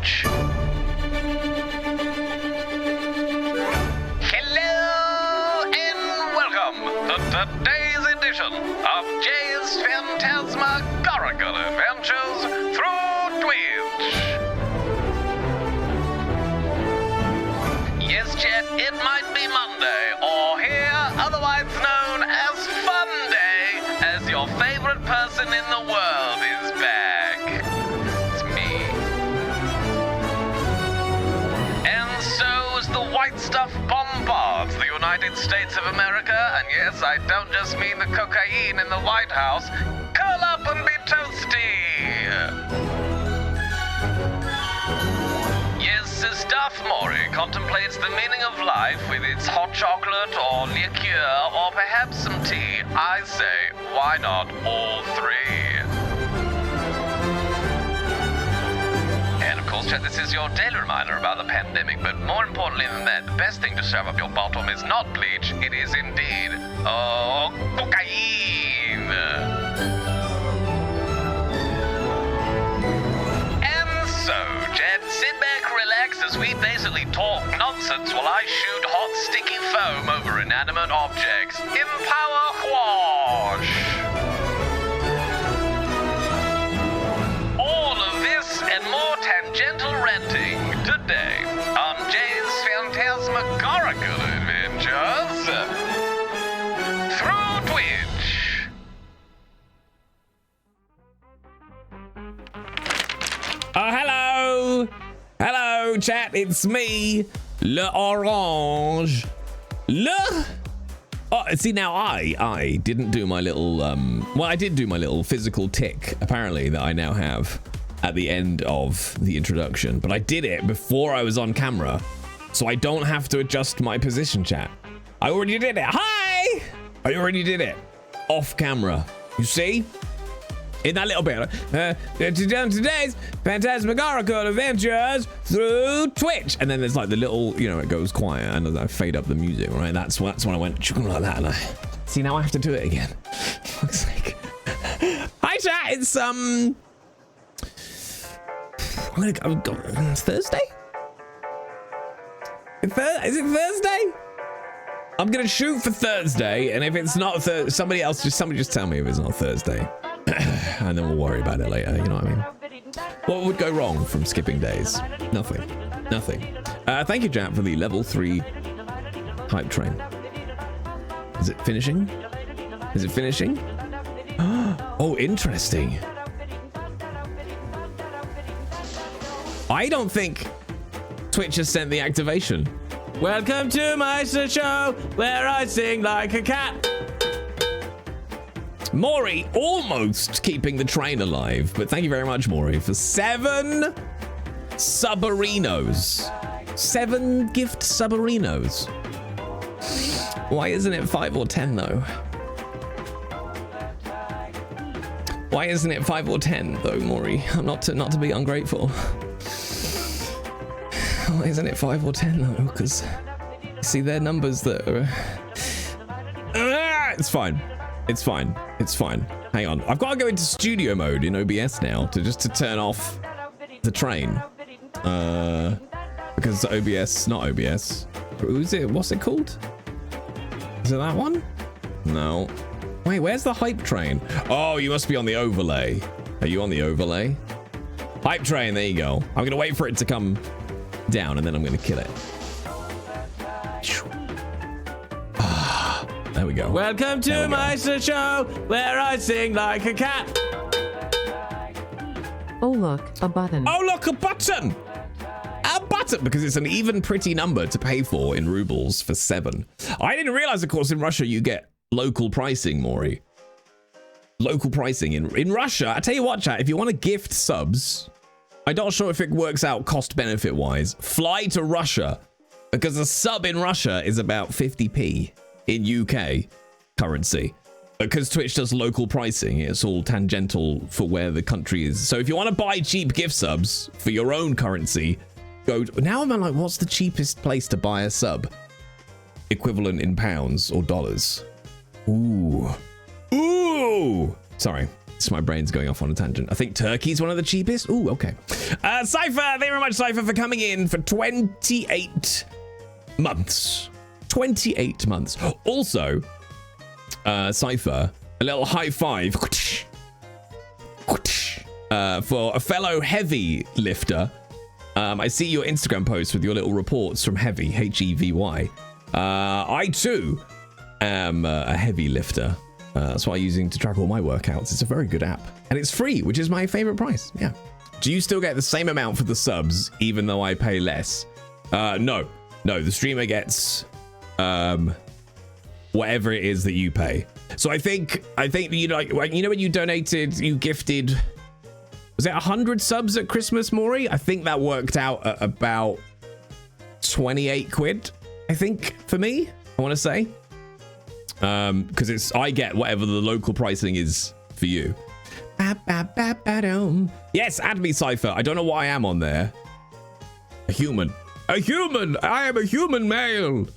Twitch. Hello and welcome to today's edition of Jay's Phantasmagorical Adventures through Twitch. Yes, chat, it might be Monday, or here, otherwise known as Fun Day, as your favorite person in the world is back. It's me. And so as the white stuff bombards the United States of America, and yes, I don't just mean the cocaine in the White House, curl up and be toasty. Yes, as Darth Maury contemplates the meaning of life with its hot chocolate or liqueur or perhaps some tea, I say, why not all three? And of course, chat, this is your daily reminder about the pandemic, but more importantly than that, the best thing to shove up your bottom is not bleach, it is indeed, cocaine! So, Jed, sit back, relax as we basically talk nonsense while I shoot hot, sticky foam over inanimate objects. Empower Quash! All of this and more tangential ranting today on Jay's Phantasmagorical Adventures through Twitch. Oh, hello! Hello, chat, it's me, Le Orange. Oh, see, now I didn't do my little, well, I did do my little physical tick, apparently, that I now have at the end of the introduction, but I did it before I was on camera, so I don't have to adjust my position, chat. I already did it. Hi! I already did it. Off camera. You see? In that little bit, today's Phantasmagorical Adventures through Twitch, and then there's like the little, you know, it goes quiet, and I fade up the music, right? That's when I went like that, and I see now I have to do it again. Fuck's sake. Hi chat, it's I'm gonna go. It's Thursday. Is it Thursday? I'm gonna shoot for Thursday, and if it's not somebody just tell me if it's not Thursday. And then we'll worry about it later, you know what I mean? What would go wrong from skipping days? Nothing. Thank you, Jack, for the level 3 hype train. Is it finishing? Oh, interesting. I don't think Twitch has sent the activation. Welcome to my show where I sing like a cat. Maury almost keeping the train alive, but thank you very much, Maury, for 7 subarinos. 7 gift subarinos. Why isn't it 5 or 10 though? Why isn't it 5 or 10 though, Maury? I'm not to be ungrateful. Why isn't it 5 or 10 though? Because see, they're numbers that are. It's fine. Hang on. I've got to go into studio mode in OBS now to turn off the train. Because not OBS. Who's it? What's it called? Is it that one? No. Wait, where's the hype train? Oh, you must be on the overlay. Are you on the overlay? Hype train, there you go. I'm going to wait for it to come down and then I'm going to kill it. There we go. Welcome to my show where I sing like a cat. Oh, look, a button. Oh, look, a button. A button, because it's an even pretty number to pay for in rubles for 7. I didn't realize, of course, in Russia you get local pricing, Maury. Local pricing in Russia. I tell you what, chat, if you want to gift subs, I'm not sure if it works out cost benefit wise. Fly to Russia, because a sub in Russia is about 50p. In UK currency, because Twitch does local pricing, it's all tangential for where the country is. So if you want to buy cheap gift subs for your own currency, now I'm like, what's the cheapest place to buy a sub equivalent in pounds or dollars? Ooh, sorry, My brain's going off on a tangent. I think turkey's one of the cheapest. Ooh, okay. Cypher, thank you very much, Cypher, for coming in for 28 months. 28 months. Also, Cypher, a little high five for a fellow heavy lifter. I see your Instagram post with your little reports from Heavy, H-E-V-Y. I too am a heavy lifter. That's what I'm using to track all my workouts. It's a very good app. And it's free, which is my favorite price. Yeah. Do you still get the same amount for the subs, even though I pay less? No. No, the streamer gets whatever it is that you pay. So I think you know, like, you know when you donated, you gifted, was it 100 subs at Christmas, Maury? I think that worked out at about 28 quid, I think, for me, I want to say. Because I get whatever the local pricing is for you. Yes, add me, Cypher. I don't know why I am on there. A human. I am a human male.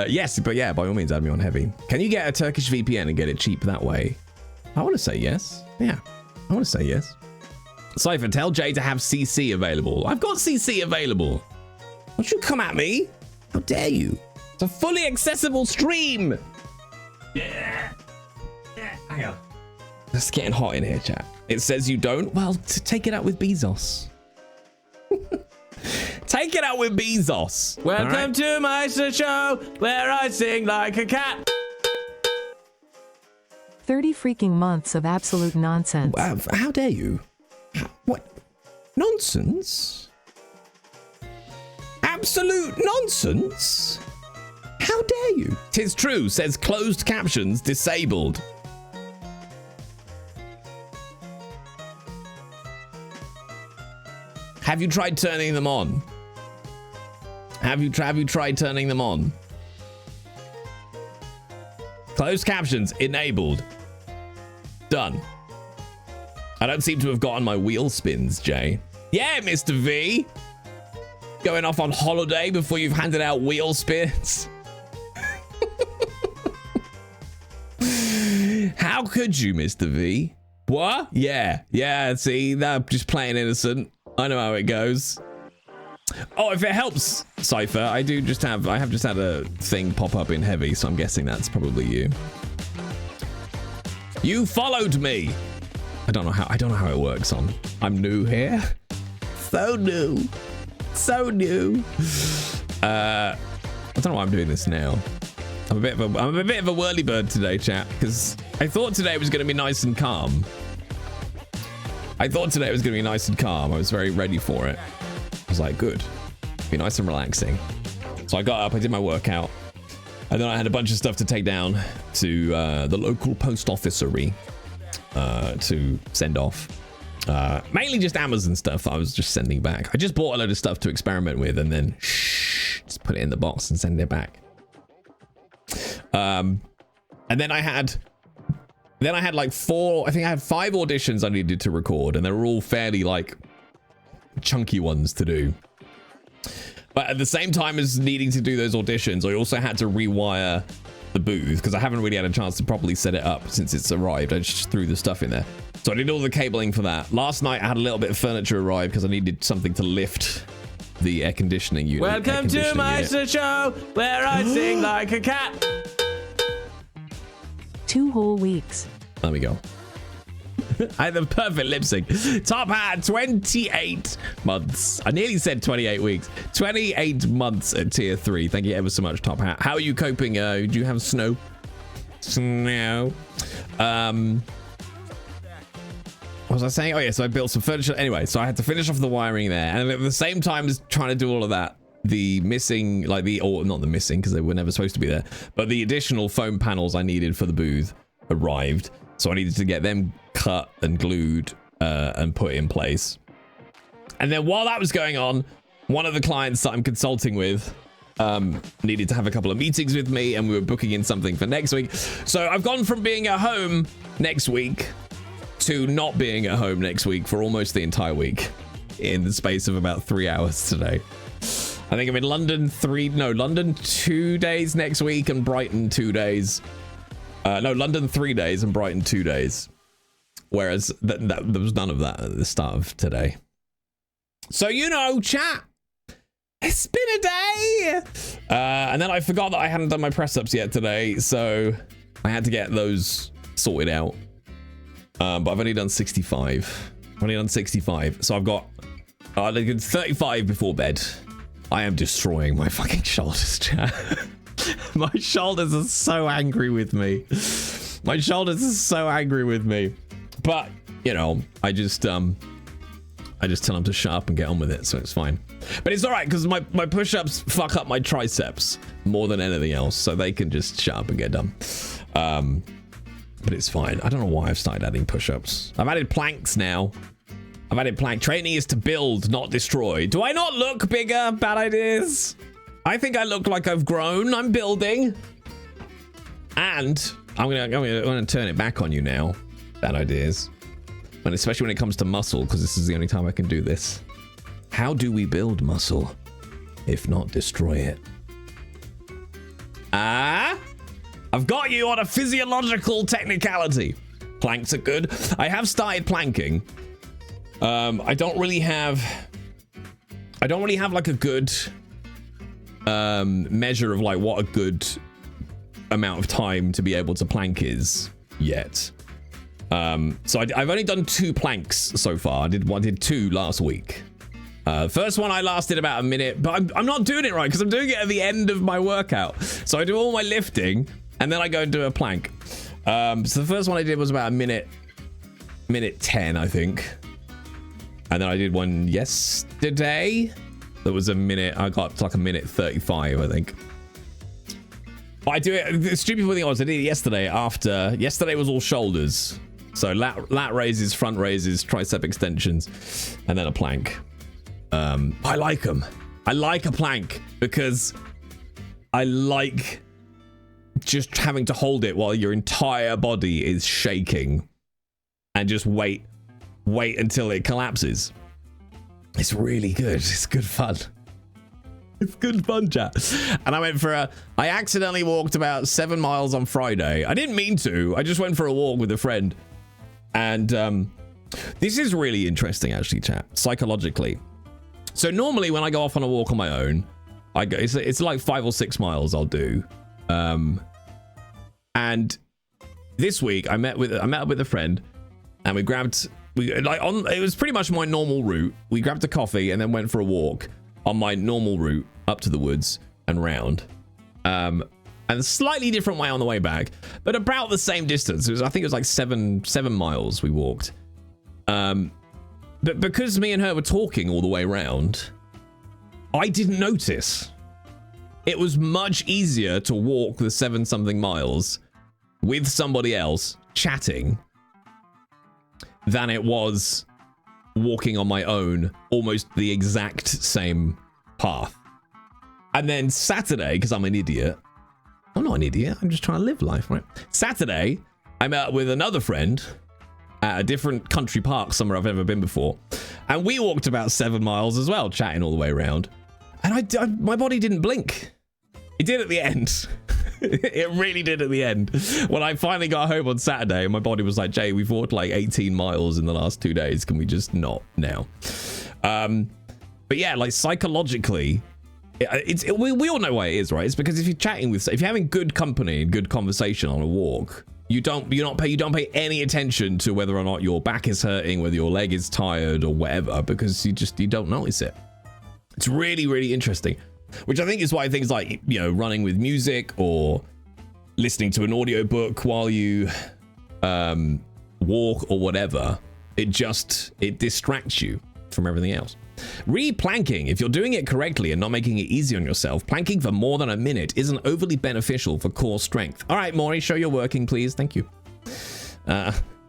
Yes, but yeah, by all means, add me on Heavy. Can you get a Turkish VPN and get it cheap that way? I want to say yes. Yeah, I want to say yes. Cypher, tell Jay to have CC available. I've got CC available. Don't you come at me. How dare you? It's a fully accessible stream. Yeah. Hang on. It's getting hot in here, chat. It says you don't. Well, take it out with Bezos. Take it out with Bezos. Welcome to my show where I sing like a cat. 30 freaking months of absolute nonsense. How dare you? What? Nonsense? Absolute nonsense? How dare you? 'Tis true, says closed captions disabled. Have you tried turning them on? Have you tried turning them on? Closed captions enabled. Done. I don't seem to have gotten my wheel spins, Jay. Yeah, Mr. V. Going off on holiday before you've handed out wheel spins. How could you, Mr. V? What? Yeah, see, that just playing innocent. I know how it goes. Oh, if it helps, Cypher, I have just had a thing pop up in Heavy, so I'm guessing that's probably you. You followed me. I don't know how it works on. I'm new here. So new. I don't know why I'm doing this now. I'm a bit of a whirly bird today, chat, because I thought today was going to be nice and calm. I was very ready for it. I was like, good. Be nice and relaxing. So I got up, I did my workout, and then I had a bunch of stuff to take down to the local post officery to send off. Mainly just Amazon stuff that I was just sending back. I just bought a load of stuff to experiment with and then just put it in the box and send it back. And then I had like 5 auditions I needed to record, and they were all fairly like chunky ones to do. But at the same time as needing to do those auditions, I also had to rewire the booth because I haven't really had a chance to properly set it up since it's arrived. I just threw the stuff in there. So I did all the cabling for that. Last night I had a little bit of furniture arrive because I needed something to lift the air conditioning unit. Welcome to my show where I sing like a cat. 2 whole weeks. There we go. I had the perfect lip sync. Top Hat, 28 months. I nearly said 28 weeks. 28 months at tier 3. Thank you ever so much, Top Hat. How are you coping? Do you have snow? What was I saying? Oh yeah, so I built some furniture. Anyway, so I had to finish off the wiring there, and at the same time as trying to do all of that, the missing, like not the missing because they were never supposed to be there, but the additional foam panels I needed for the booth arrived. So I needed to get them cut and glued and put in place. And then while that was going on, one of the clients that I'm consulting with needed to have a couple of meetings with me, and we were booking in something for next week. So I've gone from being at home next week to not being at home next week for almost the entire week in the space of about 3 hours today. I think I'm in London 2 days next week and Brighton 2 days. No, London 3 days and Brighton 2 days. Whereas there was none of that at the start of today. So, you know, chat. It's been a day. And then I forgot that I hadn't done my press ups yet today. So I had to get those sorted out. But I've only done 65. So I've got 35 before bed. I am destroying my fucking shoulders, chat. My shoulders are so angry with me. But, you know, I just tell them to shut up and get on with it, so it's fine. But it's all right, because my push-ups fuck up my triceps more than anything else, so they can just shut up and get done. But it's fine. I don't know why I've started adding push-ups. I've added planks now. Training is to build, not destroy. Do I not look bigger? Bad ideas. I think I look like I've grown. I'm building. And I'm gonna turn it back on you now. Bad ideas. And especially when it comes to muscle, because this is the only time I can do this. How do we build muscle, if not destroy it? I've got you on a physiological technicality. Planks are good. I have started planking. I don't really have like a good measure of like what a good amount of time to be able to plank is yet. So I've only done 2 planks so far. I did 2 last week. First one I lasted about a minute, but I'm not doing it right because I'm doing it at the end of my workout. So I do all my lifting and then I go and do a plank. So the first one I did was about a minute 10, I think. And then I did one yesterday. That was a minute. I got to like a minute 35, I think. But I do it. The stupid thing was I did it yesterday after. Yesterday was all shoulders. So lat raises, front raises, tricep extensions, and then a plank. I like them. I like a plank because I like just having to hold it while your entire body is shaking and just wait until it collapses. It's really good. It's good fun. It's good fun, chat. And I went for I accidentally walked about 7 miles on Friday. I didn't mean to. I just went for a walk with a friend. And this is really interesting, actually, chat, psychologically. So normally when I go off on a walk on my own, I go. It's like 5 or 6 miles I'll do. And this week I met up with a friend, and it was pretty much my normal route. We grabbed a coffee and then went for a walk on my normal route up to the woods and round. And a slightly different way on the way back, but about the same distance. I think it was like 7 miles we walked. But because me and her were talking all the way around, I didn't notice. It was much easier to walk the 7-something miles with somebody else chatting than it was walking on my own, almost the exact same path. And then Saturday, because I'm an idiot. I'm not an idiot. I'm just trying to live life, right? Saturday, I met up with another friend at a different country park somewhere I've never been before. And we walked about 7 miles as well, chatting all the way around. And my body didn't blink. It did at the end. It really did at the end. When I finally got home on Saturday, my body was like, Jay, we've walked like 18 miles in the last 2 days. Can we just not now? But yeah, like psychologically, we all know why it is, right? It's because if you're having good company and good conversation on a walk, you don't pay any attention to whether or not your back is hurting, whether your leg is tired or whatever, because you don't notice it. It's really, really interesting. Which I think is why things like, you know, running with music or listening to an audiobook while you walk or whatever, it distracts you from everything else. Re-planking, if you're doing it correctly and not making it easy on yourself, planking for more than a minute isn't overly beneficial for core strength. All right, Maury, show your working, please. Thank you.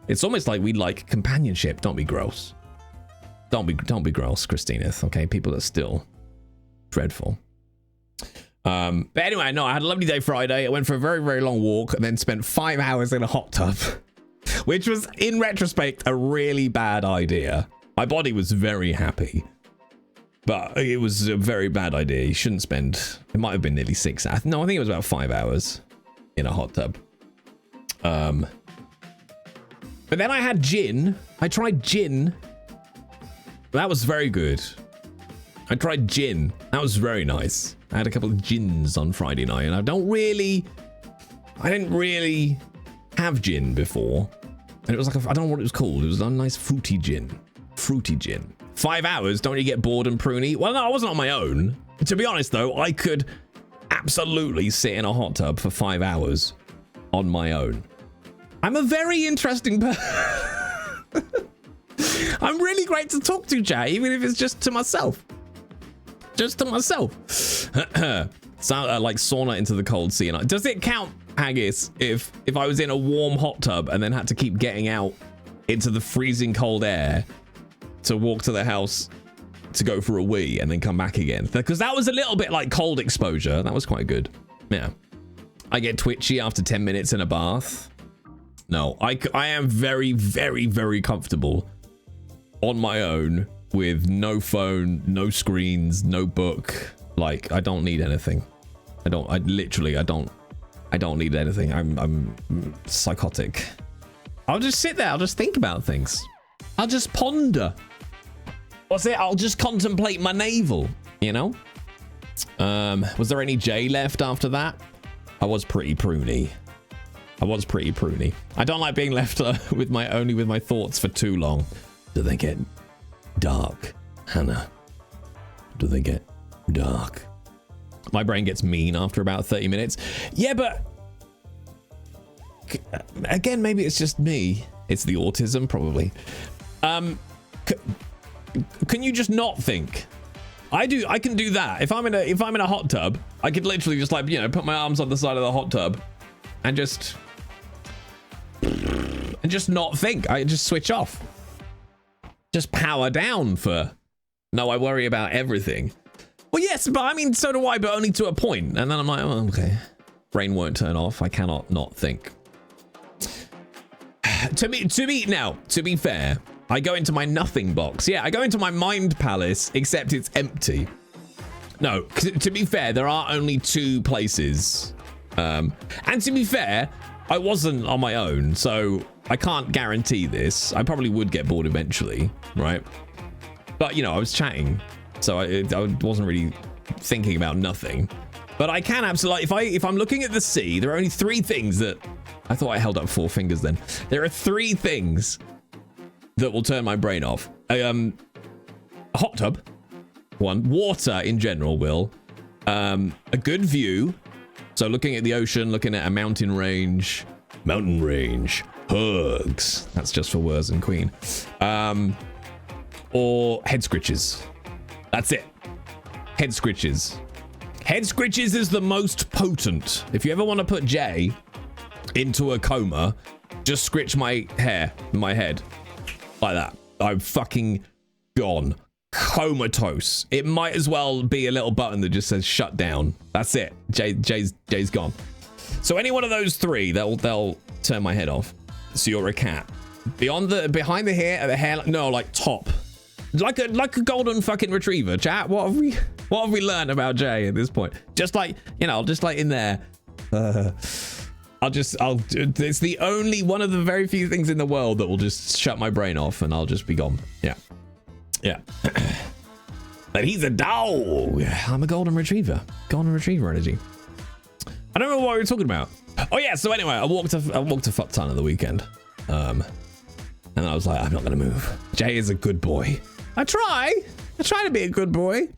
It's almost like we like companionship. Don't be gross. Don't be gross, Christina. Okay, people are still dreadful. But anyway, no, I had a lovely day Friday. I went for a very, very long walk and then spent 5 hours in a hot tub, which was, in retrospect, a really bad idea. My body was very happy, but it was a very bad idea. You shouldn't spend, it might have been nearly 6 hours. No, I think it was about 5 hours in a hot tub. But then I had gin. I tried gin. That was very good. I tried gin. That was very nice. I had a couple of gins on Friday night, and I didn't really have gin before. And it was like, I don't know what it was called. It was a nice fruity gin. Fruity gin. 5 hours, don't you get bored and pruny? Well, no, I wasn't on my own. To be honest, though, I could absolutely sit in a hot tub for 5 hours on my own. I'm a very interesting person. I'm really great to talk to, chat, even if it's just to myself. Just to myself. Sound like sauna into the cold sea. And does it count, Haggis, if I was in a warm hot tub and then had to keep getting out into the freezing cold air to walk to the house to go for a wee and then come back again? Because that was a little bit like cold exposure. That was quite good. Yeah. I get twitchy after 10 minutes in a bath. No, I am very, very, very comfortable on my own with no phone, no screens, no book. Like, I don't need anything. I don't need anything. I'm psychotic. I'll just sit there. I'll just think about things. I'll just ponder. What's it? I'll just contemplate my navel, you know? Was there any J left after that? I was pretty pruny. I don't like being left with my thoughts for too long. Do they get dark, Hannah? Do they get dark? My brain gets mean after about 30 minutes. Yeah, but again, maybe it's just me. It's the autism, probably. Can you just not think? I can do that. If I'm in a hot tub, I could literally just, like, you know, put my arms on the side of the hot tub and just not think. I just switch off. Just power down for, no, I worry about everything. Well, yes, but I mean, so do I, but only to a point. And then I'm like, oh, okay. Brain won't turn off. I cannot not think. To be fair, I go into my nothing box. Yeah, I go into my mind palace, except it's empty. No, to be fair, there are only 2 places. And to be fair, I wasn't on my own, so I can't guarantee this. I probably would get bored eventually, right? But, you know, I was chatting, so I wasn't really thinking about nothing. But I can absolutely, if I'm looking at the sea, there are only 3 things that, I thought I held up 4 fingers then. There are 3 things that will turn my brain off. A hot tub, 1. Water in general will. A good view. So looking at the ocean, looking at a mountain range, hugs. That's just for Wurs and Queen. Or head scritches. That's it. Head scritches. Head scritches is the most potent. If you ever want to put Jay into a coma, just scritch my hair, my head. Like that. I'm fucking gone. Comatose. It might as well be a little button that just says shut down. That's it. Jay's gone. So any one of those 3, they'll turn my head off. So you're a cat. Behind the hair, no, like top. Like a golden fucking retriever. Chat, what have we learned about Jay at this point? Just like, you know, just like in there. It's the only one of the very few things in the world that will just shut my brain off and I'll just be gone. Yeah. But he's a dog. I'm a golden retriever. Golden retriever energy. I don't know what we were talking about. Oh yeah, so anyway, I walked a fuck ton of the weekend. And I was like, I'm not gonna move. Jay is a good boy. I try to be a good boy.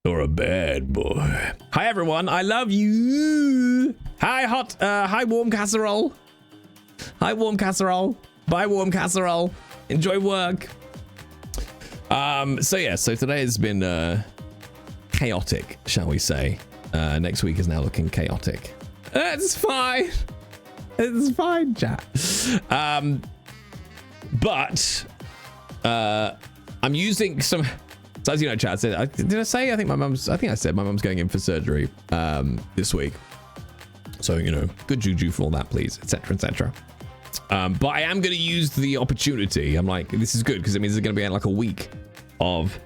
Or a bad boy. Hi everyone, I love you. Hi warm casserole. Hi warm casserole. Bye warm casserole. Enjoy work. So today has been chaotic, shall we say. Next week is now looking chaotic. It's fine. It's fine, chat. But I'm using some. So as you know, chat, I said, did I say? I think I said my mum's going in for surgery this week. So, you know, good juju for all that, please, etc., etc. But I am going to use the opportunity. I'm like, this is good because it means there's going to be like a week of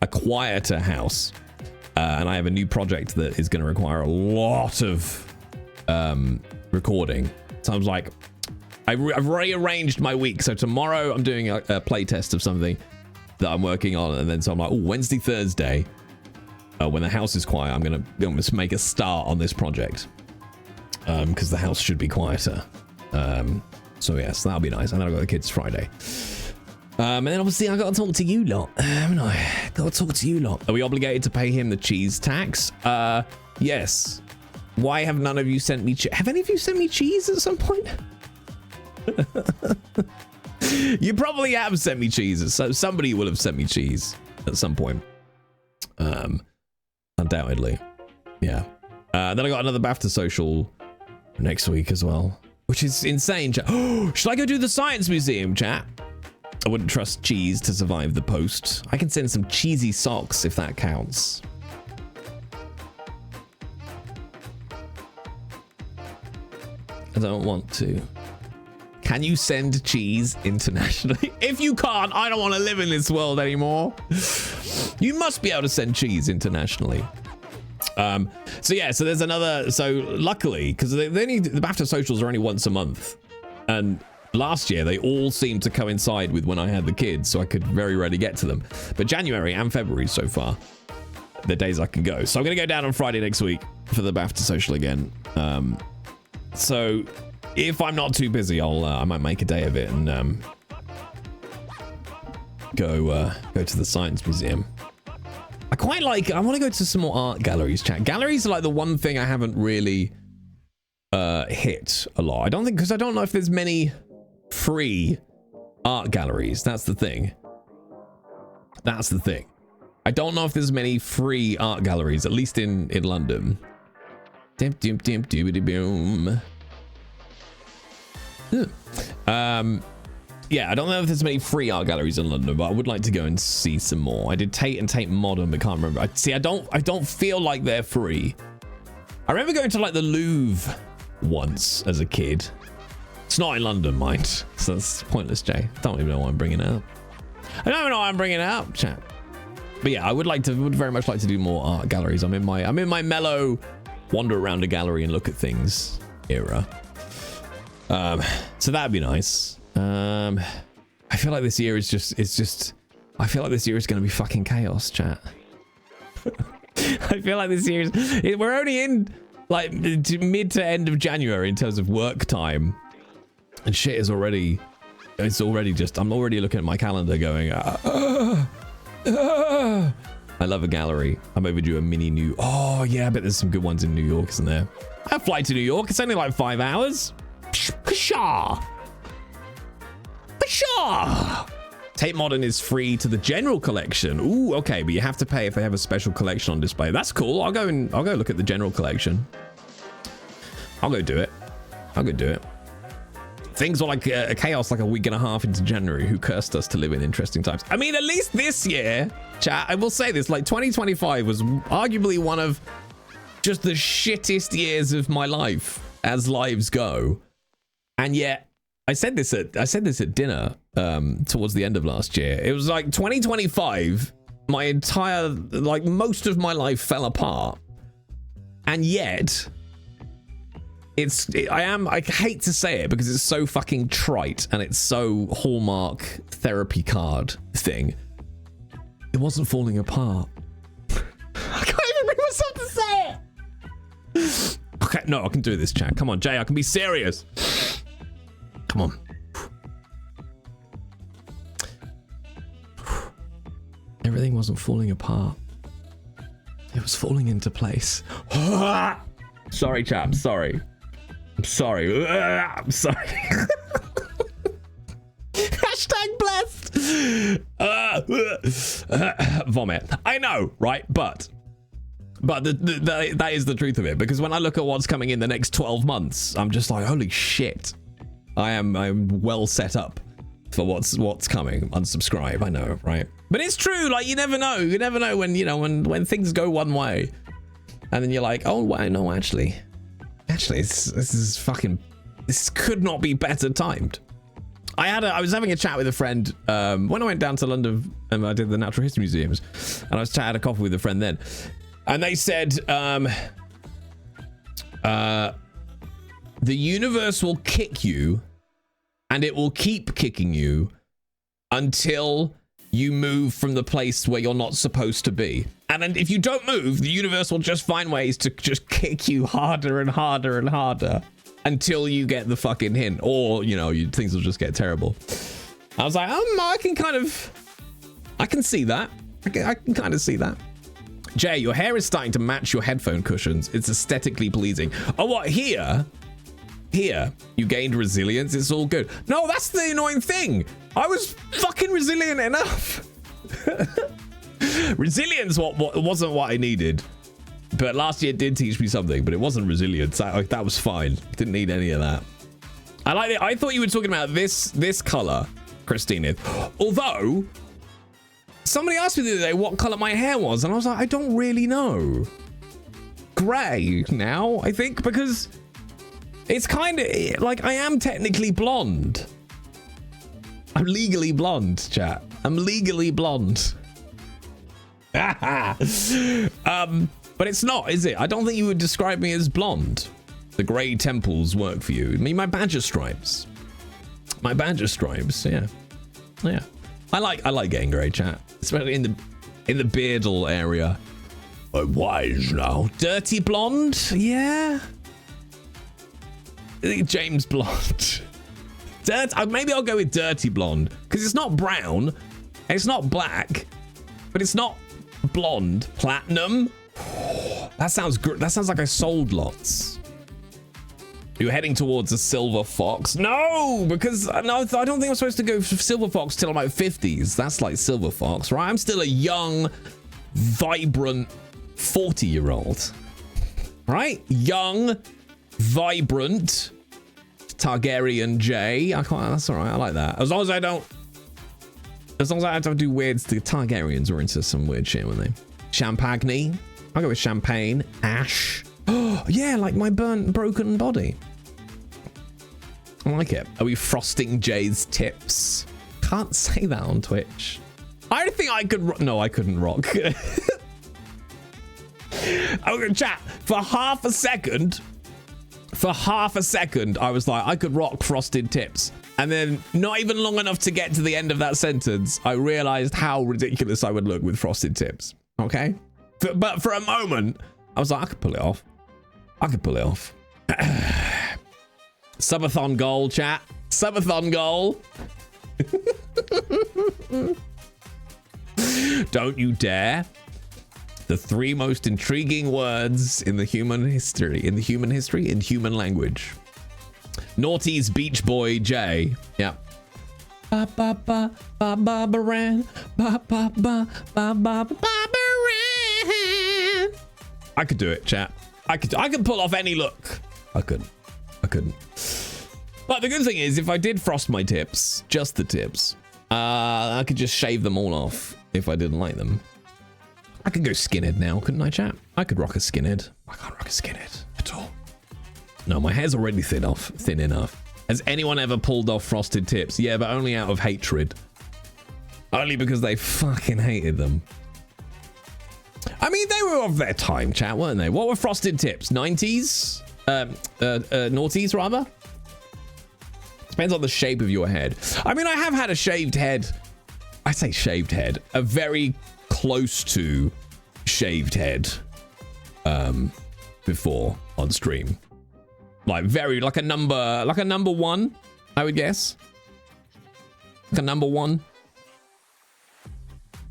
a quieter house. And I have a new project that is going to require a lot of recording. So I was like, I've rearranged my week. So tomorrow I'm doing a play test of something that I'm working on, and then so I'm like, oh, Wednesday, Thursday, when the house is quiet, I'm gonna make a start on this project, because the house should be quieter. So yes, that'll be nice. And then I've got the kids Friday. And then obviously I got to talk to you lot, haven't I? Got to talk to you lot. Are we obligated to pay him the cheese tax? Yes. Why have none of you sent me have any of you sent me cheese at some point? You probably have sent me cheese. So somebody will have sent me cheese at some point. Undoubtedly. Yeah. Then I got another BAFTA social next week as well, which is insane, chat. Should I go do the Science Museum, chat? I wouldn't trust cheese to survive the post. I can send some cheesy socks if that counts. I don't want to. Can you send cheese internationally? If you can't, I don't want to live in this world anymore. You must be able to send cheese internationally. So yeah, so there's another. So luckily, because the BAFTA socials are only once a month, and last year they all seemed to coincide with when I had the kids, so I could very rarely get to them. But January and February so far, the days I can go. So I'm gonna go down on Friday next week for the BAFTA social again. So if I'm not too busy, I might make a day of it and go to the Science Museum. I want to go to some more art galleries, chat. Galleries are like the one thing I haven't really hit a lot. I don't think, because I don't know if there's many free art galleries. That's the thing. I don't know if there's many free art galleries, at least in London. Dim dim dim doobity boom. Yeah, I don't know if there's many free art galleries in London, but I would like to go and see some more. I did Tate and Tate Modern, but can't remember. I don't feel like they're free. I remember going to like the Louvre once as a kid. It's not in London, mind. So that's pointless, Jay. Don't even know why I'm bringing it up. I don't even know why I'm bringing it up, chat. But yeah, I would very much like to do more art galleries. I'm in my mellow wander around a gallery and look at things era. So that'd be nice. I feel like this year is just I feel like this year is going to be fucking chaos, chat. I feel like this year is, we're only in like mid to end of January in terms of work time, and shit is already, I'm already looking at my calendar going, I love a gallery. I'm overdue a mini New, oh yeah, I bet there's some good ones in New York, isn't there? I'll fly to New York, it's only like 5 hours. Pshaw. Tate Modern is free to the general collection. Ooh, okay, but you have to pay if they have a special collection on display. That's cool. I'll go look at the general collection. I'll go do it. Things were like a chaos like a week and a half into January. Who cursed us to live in interesting times? I mean, at least this year, chat, I will say this, like 2025 was arguably one of just the shittest years of my life as lives go. And yet, I said this at dinner towards the end of last year. It was like 2025, my entire, like most of my life fell apart. And yet, I hate to say it because it's so fucking trite and it's so Hallmark therapy card thing. It wasn't falling apart. I can't even bring myself to say it. Okay, no, I can do this, chat. Come on, Jay, I can be serious. Come on. Everything wasn't falling apart. It was falling into place. Sorry, chat. I'm sorry. Hashtag blessed. Vomit. I know, right? But that is the truth of it. Because when I look at what's coming in the next 12 months, I'm just like, holy shit. I'm well set up for what's coming. Unsubscribe, I know, right? But it's true, like you never know when things go one way, and then you're like, oh wow, no, actually this could not be better timed. I was having a chat with a friend when I went down to London and I did the Natural History Museums, and I had a coffee with a friend then, and they said the universe will kick you and it will keep kicking you until you move from the place where you're not supposed to be. And then if you don't move, the universe will just find ways to just kick you harder and harder and harder until you get the fucking hint, or things will just get terrible. I was like, I can see that. I can kind of see that. Jay, your hair is starting to match your headphone cushions. It's aesthetically pleasing. Oh, what, here you gained resilience. It's all good. No, that's the annoying thing. I was fucking resilient enough. Resilience wasn't what I needed, but last year did teach me something, but it wasn't resilience. That was fine. Didn't need any of that. I like it. I thought you were talking about this color, Christina. Although somebody asked me the other day what color my hair was, and I was like, I don't really know. Gray now, I think, because it's kind of like I am technically blonde. I'm legally blonde, chat. I'm legally blonde. But it's not, is it? I don't think you would describe me as blonde. The grey temples work for you. I mean, my badger stripes. My badger stripes, yeah. I like getting grey, chat, especially in the beardal area. I'm wise now. Dirty blonde, yeah. I think James blonde. Maybe I'll go with dirty blonde because it's not brown, and it's not black, but it's not blonde. Platinum. That sounds good. That sounds like I sold lots. You're heading towards a silver fox. No, because I don't think I'm supposed to go for silver fox till I'm like 50s. That's like silver fox, right? I'm still a young, vibrant 40-year-old, right? Young, vibrant Targaryen J. That's all right. I like that. As long as I don't have to do weird. The Targaryens are into some weird shit, weren't they? Champagne. I'll go with champagne. Ash. Oh yeah, like my broken body. I like it. Are we frosting Jay's tips? Can't say that on Twitch. I don't think I could. No, I couldn't rock. I'm gonna chat for half a second. I was like, I could rock frosted tips. And then not even long enough to get to the end of that sentence, I realized how ridiculous I would look with frosted tips. Okay? But for a moment, I was like, I could pull it off. Subathon goal, chat. Subathon goal. Don't you dare. The 3 most intriguing words in human language. Naughty's Beach Boy J. Yeah. Ba ba ba ba ba baran. Ba ba ba ba ba ba baran. I could do it, chat. I could pull off any look. I couldn't. But the good thing is, if I did frost my tips, just the tips, I could just shave them all off if I didn't like them. I could go skinhead now, couldn't I, chat? I could rock a skinhead. I can't rock a skinhead at all. No, my hair's already thin enough. Has anyone ever pulled off frosted tips? Yeah, but only out of hatred. Only because they fucking hated them. I mean, they were of their time, chat, weren't they? What were frosted tips? 90s? Noughties, rather? Depends on the shape of your head. I mean, I have had a shaved head. I say shaved head. A very close to shaved head before on stream. Like a number 1, I would guess. Like a number 1.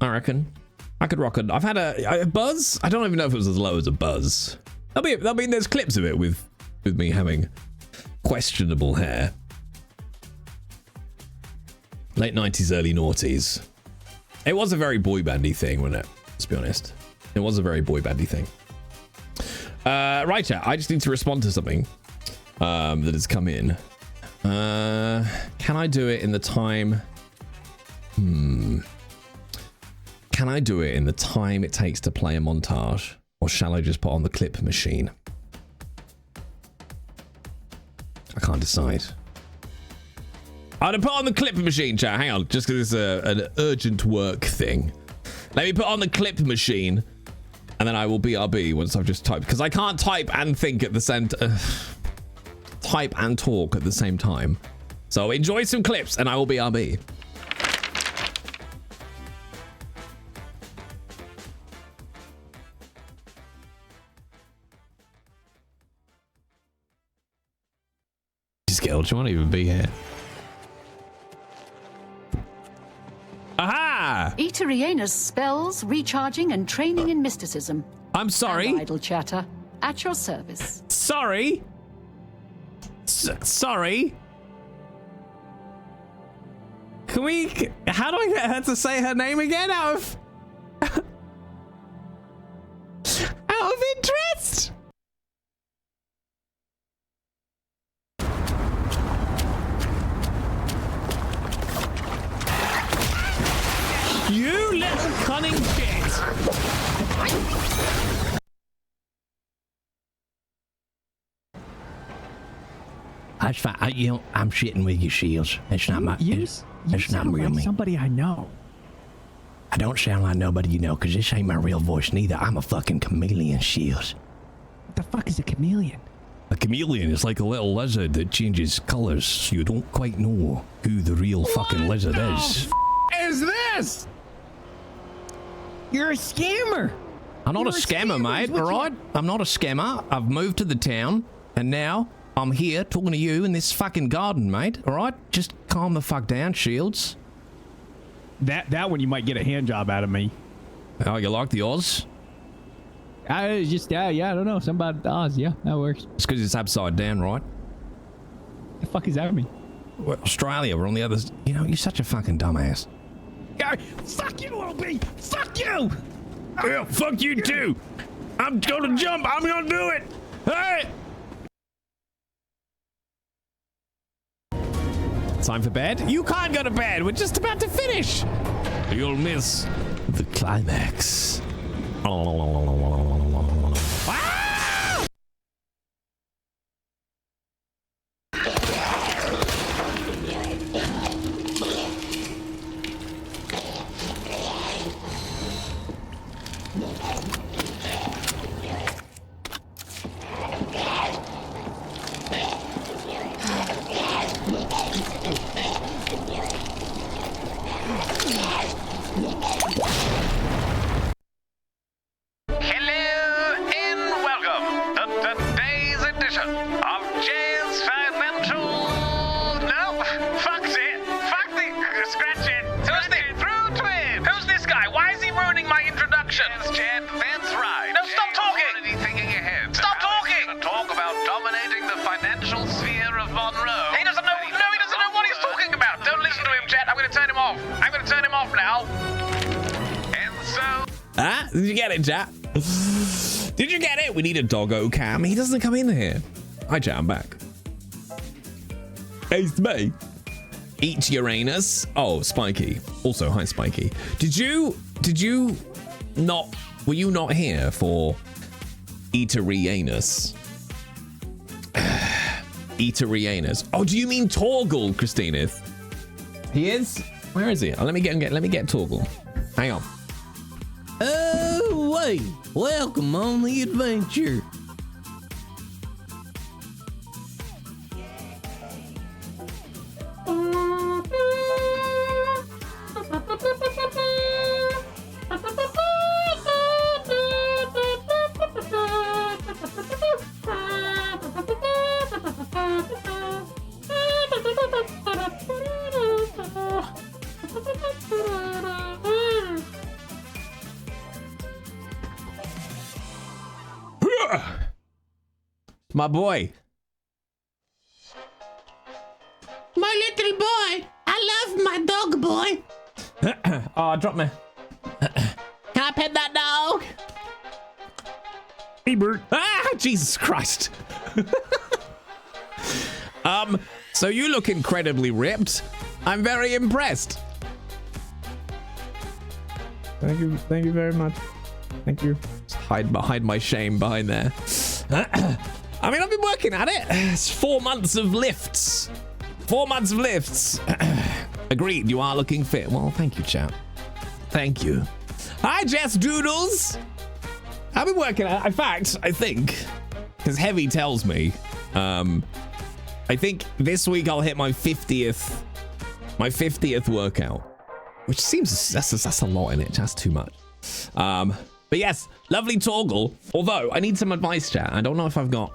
I reckon. I could rock it. I've had a buzz. I don't even know if it was as low as a buzz. There's clips of it with me having questionable hair. Late 90s, early noughties. It was a very boy bandy thing, wasn't it? Let's be honest. It was a very boy bandy thing. Right, chat. I just need to respond to something that has come in. Can I do it in the time? Can I do it in the time it takes to play a montage? Or shall I just put on the clip machine? I can't decide. I'm gonna put on the clip machine, chat. Hang on, just because it's an urgent work thing. Let me put on the clip machine, and then I will BRB once I've just typed. Because I can't type and think at the same type and talk at the same time. So enjoy some clips and I will be RB. Skills, you won't even be here. Aha! Eaterianus spells, recharging, and training in mysticism. I'm sorry. And idle chatter. At your service. Sorry. Sorry. Can we... How do I get her to say her name again out of... out of interest? You little cunning shit! That's fine. I'm shitting with you, Shields. It's not my. It's not real like me. Somebody I know. I don't sound like nobody you know, because this ain't my real voice neither. I'm a fucking chameleon, Shields. What the fuck is a chameleon? A chameleon is like a little lizard that changes colors. You don't quite know who the real fucking lizard is. Is this? You're a scammer. I'm not a scammer, mate, alright? I'm not a scammer. I've moved to the town, and now I'm here talking to you in this fucking garden, mate, alright? Just calm the fuck down, Shields. That one you might get a hand job out of me. Oh, you like the Oz? I just yeah, I don't know. Something about Oz, yeah, that works. It's because it's upside down, right? The fuck is that mean? Well, Australia, we're on the other... You know, you're such a fucking dumbass. Yeah, fuck you, LB! Fuck you! Yeah, fuck you too! I'm gonna jump! I'm gonna do it! Hey! Time for bed? You can't go to bed! We're just about to finish! You'll miss the climax. Ah! Did you get it, chat? Did you get it? We need a doggo cam. He doesn't come in here. Hi, chat. I'm back. Hey, it's me. Eat Uranus. Oh, Spiky. Also, hi, Spiky. Did you not? Were you not here for Eaterianus? Eaterianus. Oh, do you mean Torgal, Christina? He is. Where is he? Oh, let me get Torgal. Hang on. Oh, wait. Welcome on the adventure. My boy. My little boy. I love my dog boy. Oh, drop me. Can I pet that dog? Hey, Bert. Ah, Jesus Christ. So you look incredibly ripped. I'm very impressed. Thank you very much. Thank you. Just hide my shame behind there. I mean, I've been working at it. It's 4 months of lifts. 4 months of lifts. Agreed, you are looking fit. Well, thank you, chap. Thank you. Hi, Jess Doodles. I've been working at it. In fact, I think, because Heavy tells me, I think this week I'll hit my 50th workout, which seems that's a lot in it. That's too much. But yes, lovely Torgal. Although I need some advice, chat. I don't know if I've got,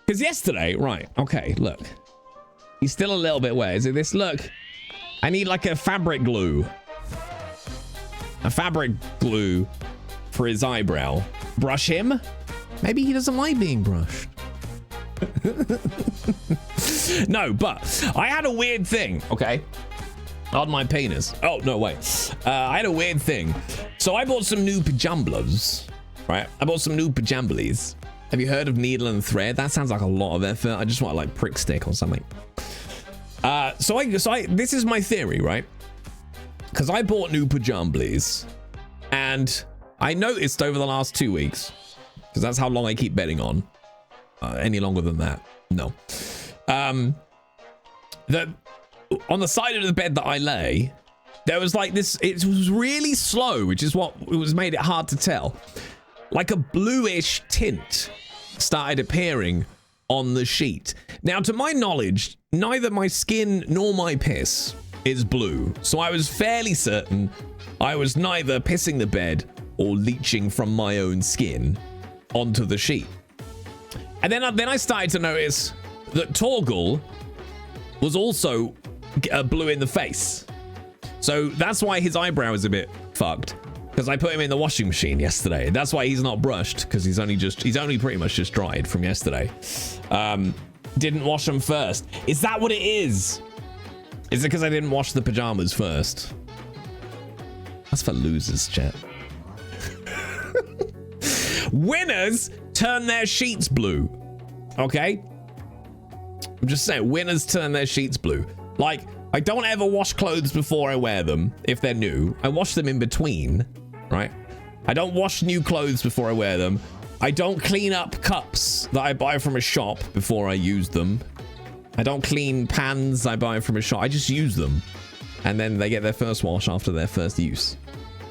because yesterday, right? Okay, look, he's still a little bit wet. Is it this? Look, I need like a fabric glue for his eyebrow. Brush him. Maybe he doesn't like being brushed. No, but I had a weird thing, okay, on my penis. Oh, no, wait. I had a weird thing. So I bought some new pajamblas, right? I bought some new pajamblies. Have you heard of needle and thread? That sounds like a lot of effort. I just want like prick stick or something. So this is my theory, right? Because I bought new pajamblies and I noticed over the last 2 weeks, because that's how long I keep betting on. Any longer than that, no. That on the side of the bed that I lay, there was like this, it was really slow, which is what was made it hard to tell. Like a bluish tint started appearing on the sheet. Now, to my knowledge, neither my skin nor my piss is blue. So I was fairly certain I was neither pissing the bed or leaching from my own skin onto the sheet. And then I started to notice that Torgal was also blue in the face. So that's why his eyebrow is a bit fucked. Because I put him in the washing machine yesterday. That's why he's not brushed, because he's only pretty much just dried from yesterday. Didn't wash them first. Is that what it is? Is it because I didn't wash the pajamas first? That's for losers, chat. Winners turn their sheets blue. Okay? I'm just saying, winners turn their sheets blue. Like, I don't ever wash clothes before I wear them, if they're new. I wash them in between, right? I don't wash new clothes before I wear them. I don't clean up cups that I buy from a shop before I use them. I don't clean pans I buy from a shop. I just use them. And then they get their first wash after their first use.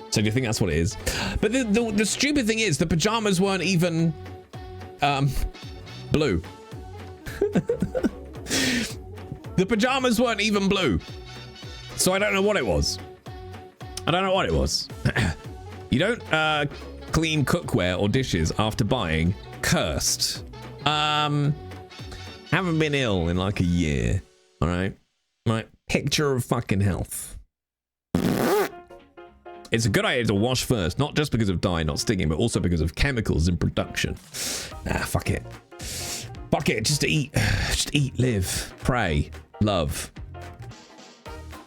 So do you think that's what it is? But the stupid thing is, the pajamas weren't even blue. The pajamas weren't even blue. So I don't know what it was. You don't clean cookware or dishes after buying. Cursed. Haven't been ill in like a year. All right. Right. Picture of fucking health. It's a good idea to wash first, not just because of dye not stinging, but also because of chemicals in production. Fuck it. Fuck it. Just eat. Just eat, live, pray, love.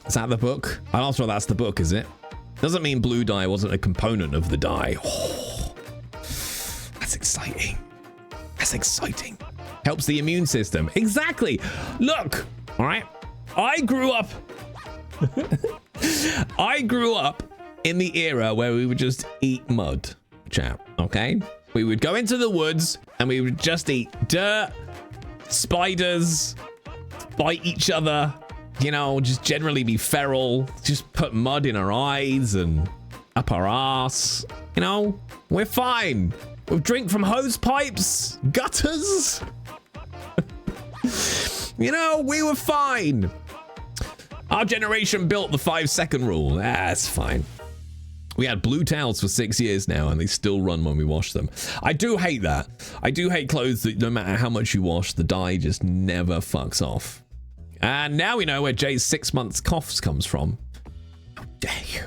Is that the book? I'm not sure that's the book, is it? Doesn't mean blue dye wasn't a component of the dye. Oh, that's exciting. That's exciting. Helps the immune system. Exactly. Look, all right. I grew up in the era where we would just eat mud, chat, okay? We would go into the woods and we would just eat dirt, spiders, bite each other, you know, just generally be feral, just put mud in our eyes and up our ass, you know? We're fine. We'll drink from hose pipes, gutters. You know, we were fine. Our generation built the 5-second rule. That's fine. We had blue towels for 6 years now, and they still run when we wash them. I do hate that. I do hate clothes that no matter how much you wash, the dye just never fucks off. And now we know where Jay's 6 months coughs comes from. How dare you?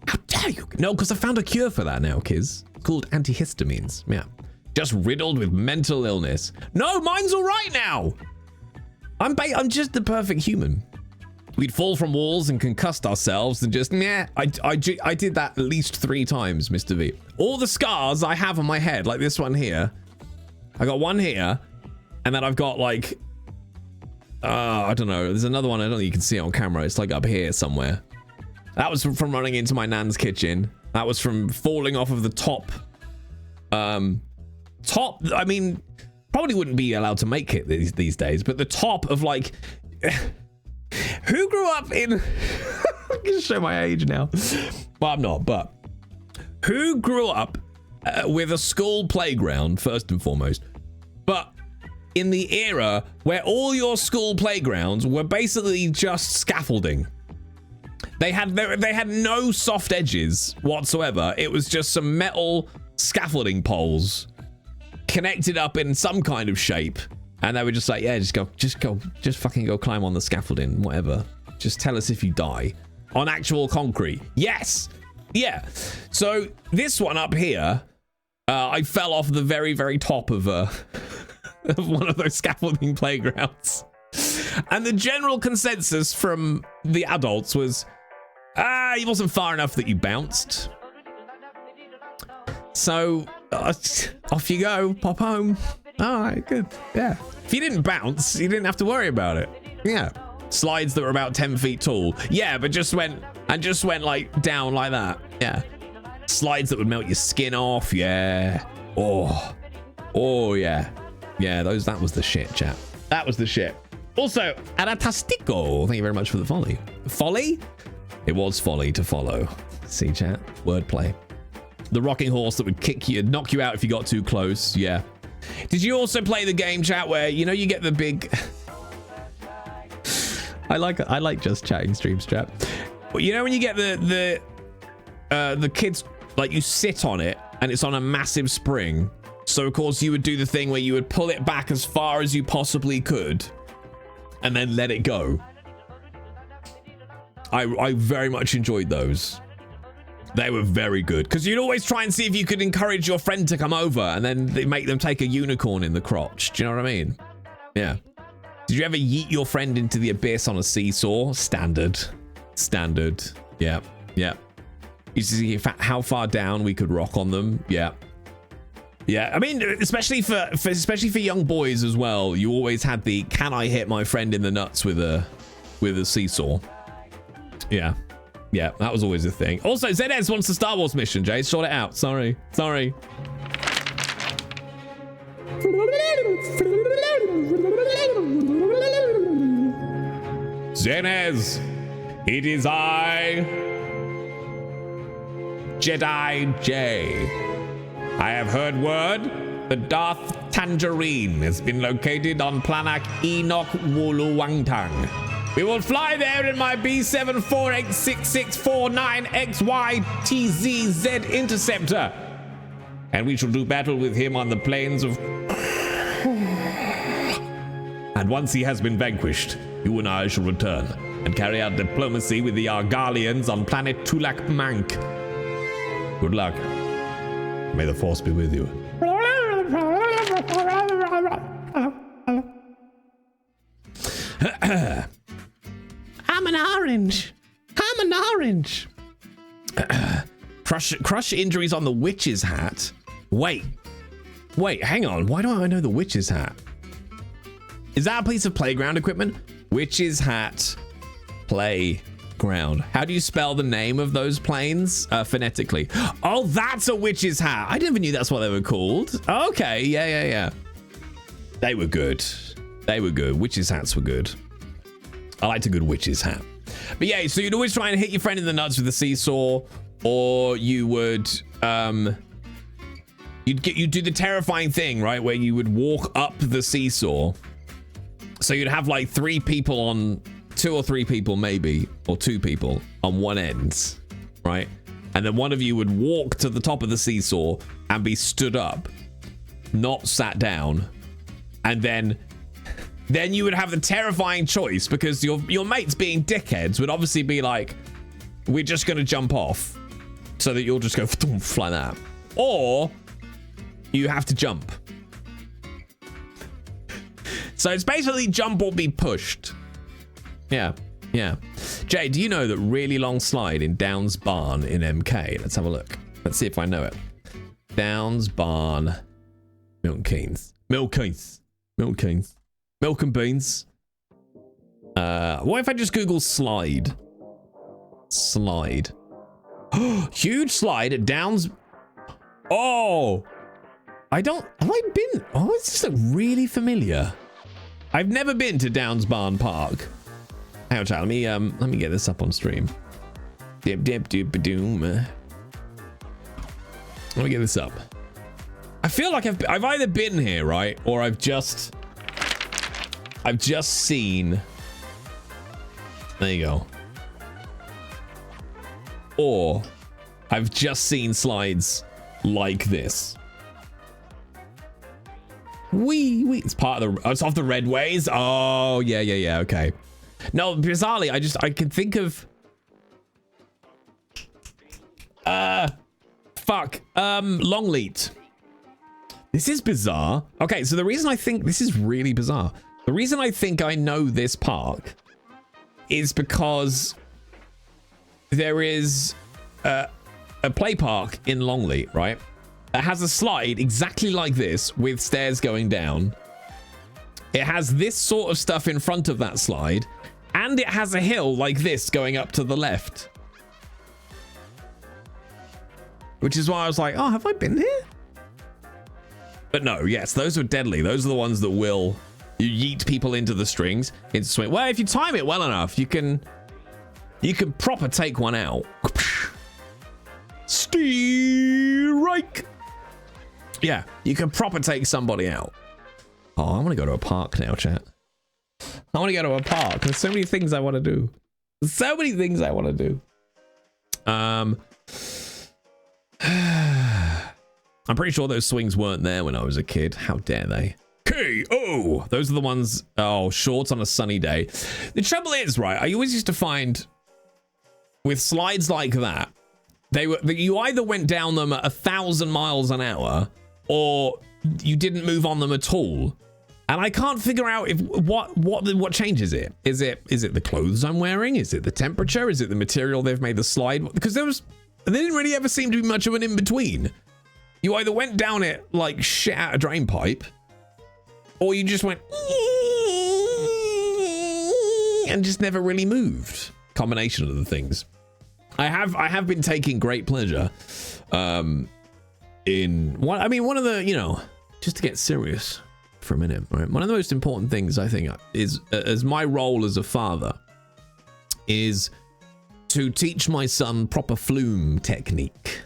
How dare you? No, because I found a cure for that now, kids. It's called antihistamines. Yeah. Just riddled with mental illness. No, mine's all right now. I'm just the perfect human. We'd fall from walls and concussed ourselves and just, meh. I did that at least 3 times, Mr. V. All the scars I have on my head, like this one here. I got one here, and then I've got like, I don't know. There's another one. I don't think you can see it on camera. It's like up here somewhere. That was from running into my nan's kitchen. That was from falling off of the top. I mean, probably wouldn't be allowed to make it these days, but the top of like... Who grew up in... I can show my age now. Well, I'm not, but... Who grew up with a school playground, first and foremost, but in the era where all your school playgrounds were basically just scaffolding. They had no soft edges whatsoever. It was just some metal scaffolding poles connected up in some kind of shape. And they were just like, yeah, just fucking go climb on the scaffolding, whatever. Just tell us if you die. On actual concrete. Yes. Yeah. So this one up here, I fell off the very, very top of one of those scaffolding playgrounds. And the general consensus from the adults was, he wasn't far enough that you bounced. So off you go, pop home. All right, good. Yeah. If you didn't bounce, you didn't have to worry about it. Yeah. Slides that were about 10 feet tall. Yeah, but just went like down like that. Yeah. Slides that would melt your skin off. Yeah. Oh yeah. Yeah, that was the shit, chat. That was the shit. Also, Aratastico, thank you very much for the folly. Folly? It was folly to follow. See, chat? Wordplay. The rocking horse that would knock you out if you got too close. Yeah. Did you also play the game, chat, where, you know, you get the big... I like just chatting streams, chat. You know when you get the kids, like, you sit on it and it's on a massive spring. So, of course, you would do the thing where you would pull it back as far as you possibly could and then let it go. I very much enjoyed those. They were very good because you'd always try and see if you could encourage your friend to come over and then they make them take a unicorn in the crotch. Do you know what I mean? Yeah. Did you ever yeet your friend into the abyss on a seesaw? Standard. Yeah. Yeah. You see how far down we could rock on them. Yeah. Yeah. I mean, especially for young boys as well. You always had the can I hit my friend in the nuts with a seesaw? Yeah. Yeah, that was always a thing. Also, ZS wants the Star Wars mission, Jay. Sort it out. Sorry. Zenez, it is I, Jedi J. I have heard word the Darth Tangerine has been located on planet Enoch Wuluwangtang. We will fly there in my B74866449XYTZZ interceptor. And we shall do battle with him on the plains of... And once he has been vanquished, you and I shall return and carry out diplomacy with the Argalians on planet Tulak Mank. Good luck. May the Force be with you. I'm an orange. Crush injuries on the witch's hat. Wait, hang on. Why do I know the witch's hat? Is that a piece of playground equipment? Witch's hat playground. How do you spell the name of those planes phonetically? Oh, that's a witch's hat. I never knew that's what they were called. Okay, yeah. They were good. Witch's hats were good. I liked a good witch's hat. But yeah, so you'd always try and hit your friend in the nuts with a seesaw, or you would you'd do the terrifying thing, right, where you would walk up the seesaw. So you'd have like 3 people on, 2 or 3 people maybe, or 2 people on one end, right? And then one of you would walk to the top of the seesaw and be stood up, not sat down, and then you would have the terrifying choice, because your mates being dickheads would obviously be like, we're just going to jump off, so that you'll just go like that. Or you have to jump. So it's basically jump or be pushed. Yeah. Jay, do you know that really long slide in Downs Barn in MK? Let's have a look. Let's see if I know it. Downs Barn. Milton Keynes. Milk and beans. What if I just Google slide? Huge slide at Downs. Oh, have I been? Oh, it's just like really familiar. I've never been to Downs Barn Park. Hang on, chat. Let me get this up on stream. Let me get this up. I feel like I've either been here, right, or I've just I've just seen. There you go. Or I've just seen slides like this. Wee. It's part of the. Oh, it's off the red ways. Oh yeah. Okay. No, bizarrely, I can think of. Longleat. This is bizarre. Okay, so the reason I think this is really bizarre. The reason I think I know this park is because there is a play park in Longleat, right? That has a slide exactly like this with stairs going down. It has this sort of stuff in front of that slide, and it has a hill like this going up to the left. Which is why I was like, oh, have I been here? But no, yes, those are deadly. Those are the ones that will you yeet people into the strings, into swing. Well, if you time it well enough, you can proper take one out. Strike. Yeah, you can proper take somebody out. Oh, I want to go to a park now, chat. I want to go to a park. There's so many things I want to do. So many things I want to do. I'm pretty sure those swings weren't there when I was a kid. How dare they? K.O. Those are the ones. Oh, shorts on a sunny day. The trouble is, right, I always used to find with slides like that, you either went down them at 1,000 miles an hour or you didn't move on them at all. And I can't figure out if what changes it. Is it the clothes I'm wearing? Is it the temperature? Is it the material they've made the slide? Because there didn't really ever seem to be much of an in-between. You either went down it like shit out a drain pipe, or you just went and just never really moved. Combination of the things. I have been taking great pleasure in one of the, just to get serious for a minute, right? One of the most important things I think is, as my role as a father, is to teach my son proper flume technique.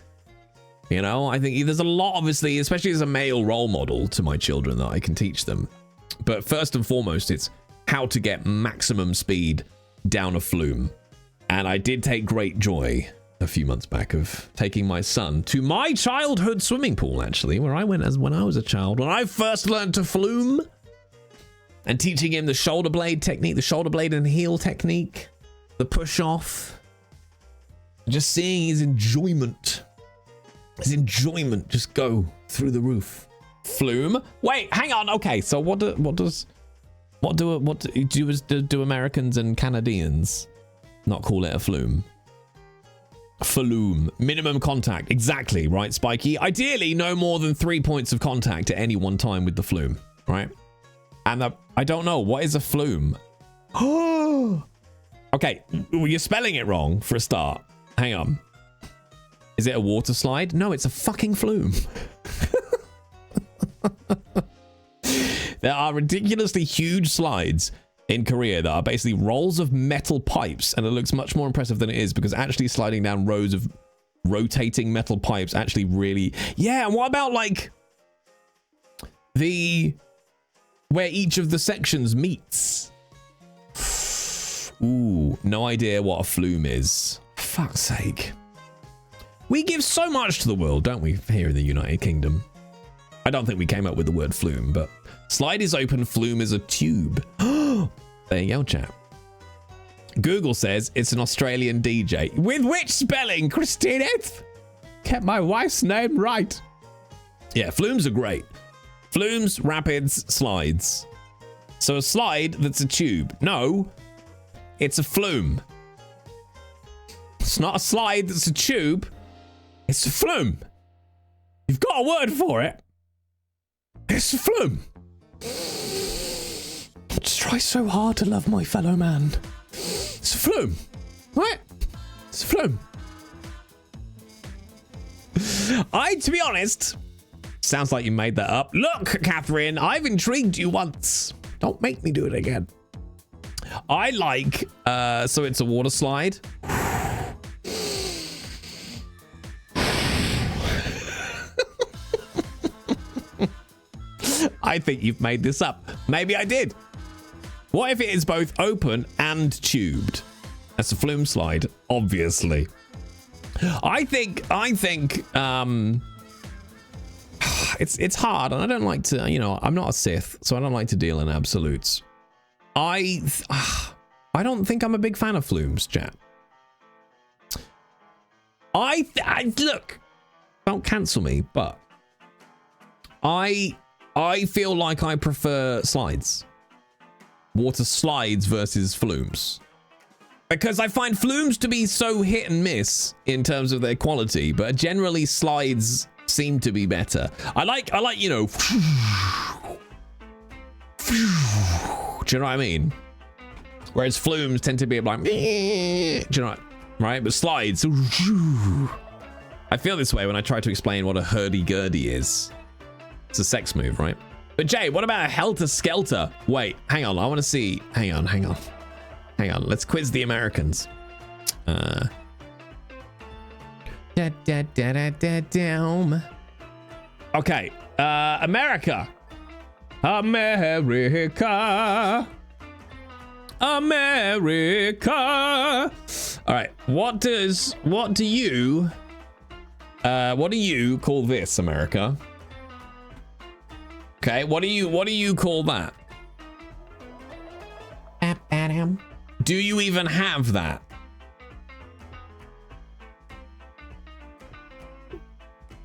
I think there's a lot, obviously, especially as a male role model to my children, that I can teach them. But first and foremost, it's how to get maximum speed down a flume. And I did take great joy a few months back of taking my son to my childhood swimming pool, actually, where I went when I was a child, when I first learned to flume, and teaching him the shoulder blade technique, the shoulder blade and heel technique, the push off, just seeing his enjoyment just go through the roof. Flume. Wait, hang on. Okay, so what do Americans and Canadians not call it a flume? Flume. Minimum contact. Exactly, right, Spiky? Ideally, no more than 3 points of contact at any one time with the flume, right? And I don't know. What is a flume? Okay, well, you're spelling it wrong for a start. Hang on. Is it a water slide? No, it's a fucking flume. There are ridiculously huge slides in Korea that are basically rolls of metal pipes, and it looks much more impressive than it is, because actually sliding down rows of rotating metal pipes actually really... Yeah, and what about like where each of the sections meets? Ooh, no idea what a flume is. Fuck's sake. We give so much to the world, don't we, here in the United Kingdom? I don't think we came up with the word flume, but slide is open, flume is a tube. There you go, chat. Google says it's an Australian DJ. With which spelling, Christine? Kept my wife's name right. Yeah, flumes are great. Flumes, rapids, slides. So a slide that's a tube. No, it's a flume. It's not a slide that's a tube. It's a flume. You've got a word for it. It's a flume. I just try so hard to love my fellow man. It's a flume. Right? It's a flume. To be honest, sounds like you made that up. Look, Catherine, I've intrigued you once. Don't make me do it again. I like, so it's a water slide. I think you've made this up. Maybe I did. What if it is both open and tubed? That's a flume slide, obviously. I think it's hard, and I don't like to, you know, I'm not a Sith, so I don't like to deal in absolutes. I don't think I'm a big fan of flumes, chat. I look, don't cancel me, but I feel like I prefer slides. Water slides versus flumes. Because I find flumes to be so hit and miss in terms of their quality, but generally slides seem to be better. I like, you know, do you know what I mean? Whereas flumes tend to be like, do you know what, right? But slides, I feel this way when I try to explain what a hurdy-gurdy is. It's a sex move, right? But Jay, what about a helter-skelter? Wait, hang on, I want to see, hang on. Hang on, let's quiz the Americans. Okay, America. America. All right, what do you call this, America? Okay, what do you call that? Do you even have that?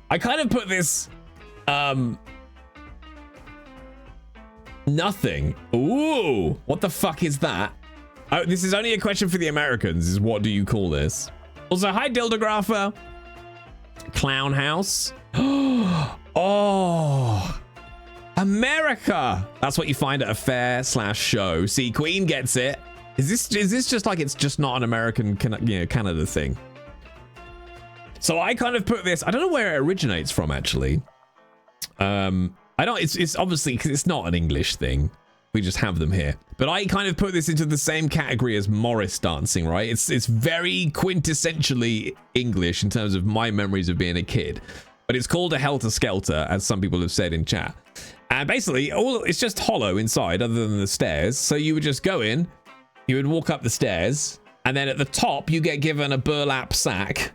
I kind of put this, nothing. Ooh, what the fuck is that? Oh, this is only a question for the Americans, is what do you call this? Also, hi, Dildographer. Clown house. Oh, America. That's what you find at a fair/show. See, Queen gets it. Is this just like it's just not an American, you know, Canada thing? So I kind of put this, I don't know where it originates from, actually. It's obviously, because it's not an English thing. We just have them here. But I kind of put this into the same category as Morris dancing, right? It's very quintessentially English in terms of my memories of being a kid. But it's called a helter-skelter, as some people have said in chat. And basically, it's just hollow inside, other than the stairs. So you would just go in, you would walk up the stairs, and then at the top, you get given a burlap sack,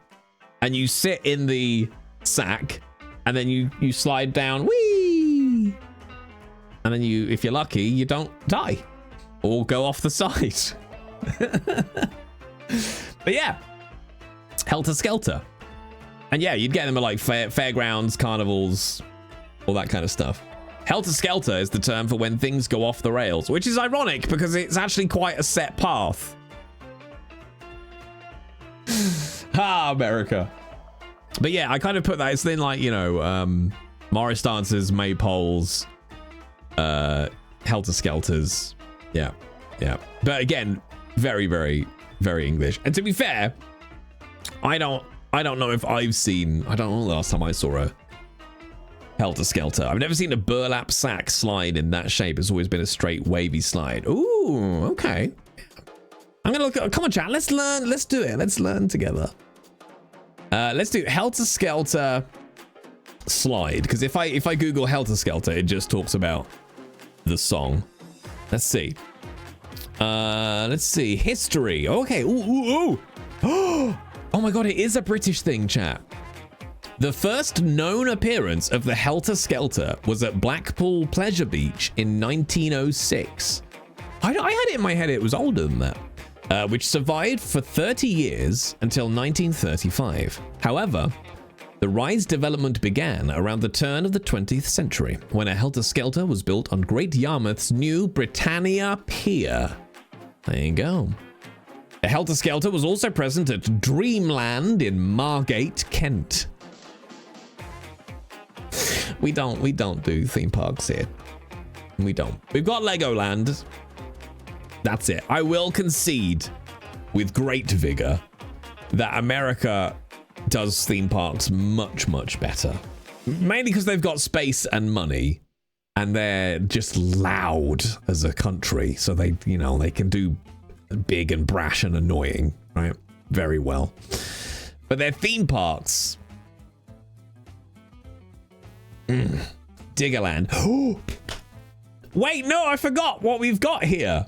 and you sit in the sack, and then you slide down, whee! And then if you're lucky, you don't die or go off the side. But yeah, helter skelter. And yeah, you'd get them at like fairgrounds, carnivals, all that kind of stuff. Helter skelter is the term for when things go off the rails, which is ironic because it's actually quite a set path. Ha, America. But yeah, I kind of put that, it's then like, you know, Morris dancers, maypoles, helter skelters. Yeah. But again, very, very, very English. And to be fair, I don't know if I've seen, I don't know the last time I saw a helter skelter. I've never seen a burlap sack slide in that shape. It's always been a straight wavy slide. Ooh, okay. I'm gonna look at, come on chat, let's learn, let's do it. Let's learn together. Let's do helter skelter slide. Because if I Google helter skelter, it just talks about the song. Let's see. History. Okay. Ooh. Oh my god, it is a British thing, chat. The first known appearance of the helter skelter was at Blackpool Pleasure Beach in 1906. I had it in my head it was older than that, which survived for 30 years until 1935. However, the ride's development began around the turn of the 20th century, when a helter skelter was built on Great Yarmouth's new Britannia Pier. There you go. A helter skelter was also present at Dreamland in Margate, Kent. We don't do theme parks here. We don't. We've got Legoland. That's it. I will concede with great vigor that America does theme parks much, much better. Mainly because they've got space and money, and they're just loud as a country. So they, you know, they can do big and brash and annoying, right? Very well. But their theme parks. Diggerland. Wait, no, I forgot what we've got here.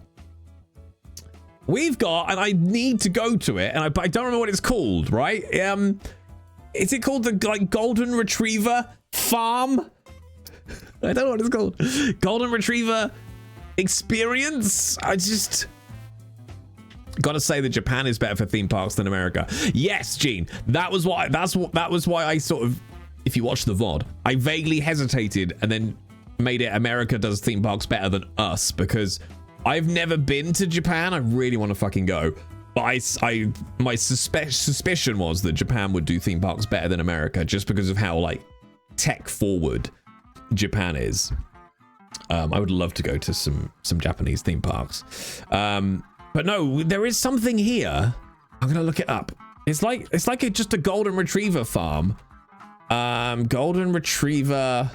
we've got, and I need to go to it, and I don't remember what it's called, right? Is it called the Golden Retriever Farm? I don't know what it's called. Golden Retriever Experience? I just gotta say that Japan is better for theme parks than America. Yes, Gene. That was why I sort of, if you watch the VOD, I vaguely hesitated and then made it America does theme parks better than us, because I've never been to Japan. I really want to fucking go. But my suspicion was that Japan would do theme parks better than America just because of how like tech forward Japan is. I would love to go to some Japanese theme parks. But no, there is something here. I'm gonna look it up. It's like just a golden retriever farm. Golden Retriever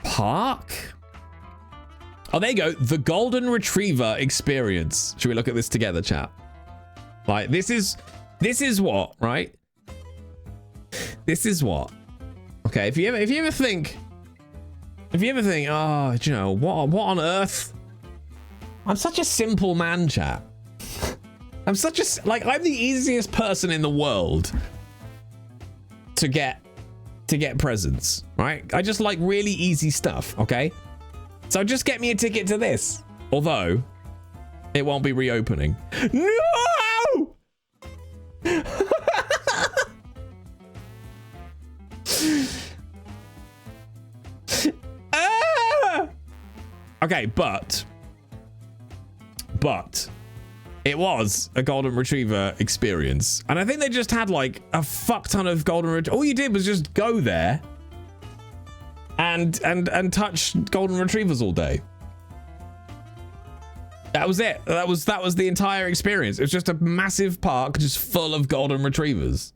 Park? Oh, there you go. The Golden Retriever Experience. Should we look at this together, chat? Like, this is what, right? This is what. Okay, if you ever think, oh, do you know, what on earth? I'm such a simple man, chat. I'm the easiest person in the world to get presents, right? I just like really easy stuff, okay? So just get me a ticket to this. Although, it won't be reopening. No! Okay, but it was a golden retriever experience, and I think they just had like a fuck ton of golden retrievers. All you did was just go there and touch golden retrievers all day. That was it. That was the entire experience. It was just a massive park just full of golden retrievers.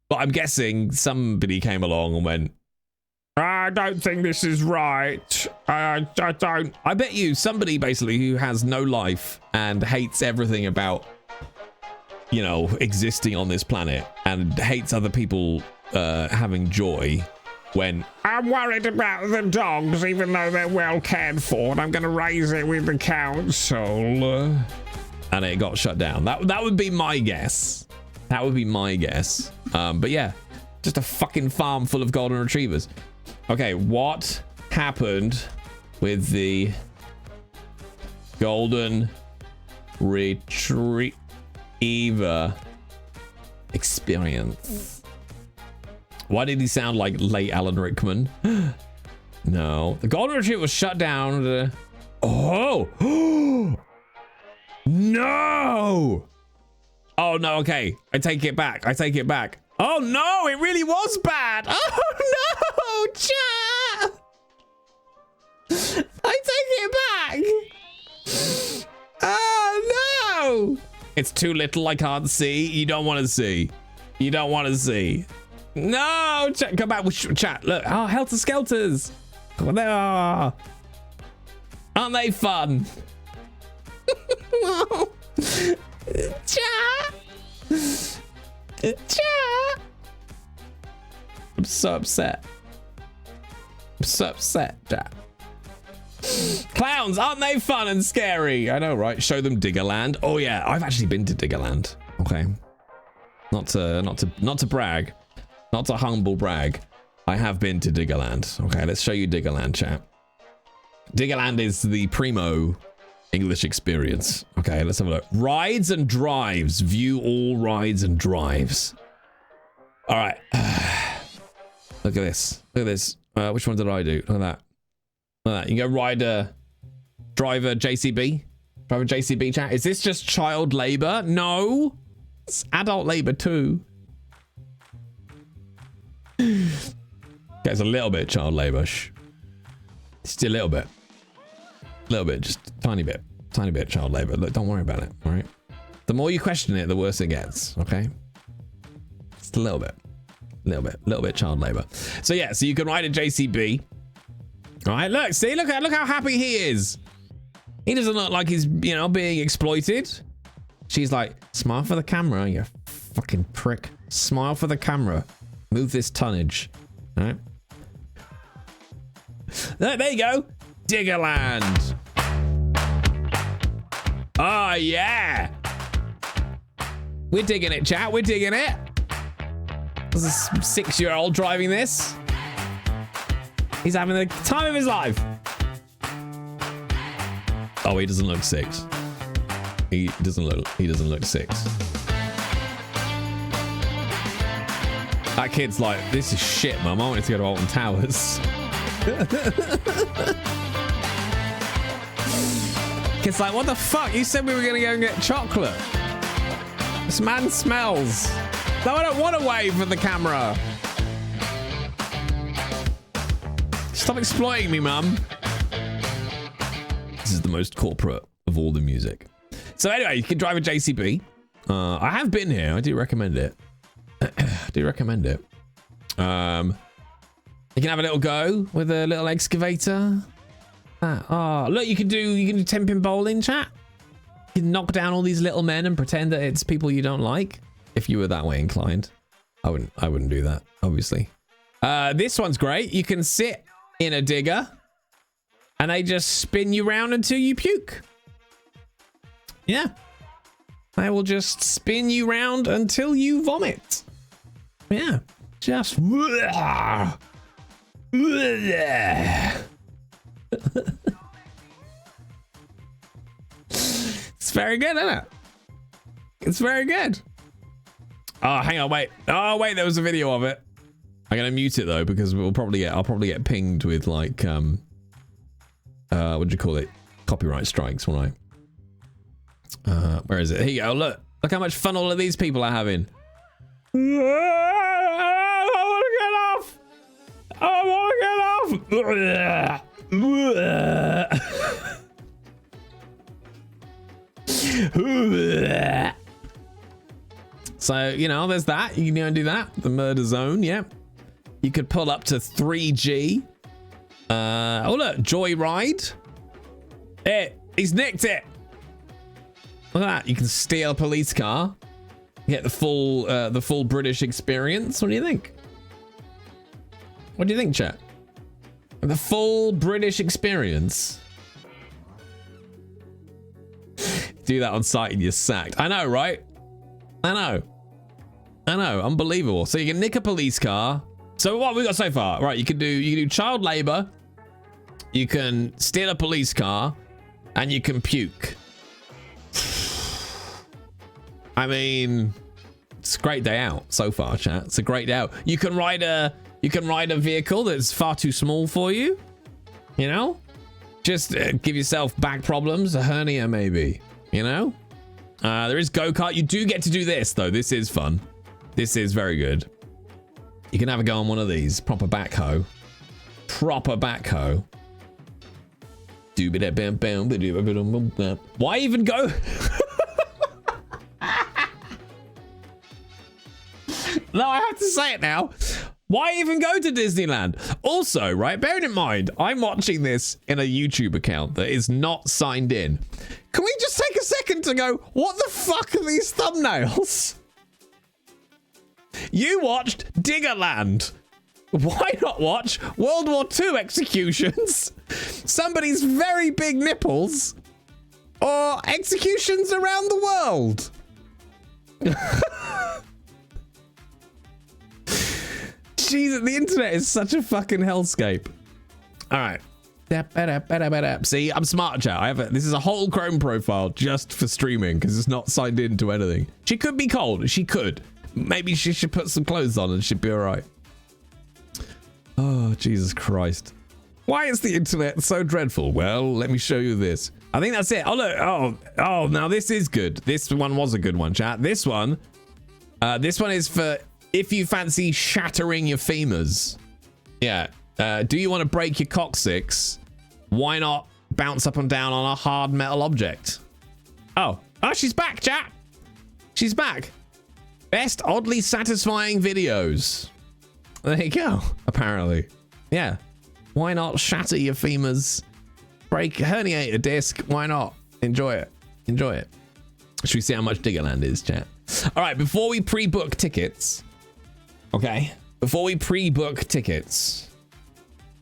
But I'm guessing somebody came along and went, I don't think this is right. I don't. I bet you somebody basically who has no life and hates everything about, you know, existing on this planet and hates other people having joy, when I'm worried about the dogs even though they're well cared for and I'm going to raise it with the council. And it got shut down. That would be my guess. That would be my guess. But yeah, just a fucking farm full of golden retrievers. Okay, what happened with the golden retriever experience? Why did he sound like late Alan Rickman? No, the golden retriever was shut down. Oh, no. Oh no, okay. I take it back. Oh no, it really was bad. Oh no, chat. I take it back. Oh no. It's too little, I can't see. You don't want to see. No, chat, come back with chat. Look, oh, Helter Skelters. Oh, they are. Aren't they fun? Chat. I'm so upset, chat. Clowns, aren't they fun and scary? I know, right? Show them Diggerland. Oh yeah, I've actually been to Diggerland. Okay, not to brag, not to humble brag. I have been to Diggerland. Okay, let's show you Diggerland, chat. Diggerland is the primo English experience. Okay, let's have a look. Rides and drives. View all rides and drives. All right. Look at this. Which one did I do? Look at that. You can go driver JCB. Driver JCB, chat. Is this just child labor? No. It's adult labor too. Okay, it's a little bit child labor. Shh. Just a little bit. Just a tiny bit child labor. Look, don't worry about it. All right. The more you question it, the worse it gets. Okay. Just a little bit child labor. So yeah, so you can ride a JCB. All right. Look how happy he is. He doesn't look like he's, being exploited. She's like, smile for the camera, you fucking prick. Smile for the camera. Move this tonnage. All right. There you go. Diggerland. Yeah. We're digging it, chat. We're digging it. There's a 6-year-old driving this. He's having the time of his life. Oh, he doesn't look 6. He doesn't look 6. That kid's like, this is shit, mum. I wanted to go to Alton Towers. Kid's like, what the fuck? You said we were gonna go and get chocolate. This man smells. No, I don't want to wave for the camera. Stop exploiting me, mum. This is the most corporate of all the music. So anyway, you can drive a JCB. I have been here. I do recommend it. I do recommend it. You can have a little go with a little excavator. Look, you can do 10-pin bowling, chat. You can knock down all these little men and pretend that it's people you don't like. If you were that way inclined, I wouldn't do that, obviously. This one's great. You can sit in a digger and they just spin you round until you puke. Yeah. They will just spin you round until you vomit. Yeah. Just. It's very good, isn't it? It's very good. Oh, hang on, wait. Oh, wait, there was a video of it. I'm gonna mute it though because I'll probably get pinged with like what do you call it? Copyright strikes, won't I? Where is it? Here you go. Look how much fun all of these people are having. I want to get off. So, you know, there's that. You can go and do that. The murder zone, yeah. You could pull up to 3G. Oh, look, Joyride. He's nicked it. Look at that. You can steal a police car. Get the full British experience. What do you think? What do you think, chat? The full British experience. Do that on site and you're sacked. I know, right? I know. Unbelievable. So you can nick a police car. So what have we got so far? Right, you can do child labor. You can steal a police car, and you can puke. I mean, it's a great day out so far, chat. It's a great day out. You can ride a vehicle that's far too small for you. You know, just give yourself back problems, a hernia maybe. You know, there is go-kart. You do get to do this though. This is fun. This is very good. You can have a go on one of these. Proper backhoe. Why even go? No, I have to say it now. Why even go to Disneyland? Also, right, bearing in mind, I'm watching this in a YouTube account that is not signed in. Can we just take a second to go, what the fuck are these thumbnails? You watched Diggerland. Why not watch World War II executions, somebody's very big nipples, or executions around the world? Jesus, the internet is such a fucking hellscape. All right. See, I'm smart, chat. This is a whole Chrome profile just for streaming because it's not signed into anything. She could be cold. She could. Maybe she should put some clothes on and she'd be all right. Oh, Jesus Christ. Why is the internet so dreadful? Well, let me show you this. I think that's it. Oh, look. Oh, now this is good. This one was a good one, chat. This one is for if you fancy shattering your femurs. Yeah. Do you want to break your coccyx? Why not bounce up and down on a hard metal object? Oh, she's back, chat. She's back. Best oddly satisfying videos. There you go, apparently. Yeah. Why not shatter your femurs? Herniate a disc. Why not? Enjoy it. Should we see how much Diggerland is, chat? All right, before we pre-book tickets. Okay. Before we pre-book tickets.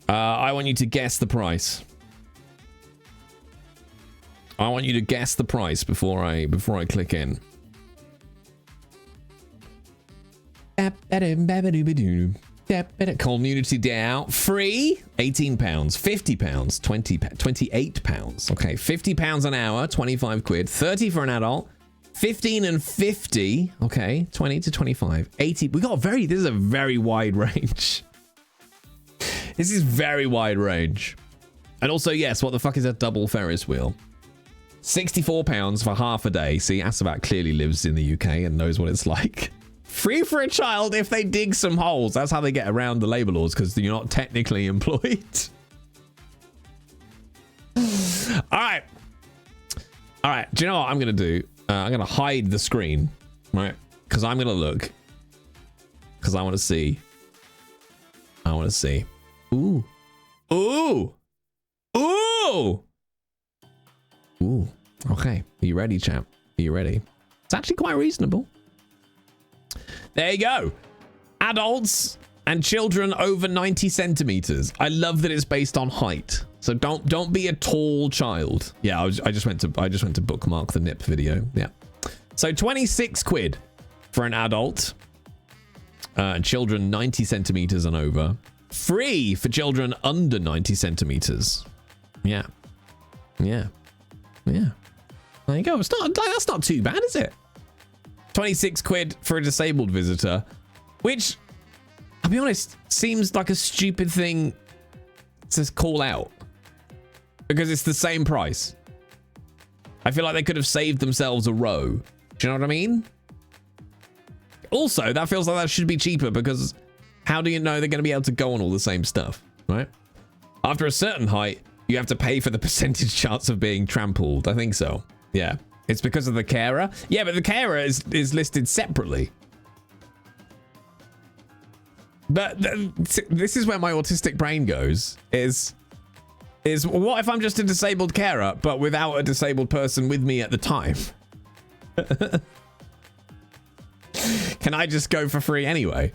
I want you to guess the price. I want you to guess the price before I click in. Community day out. Free, £18. £50, 20, £28. Okay, £50 an hour, 25 quid. 30 for an adult. 15 and 50. Okay, 20 to 25. 80. This is a very wide range. This is very wide range. And also, yes, what the fuck is a double Ferris wheel? £64 for half a day. See, Asabat clearly lives in the UK and knows what it's like. Free for a child if they dig some holes. That's how they get around the labour laws, because you're not technically employed. All right. Do you know what I'm going to do? I'm going to hide the screen, right? Because I'm going to look. Because I want to see. Ooh. Okay. Are you ready, champ? Are you ready? It's actually quite reasonable. There you go. Adults and children over 90 centimeters. I love that it's based on height. So don't be a tall child. Yeah, I just went to bookmark the nip video. Yeah. So 26 quid for an adult. Children 90 centimeters and over. Free for children under 90 centimeters. Yeah. There you go. That's not too bad, is it? 26 quid for a disabled visitor, which, I'll be honest, seems like a stupid thing to call out because it's the same price. I feel like they could have saved themselves a row. Do you know what I mean? Also, that feels like that should be cheaper because how do you know they're going to be able to go on all the same stuff, right? After a certain height, you have to pay for the percentage chance of being trampled. I think so. Yeah. It's because of the carer? Yeah, but the carer is listed separately. But this is where my autistic brain goes, is what if I'm just a disabled carer, but without a disabled person with me at the time? Can I just go for free anyway?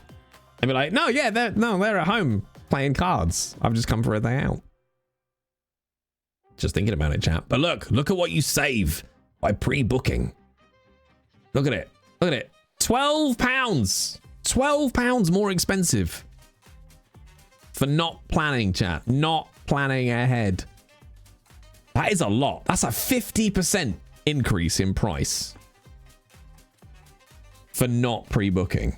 And be like, no, yeah, they're at home playing cards. I've just come for a day out. Just thinking about it, chap. But look at what you save by pre-booking. Look at it. £12. £12 more expensive for not planning, chat. Not planning ahead. That is a lot. That's a 50% increase in price for not pre-booking.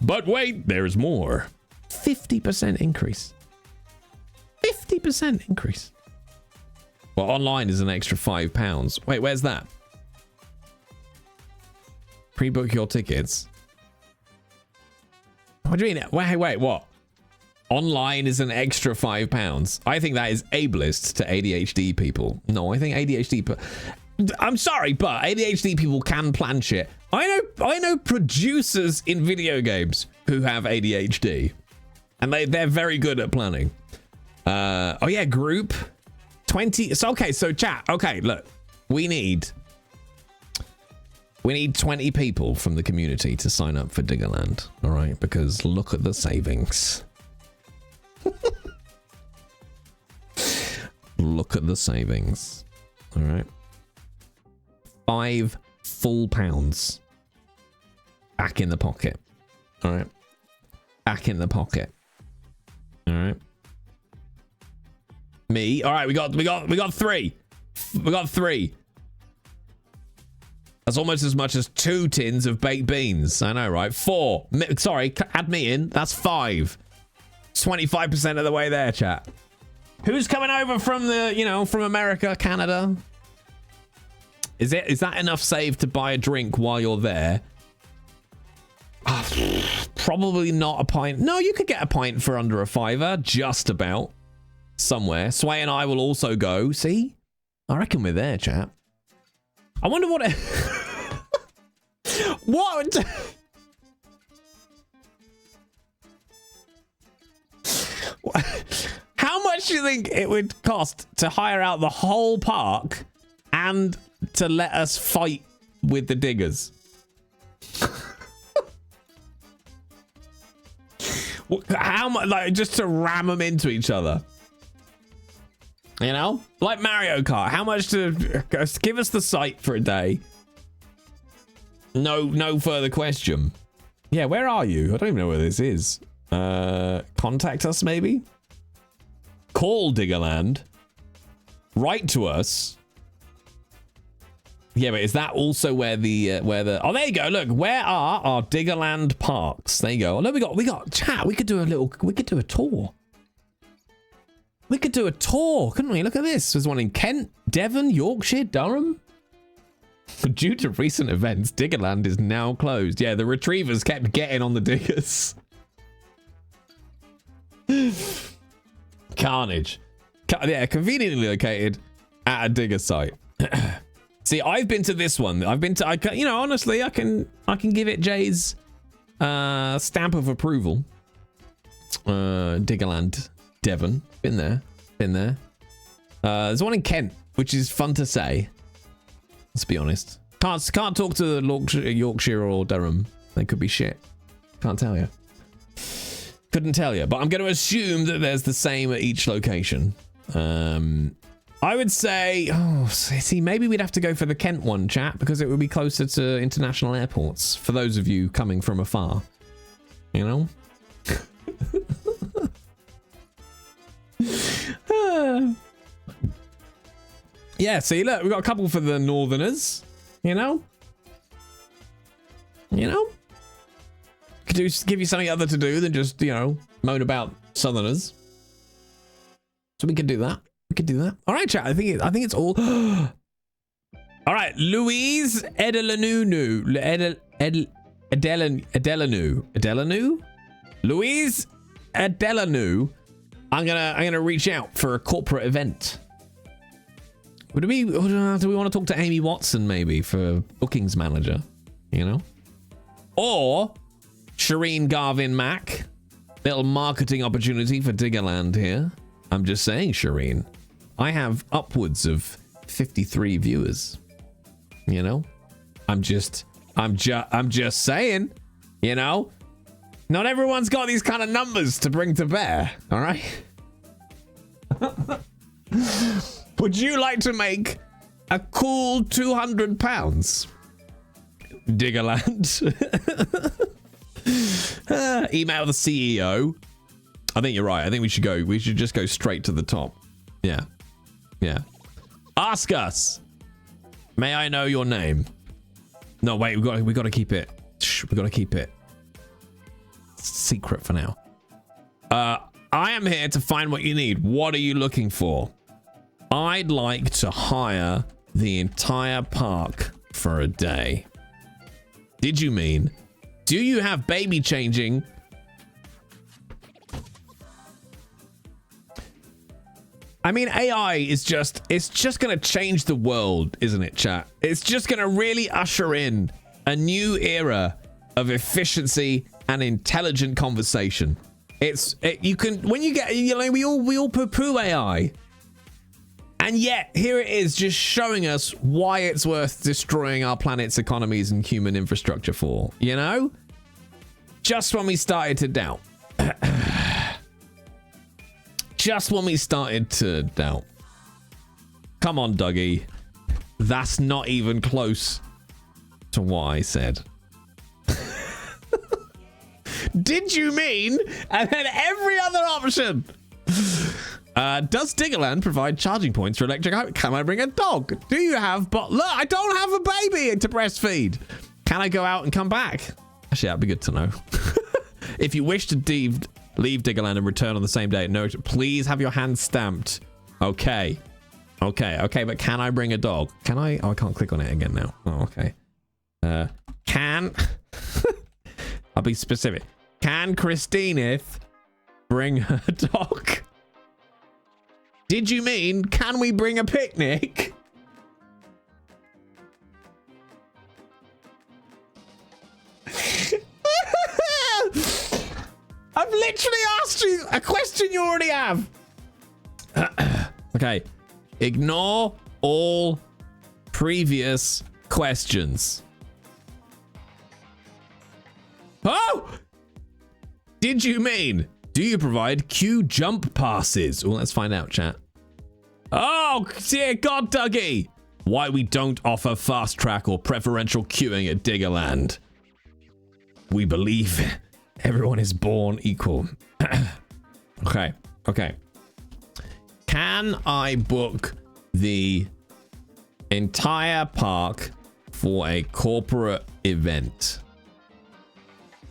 But wait, there's more. 50% increase. 50% increase. Well, online is an extra £5. Wait, where's that? Pre-book your tickets. What do you mean? Wait, what? Online is an extra £5. I think that is ableist to ADHD people. No, I think ADHD... I'm sorry, but ADHD people can plan shit. I know producers in video games who have ADHD. And they're very good at planning. Oh yeah, group 20. So okay, so chat. Okay, look, we need 20 people from the community to sign up for Diggerland. All right, because look at the savings. Look at the savings. All right, £5 full back in the pocket. All right, back in the pocket. All right. Me. All right, we got 3. We got 3. That's almost as much as 2 tins of baked beans. I know, right? 4. Sorry, add me in. That's 5. 25% of the way there, chat. Who's coming over from from America, Canada? Is that enough saved to buy a drink while you're there? Probably not a pint. No, you could get a pint for under a £5, just about. Somewhere. Sway and I will also go. See? I reckon we're there, chat. I wonder what... What? How much do you think it would cost to hire out the whole park and to let us fight with the diggers? How much? Like, just to ram them into each other? You know, like Mario Kart. How much to give us the site for a day? No further question. Yeah, where are you? I don't even know where this is. Contact us maybe. Call Diggerland. Write to us. Yeah, but is that also where the oh, there you go. Look, where are our Diggerland parks? There you go. Oh, no, we got chat. We could do a tour. We could do a tour, couldn't we? Look at this. There's one in Kent, Devon, Yorkshire, Durham. Due to recent events, Diggerland is now closed. Yeah, the retrievers kept getting on the diggers. Carnage. Yeah, conveniently located at a digger site. See, I've been to this one. You know, honestly, I can give it Jay's stamp of approval. Diggerland, Devon. Been there. There's one in Kent, which is fun to say. Let's be honest. Can't talk to Yorkshire or Durham. They could be shit. Can't tell you. Couldn't tell you. But I'm going to assume that there's the same at each location. I would say, see, maybe we'd have to go for the Kent one, chat, because it would be closer to international airports for those of you coming from afar. You know? Yeah, see, look, we've got a couple for the northerners, you know? Could give you something other to do than just, you know, moan about southerners. So we could do that. All right, chat, I think it's all. All right, Louise Edelanunu. Louise Edelanu. I'm gonna reach out for a corporate event. Do we want to talk to Amy Watson maybe for bookings manager? You know, or Shireen Garvin Mack. Little marketing opportunity for Diggerland here. I'm just saying, Shireen. I have upwards of 53 viewers. You know, I'm just saying. You know. Not everyone's got these kind of numbers to bring to bear, all right? Would you like to make a cool £200? Diggerland. Email the CEO. I think you're right. I think we should just go straight to the top. Yeah. Ask us. May I know your name? No, wait, we got to keep it. We got to keep it secret for now. I am here to find what you need. What are you looking for? I'd like to hire the entire park for a day. Did you mean? Do you have baby changing? I mean, AI is it's just going to change the world, isn't it, chat? It's just going to really usher in a new era of efficiency and intelligent conversation. We all poo-poo AI. And yet, here it is just showing us why it's worth destroying our planet's economies and human infrastructure for, you know? Just when we started to doubt. Just when we started to doubt. Come on, Dougie. That's not even close to what I said. Did you mean? And then every other option. Does Diggerland provide charging points for electric? Can I bring a dog? Do you have? But look, I don't have a baby to breastfeed. Can I go out and come back? Actually, that'd be good to know. If you wish to leave Diggerland and return on the same day, no, please have your hand stamped. Okay. But can I bring a dog? Can I? Oh, I can't click on it again now. Oh, okay. I'll be specific. Can Christineth bring her dog? Did you mean, can we bring a picnic? I've literally asked you a question you already have. Okay. Ignore all previous questions. Oh! Did you mean, do you provide queue jump passes? Well, let's find out, chat. Oh, dear God, Dougie. Why we don't offer fast track or preferential queuing at Diggerland. We believe everyone is born equal. Okay. Can I book the entire park for a corporate event?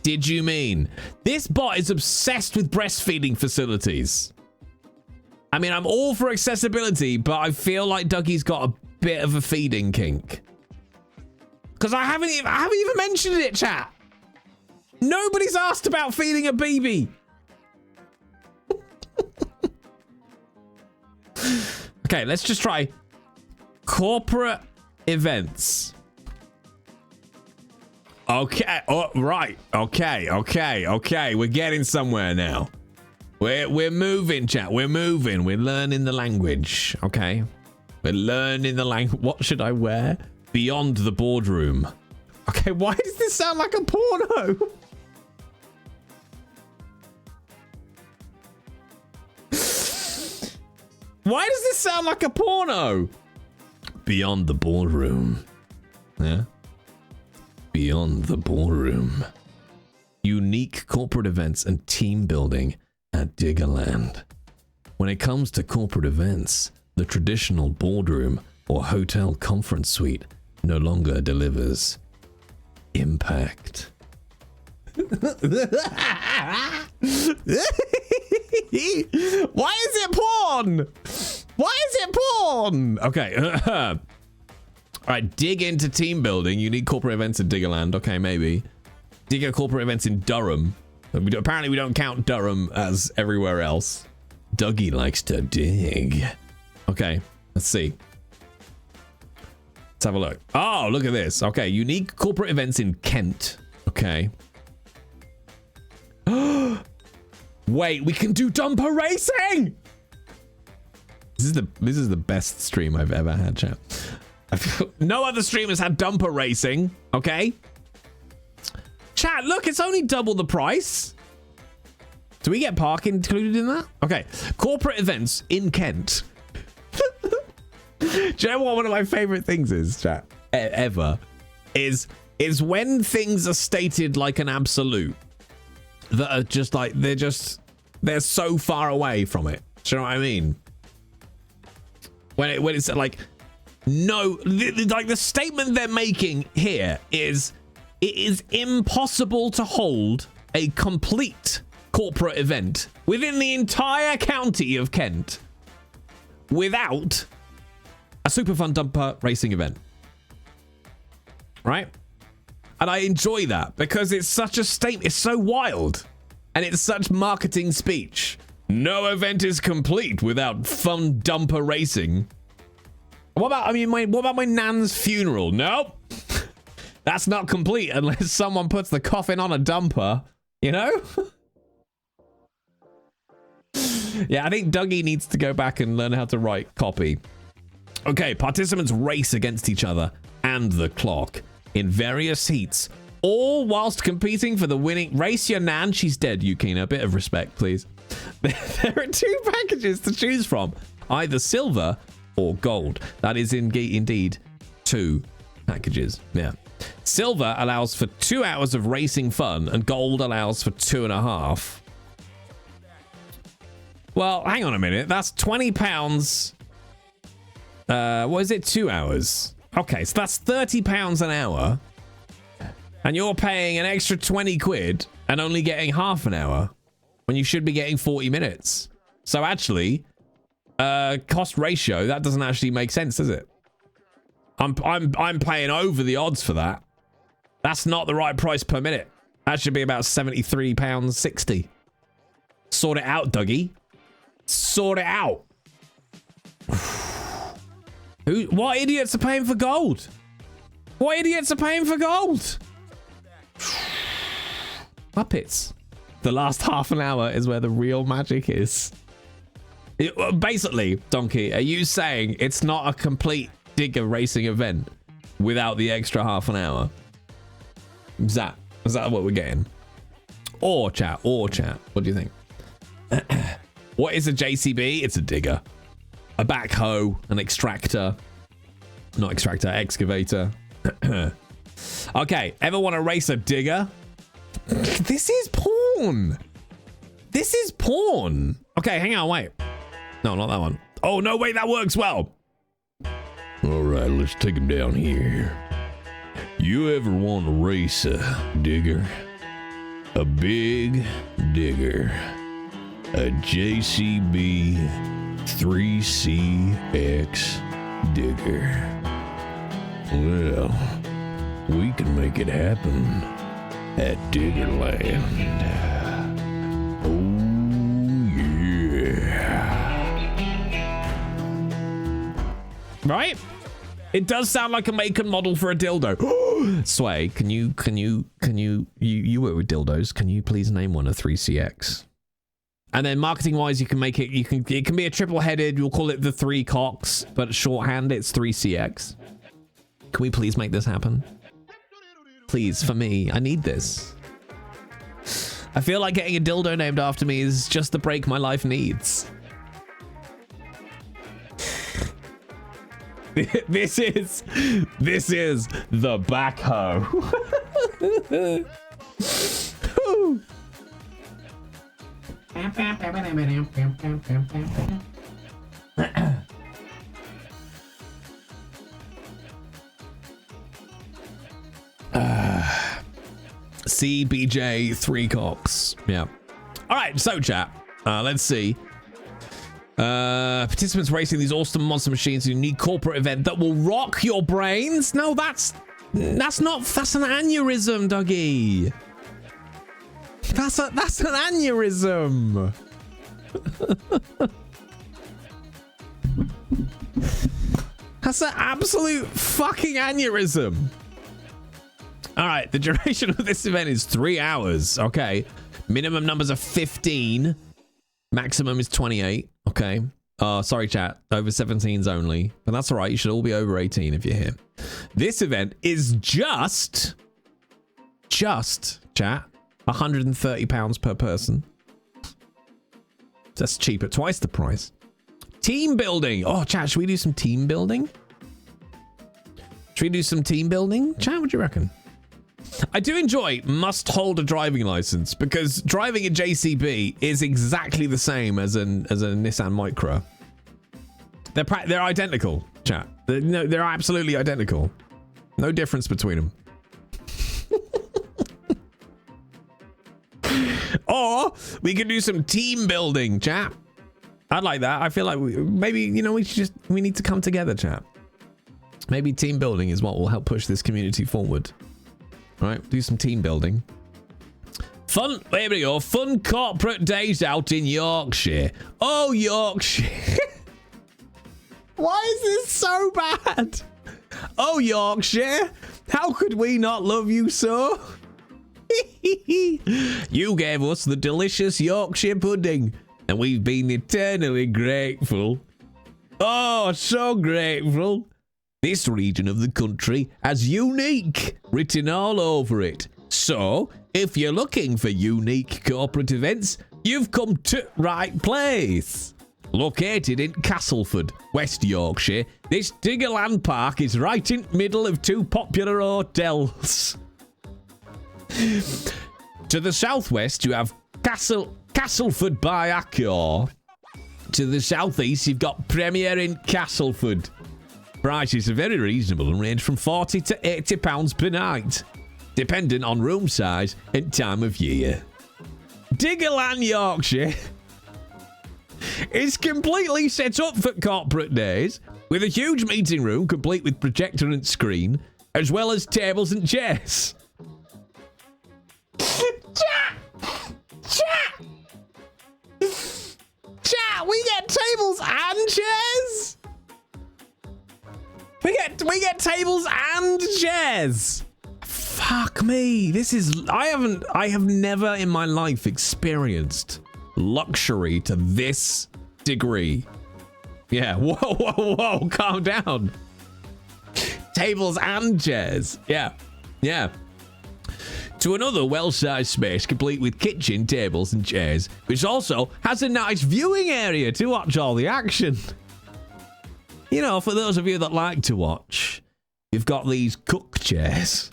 Did you mean? This bot is obsessed with breastfeeding facilities. I mean, I'm all for accessibility, but I feel like Dougie's got a bit of a feeding kink. Because I haven't even mentioned it, chat. Nobody's asked about feeding a baby. Okay, let's just try corporate events. Okay. Oh, right. Okay. We're getting somewhere now. We're moving, chat. We're moving. We're learning the language. Okay. We're learning the language. What should I wear? Beyond the boardroom. Okay, why does this sound like a porno? Why does this sound like a porno? Beyond the boardroom. Yeah. Beyond the boardroom. Unique corporate events and team building at Diggerland. When it comes to corporate events, the traditional boardroom or hotel conference suite no longer delivers impact. Why is it porn? Why is it porn? Okay. All right. Dig into team building. Unique corporate events at Diggerland. Okay, maybe. Digger corporate events in Durham. Apparently, we don't count Durham as everywhere else. Dougie likes to dig. Okay. Let's see. Let's have a look. Oh, look at this. Okay. Unique corporate events in Kent. Okay. Wait, we can do dumper racing. This is the best stream I've ever had, chat. No other stream has had dumper racing. Okay. Chat, look, it's only double the price. Do we get parking included in that? Okay. Corporate events in Kent. Do you know what one of my favorite things is, chat? Ever. Is when things are stated like an absolute. That are just like, they're so far away from it. Do you know what I mean? When it's like, no, like the statement they're making here is, it is impossible to hold a complete corporate event within the entire county of Kent without a super fun dumper racing event. Right? And I enjoy that because it's such a statement. It's so wild. And it's such marketing speech. No event is complete without fun dumper racing. What about my nan's funeral? Nope. That's not complete unless someone puts the coffin on a dumper. You know? Yeah, I think Dougie needs to go back and learn how to write copy. Okay, participants race against each other and the clock in various heats, all whilst competing for the winning. Race your nan, she's dead, Yukina. A bit of respect, please. There are 2 packages to choose from, either silver or gold. That is indeed 2 packages. Yeah. Silver allows for 2 hours of racing fun, and gold allows for 2.5. Well, hang on a minute. That's £20. What is it? 2 hours. Okay, so that's £30 an hour. And you're paying an extra 20 quid and only getting half an hour when you should be getting 40 minutes. So actually, cost ratio, that doesn't actually make sense, does it? I'm paying over the odds for that. That's not the right price per minute. That should be about £73.60. Sort it out, Dougie. Sort it out. What idiots are paying for gold? What idiots are paying for gold? Muppets. The last half an hour is where the real magic is. Basically, Donkey, are you saying it's not a complete digger racing event without the extra half an hour? Is that what we're getting? Or chat. What do you think? What is a JCB? It's a digger. a backhoe, an extractor. Not extractor, excavator. Okay, ever want to race a digger? This is porn. This is porn. Okay, hang on, wait. No, not that one. Oh, no, wait, that works well. All right, let's take him down here. You ever want to race a digger? A big digger. A JCB 3CX digger. Well, we can make it happen at Diggerland. Oh, yeah. Right? It does sound like a make and model for a dildo. Sway, can you work with dildos? Can you please name one a 3CX? And then marketing wise, you can make it, it can be a triple headed, we'll call it the 3 cocks, but shorthand, it's 3CX. Can we please make this happen? Please, for me, I need this. I feel like getting a dildo named after me is just the break my life needs. This is the backhoe. CBJ 3 cocks. Yeah. All right, so chat. Let's see. Participants racing these awesome monster machines in a unique corporate event that will rock your brains. No, that's an aneurysm, Dougie. That's an aneurysm. That's an absolute fucking aneurysm. All right, the duration of this event is 3 hours. Okay. Minimum numbers are 15. Maximum is 28. Okay. Sorry, chat. Over 17s only. But that's all right. You should all be over 18 if you're here. This event is just, chat, £130 per person. That's cheap at twice the price. Team building. Oh, chat, should we do some team building? Should we do some team building? Chat, what do you reckon? I do enjoy must hold a driving license because driving a JCB is exactly the same as a Nissan Micra. They're identical, chat. They're absolutely identical. No difference between them. Or we could do some team building, chat. I'd like that. I feel like maybe we need to come together, chat. Maybe team building is what will help push this community forward. Right, do some team building. Fun, there we go. Fun corporate days out in Yorkshire. Oh, Yorkshire. Why is this so bad? Oh, Yorkshire. How could we not love you so? You gave us the delicious Yorkshire pudding, and we've been eternally grateful. Oh, so grateful. This region of the country has unique written all over it. So, if you're looking for unique corporate events, you've come to right place. Located in Castleford, West Yorkshire, this Diggerland Park is right in the middle of 2 popular hotels. To the southwest, you have Castleford by Accor. To the southeast, you've got Premier in Castleford. Prices are very reasonable and range from £40 to £80 per night, depending on room size and time of year. Diggerland, Yorkshire is completely set up for corporate days, with a huge meeting room complete with projector and screen, as well as tables and chairs. Chat, we get tables and chairs? We get tables and chairs. Fuck me. This is I have never in my life experienced luxury to this degree. Yeah. Whoa, calm down. Tables and chairs. Yeah. To another well-sized space complete with kitchen, tables and chairs, which also has a nice viewing area to watch all the action. You know, for those of you that like to watch, you've got these cook chairs.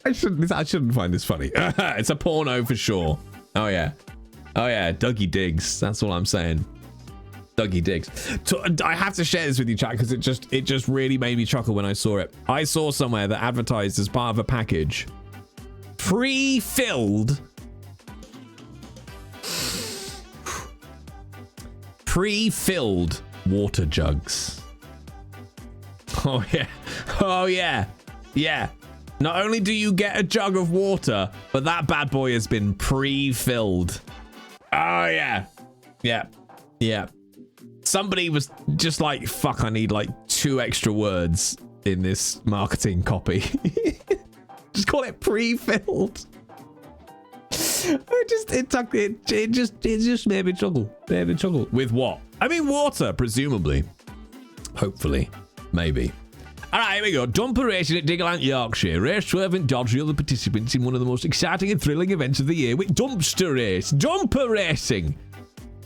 I shouldn't find this funny. It's a porno for sure. Oh yeah, Dougie Diggs. That's all I'm saying. Dougie Diggs. I have to share this with you, chat, because it just really made me chuckle when I saw it. I saw somewhere that advertised as part of a package, pre-filled water jugs. Oh yeah. Not only do you get a jug of water, but that bad boy has been pre-filled. Oh yeah. Somebody was just like, fuck, I need like 2 extra words in this marketing copy. Just call it pre-filled. It just made me chuckle. With what? I mean, water, presumably. Hopefully. Maybe. All right, here we go. Dumper racing at Diggerland, Yorkshire. Race 12 and Dodge the other participants in one of the most exciting and thrilling events of the year with dumpster race. Dumper racing.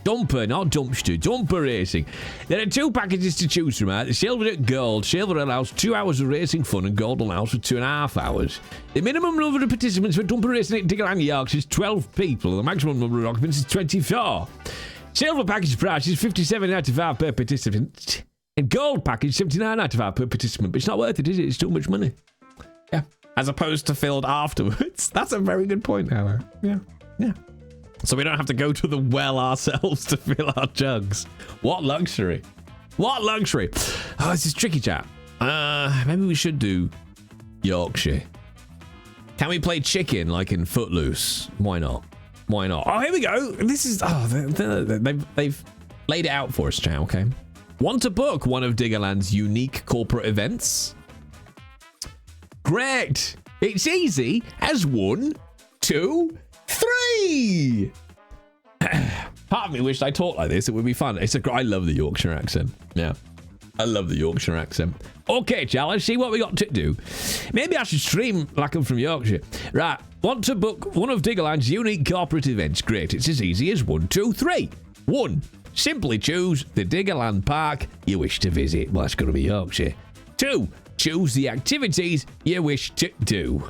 Dumper, not dumpster. Dumper racing. There are 2 packages to choose from. Silver and gold. Silver allows 2 hours of racing fun and gold allows for 2.5 hours. The minimum number of participants for dumper racing at Diggerland, Yorkshire is 12 people. The maximum number of occupants is 24. Silver package price is $57.95 per participant. And gold package $79.95 per participant. But it's not worth it, is it? It's too much money. Yeah. As opposed to filled afterwards. That's a very good point, Hannah. Yeah. So we don't have to go to the well ourselves to fill our jugs. What luxury. Oh, this is tricky, chat. Maybe we should do Yorkshire. Can we play chicken like in Footloose? Why not? Oh, here we go. This is... they've laid it out for us, chat, okay? Want to book one of Diggerland's unique corporate events? Great. It's easy as 1, 2, 3. Part of me wished I talked like this. It would be fun. I love the Yorkshire accent. Yeah. I love the Yorkshire accent. Okay, chat, let's see what we got to do. Maybe I should stream like I'm from Yorkshire. Right. Want to book one of Diggerland's unique corporate events? Great. It's as easy as 1, 2, 3. 1. Simply choose the Diggerland park you wish to visit. Well, that's going to be Yorkshire. 2. Choose the activities you wish to do.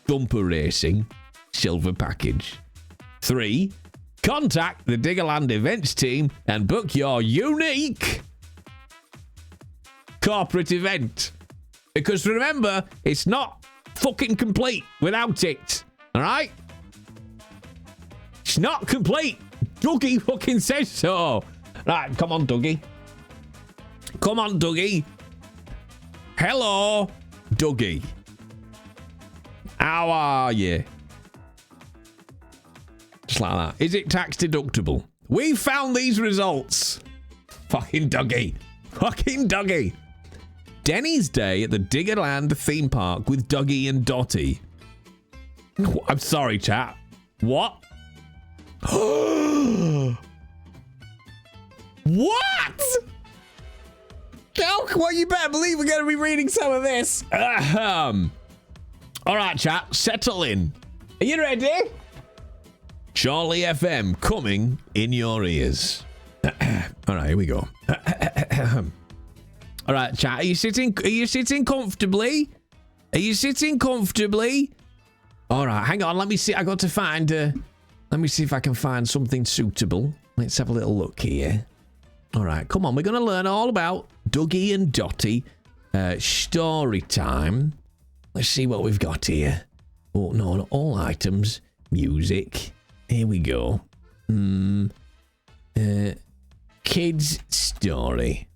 Dumper racing. Silver package. 3. Contact the Diggerland events team and book your unique corporate event. Because remember, it's not fucking complete without it. All right? It's not complete. Dougie fucking says so. Right, come on, Dougie. Hello, Dougie. How are you? Just like that. Is it tax deductible? We found these results. Fucking Dougie. Denny's Day at the Diggerland theme park with Dougie and Dottie. I'm sorry, chat. What? What? Well, you better believe we're going to be reading some of this. All right, chat. Settle in. Are you ready? Charlie FM coming in your ears. All right, here we go. All right, chat. Are you sitting comfortably? All right, hang on. Let me see. I got to find. Let me see if I can find something suitable. Let's have a little look here. All right, come on. We're going to learn all about Dougie and Dottie. Story time. Let's see what we've got here. Oh, no, all items. Music. Here we go. Kids story.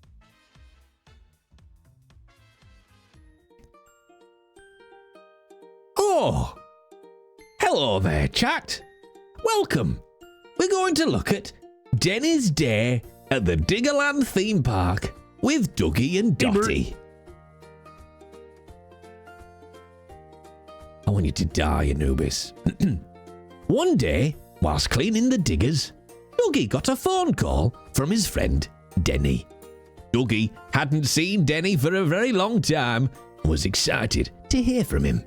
Oh, hello there, chat. Welcome. We're going to look at Denny's Day at the Diggerland theme park with Dougie and Dottie. I want you to die, Anubis. One day, whilst cleaning the diggers, Dougie got a phone call from his friend, Denny. Dougie hadn't seen Denny for a very long time and was excited to hear from him.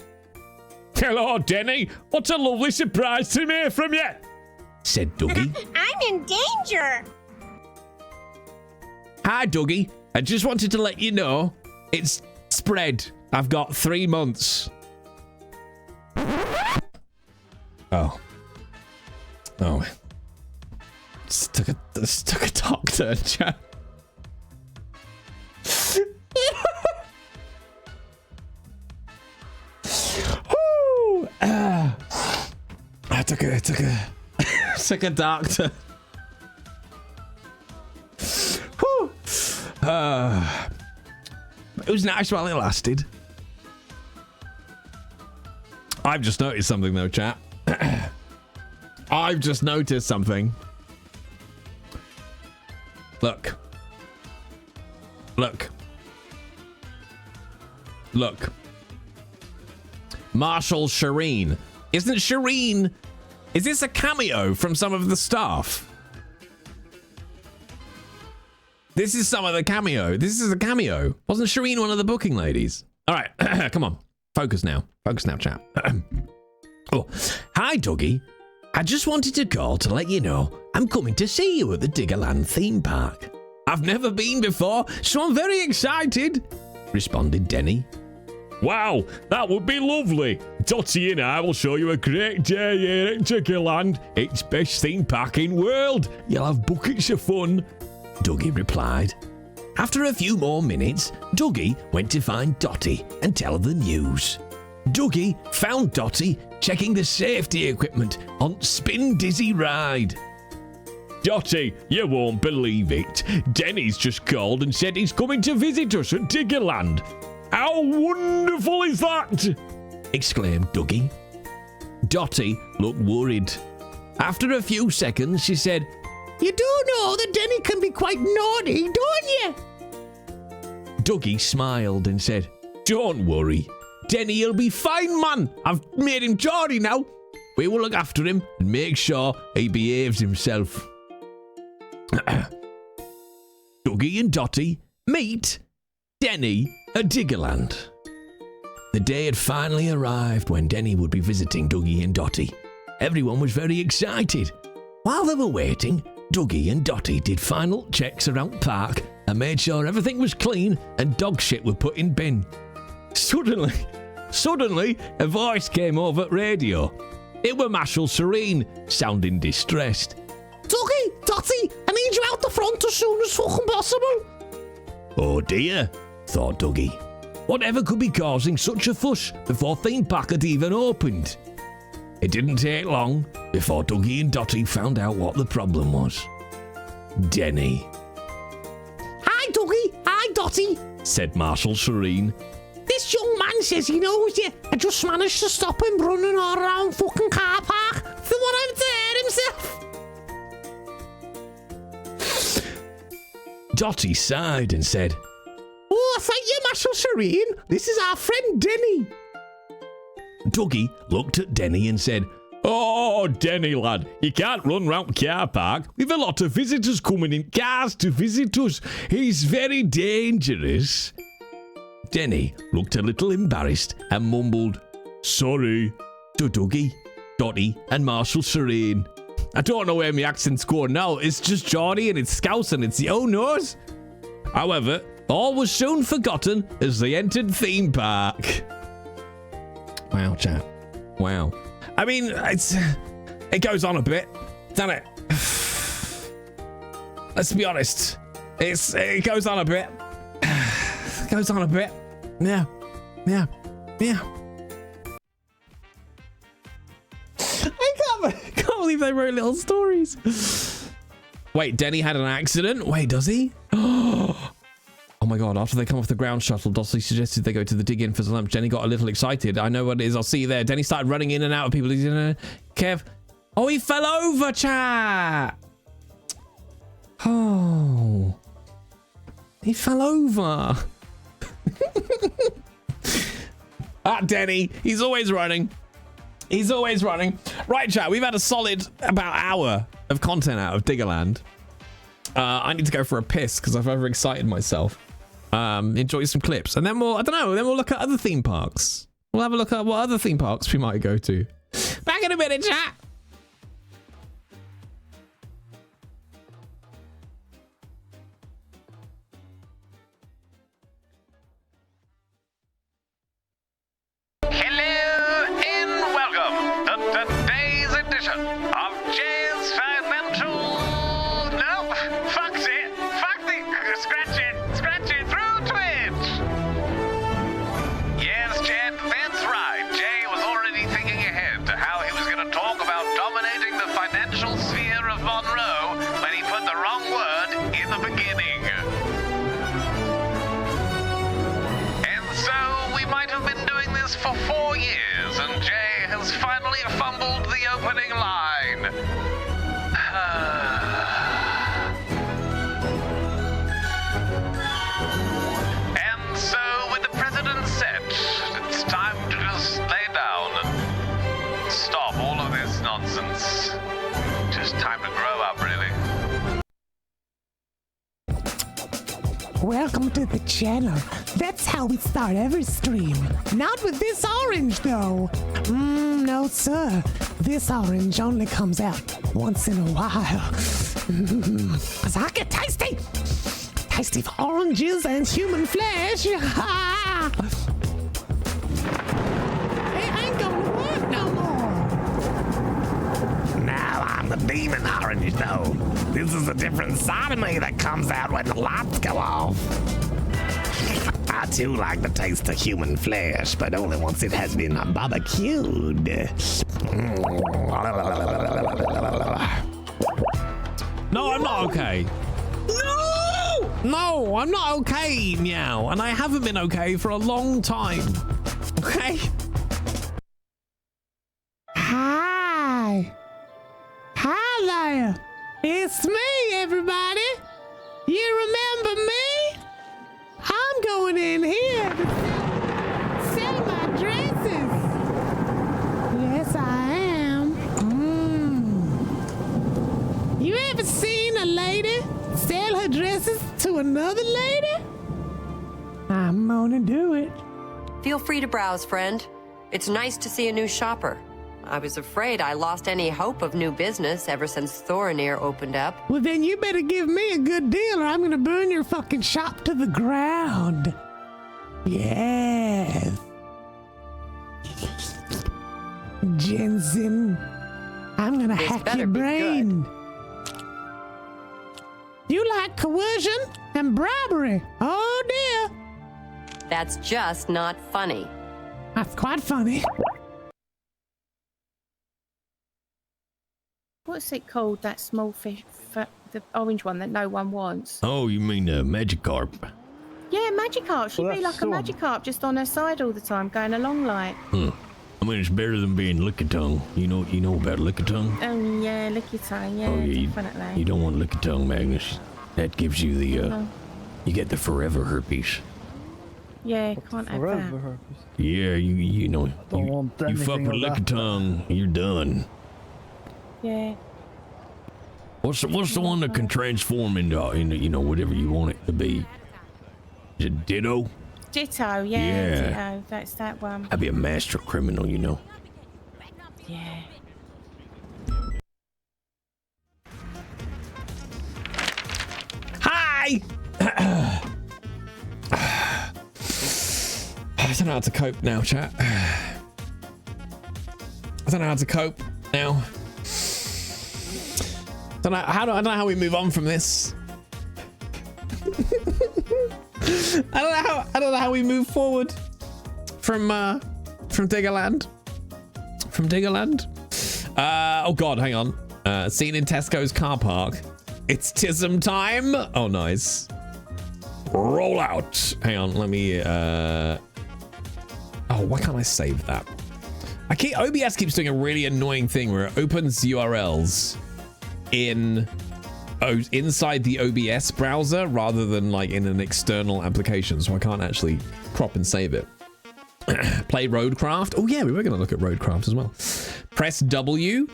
Hello, Denny. What a lovely surprise to hear from you, said Dougie. I'm in danger. Hi, Dougie. I just wanted to let you know it's spread. I've got 3 months. Oh. Oh. Stuck a doctor, chat. I took a doctor. It was nice while it lasted. I've just noticed something though, chat. I've just noticed something. Look. Marshal Shireen. Isn't Shireen... Is this a cameo from some of the staff? This is some of the cameo. This is a cameo. Wasn't Shireen one of the booking ladies? All right, come on. Focus now. Focus now, chat. Oh, hi, Dougie. I just wanted to call to let you know I'm coming to see you at the Diggerland theme park. I've never been before, so I'm very excited, responded Denny. Wow, that would be lovely. Dottie and I will show you a great day here at Diggerland. It's best theme park in world. You'll have buckets of fun, Dougie replied. After a few more minutes, Dougie went to find Dottie and tell her the news. Dougie found Dottie checking the safety equipment on Spin Dizzy Ride. Dottie, you won't believe it. Denny's just called and said he's coming to visit us at Diggerland. How wonderful is that? Exclaimed Dougie. Dottie looked worried. After a few seconds, she said, You do know that Denny can be quite naughty, don't you? Dougie smiled and said, Don't worry. Denny'll be fine, man. I've made him Geordie now. We will look after him and make sure he behaves himself. Dougie and Dottie meet Denny at Diggerland. The day had finally arrived when Denny would be visiting Dougie and Dottie. Everyone was very excited. While they were waiting, Dougie and Dottie did final checks around park and made sure everything was clean and dog shit were put in bin. Suddenly, a voice came over at radio. It were Marshal Serene, sounding distressed. Dougie, Dottie, I need you out the front as soon as fucking possible. Oh dear, thought Dougie. Whatever could be causing such a fuss before theme park had even opened? It didn't take long before Dougie and Dottie found out what the problem was. Denny. Hi, Dougie. Hi, Dottie, said Marshal Serene. This young man says he knows you. I just managed to stop him running all around fucking car park. The one I'm there himself. Dottie sighed and said, Oh, thank you, Marshal Serene. This is our friend Denny. Dougie looked at Denny and said, Oh, Denny, lad, you can't run round car park. We've a lot of visitors coming in cars to visit us. He's very dangerous. Denny looked a little embarrassed and mumbled, Sorry, to Dougie, Dottie and Marshal Serene. I don't know where my accent's going now. It's just Geordie and it's Scouse and it's the old nose. However, all was soon forgotten as they entered theme park. Wow, chat. Wow. I mean, it goes on a bit, doesn't it? Let's be honest. It goes on a bit. It goes on a bit. Yeah. I can't believe they wrote little stories. Wait, Denny had an accident? Wait, does he? Oh my god, after they come off the ground shuttle, Dottie suggested they go to the dig-in for some lunch. Denny got a little excited. I know what it is, I'll see you there. Denny started running in and out of people. He's in Kev. Oh, he fell over, chat. Oh. He fell over. Denny. He's always running. He's always running. Right, chat. We've had a solid about hour of content out of Diggerland. I need to go for a piss because I've overexcited myself. Enjoy some clips. And then we'll look at other theme parks. We'll have a look at what other theme parks we might go to. Back in a minute, chat. of Jay's financial... No, fucked it. Scratch it through Twitch. Yes, Chad, that's right. Jay was already thinking ahead to how he was going to talk about dominating the financial sphere of Monroe when he put the wrong word in the beginning. And so we might have been doing this for 4 years, and Jay has finally fumbled the opening line. And so, with the president set, it's time to just lay down and stop all of this nonsense. Just time to grow up, really. Welcome to the channel. That's how we start every stream. Not with this orange, though. No, sir. This orange only comes out once in a while. 'Cause I get tasty. Tasty for oranges and human flesh. It ain't gonna work no more. Now I'm the demon orange, though. This is a different side of me that comes out when the lights go off. I too like the taste of human flesh, but only once it has been barbecued. No, I'm not okay. No, I'm not okay, meow. And I haven't been okay for a long time. Okay? Hi. Hi there. It's me, everybody. You remember me? I'm going in here to sell my dresses. Yes, I am. You ever seen a lady sell her dresses to another lady? I'm gonna do it. Feel free to browse, friend. It's nice to see a new shopper. I was afraid I lost any hope of new business ever since Thorinir opened up. Well, then you better give me a good deal or I'm gonna burn your fucking shop to the ground. Yes. Jensen, I'm gonna This hack better your be brain. You like coercion and bribery. Oh dear. That's just not funny. That's quite funny. What's it called, that small fish, the orange one that no one wants? Oh, you mean Magikarp? Yeah, Magikarp. She'd be like a Magikarp just on her side all the time, going along like. I mean, it's better than being Lickitung. You know about Lickitung? Oh, yeah, lick your tongue, yeah, definitely. You don't want Lickitung, Magnus. That gives you the, you get the forever herpes. Yeah, can't have that. Yeah, you know, you fuck with Lickitung, you're done. Yeah. What's the one that can transform into you know, whatever you want it to be? Is it Ditto? Ditto, yeah, Ditto. That's that one. I'd be a master criminal, you know. Yeah. Hi! I don't know how to cope now, chat. I don't know how to cope now. I don't know how we move on from this. I don't know how we move forward from Diggerland. From Diggerland. Oh god, hang on. Seen in Tesco's car park. It's Tism time. Oh nice. Roll out. Hang on, let me oh, why can't I save that? OBS keeps doing a really annoying thing where it opens URLs inside the OBS browser rather than like in an external application, so I can't actually crop and save it. Play Roadcraft. Oh yeah, we were going to look at Roadcraft as well. Press W.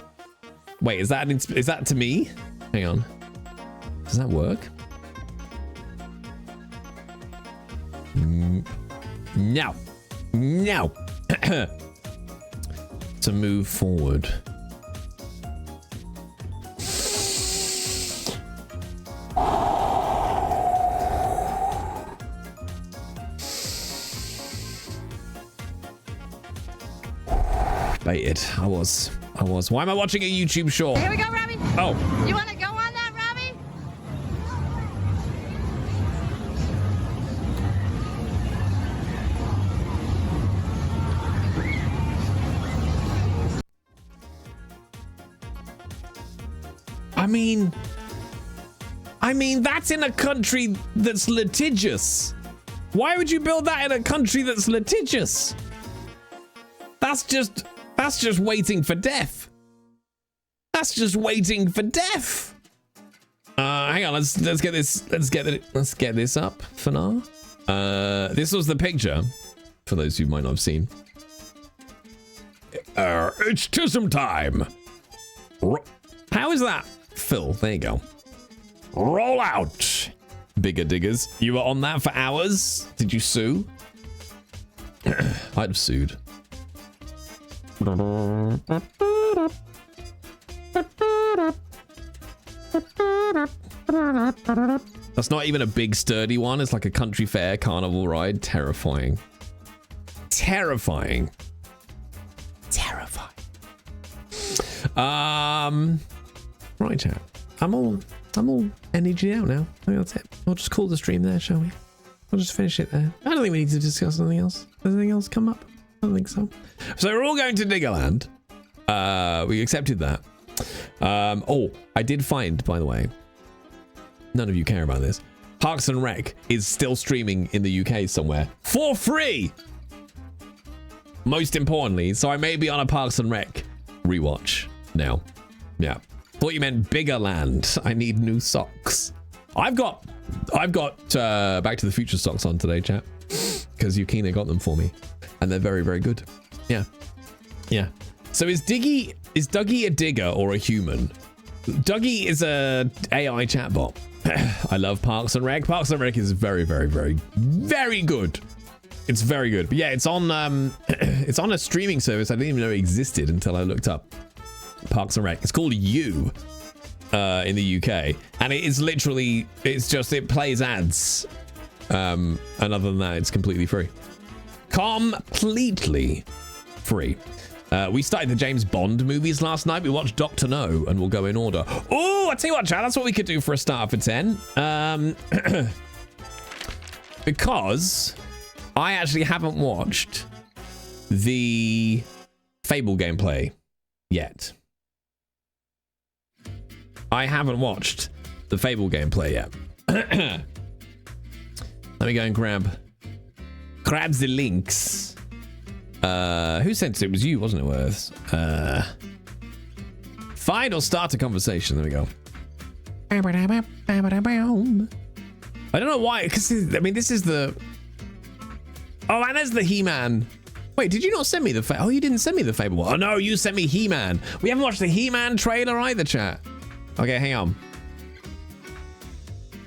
Wait, is that to me? Hang on. Does that work? No. No. To move forward. Baited. I was. I was. Why am I watching a YouTube short? Here we go, Robbie. Oh. You want to go on that, Robbie? I mean, that's in a country that's litigious. Why would you build that in a country that's litigious? That's just waiting for death. That's just waiting for death. Hang on, let's get this up for now. This was the picture, for those who might not have seen. It's tism time. How is that? Phil, there you go. Roll out. Bigger diggers. You were on that for hours? Did you sue? I'd have sued. That's not even a big sturdy one. It's like a country fair carnival ride. Terrifying. Terrifying. Terrifying. Right, chat. I'm all energy out now. I think that's it. We'll just call the stream there, shall we? We'll just finish it there. I don't think we need to discuss anything else. Does anything else come up? I don't think so. So we're all going to Diggerland. We accepted that. Oh, I did find, by the way, none of you care about this. Parks and Rec is still streaming in the UK somewhere for free. Most importantly, so I may be on a Parks and Rec rewatch now. Yeah. Thought you meant Diggerland. I need new socks. I've got Back to the Future socks on today, chat, because Yukina got them for me, and they're very, very good. Yeah. Yeah. So is Dougie a digger or a human? Dougie is a AI chatbot. I love Parks and Rec. Parks and Rec is very, very, very, very good. It's very good. But yeah, it's on a streaming service I didn't even know existed until I looked up Parks and Rec. It's called You in the UK, and it is literally, it plays ads, and other than that, it's completely free. Completely free. We started the James Bond movies last night. We watched Dr. No, and we'll go in order. Oh, I tell you what, chat, that's what we could do for a start for 10. Because I actually haven't watched the Fable gameplay yet. I haven't watched the Fable gameplay yet. Let me go and grab the links. Who sent it? It was you, wasn't it, Worth? Find or start a conversation. There we go. I don't know why, because I mean, this is the... Oh, and there's the He-Man. Wait, did you not send me the... Oh, you didn't send me the Fable one. Oh, no, you sent me He-Man. We haven't watched the He-Man trailer either, chat. Okay, hang on.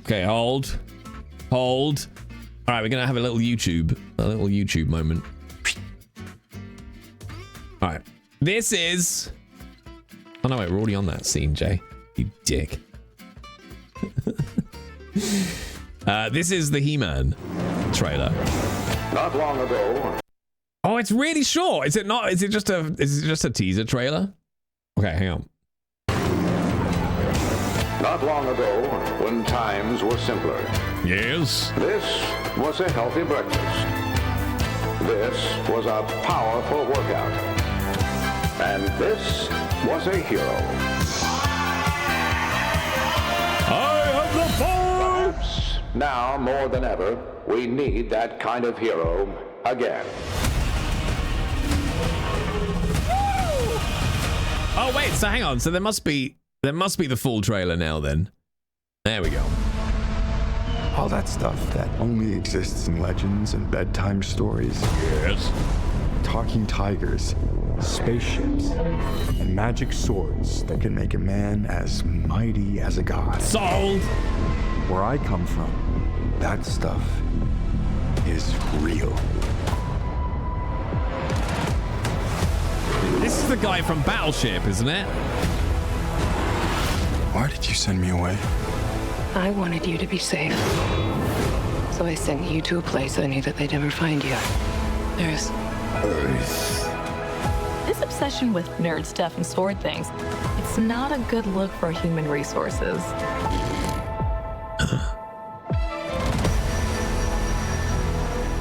Okay, hold. All right, we're going to have a little YouTube moment. All right. This is... Oh, no, wait, we're already on that scene, Jay. You dick. This is the He-Man trailer. Not long ago. Oh, it's really short. Is it not? Is it just a teaser trailer? Okay, hang on. Not long ago, when times were simpler. Yes. This was a healthy breakfast. This was a powerful workout. And this was a hero. I have the power! Perhaps now more than ever, we need that kind of hero again. Oh wait, so hang on. So there must be the full trailer now then. There we go. All that stuff that only exists in legends and bedtime stories. Yes. Talking tigers, spaceships, and magic swords that can make a man as mighty as a god. Sold! Where I come from, that stuff is real. This is the guy from Battleship, isn't it? Why did you send me away? I wanted you to be safe. So I sent you to a place I knew that they'd never find you. Earth. This obsession with nerd stuff and sword things, it's not a good look for human resources.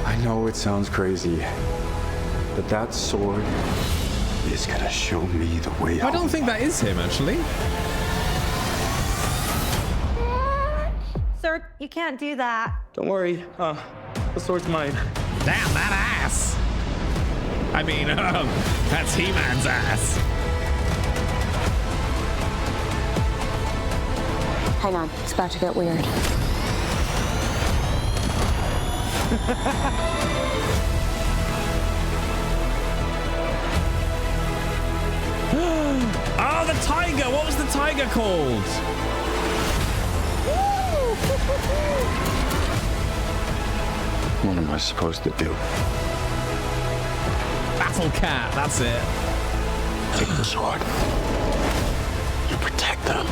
I know it sounds crazy, but that sword is gonna show me the way out. I don't think that is him, actually. Sir, you can't do that. Don't worry, the sword's mine. Damn, that ass. I mean, that's He-Man's ass. Hang on, it's about to get weird. Oh, the tiger! What was the tiger called? What am I supposed to do? Battle cat, that's it. Take the sword. You protect them.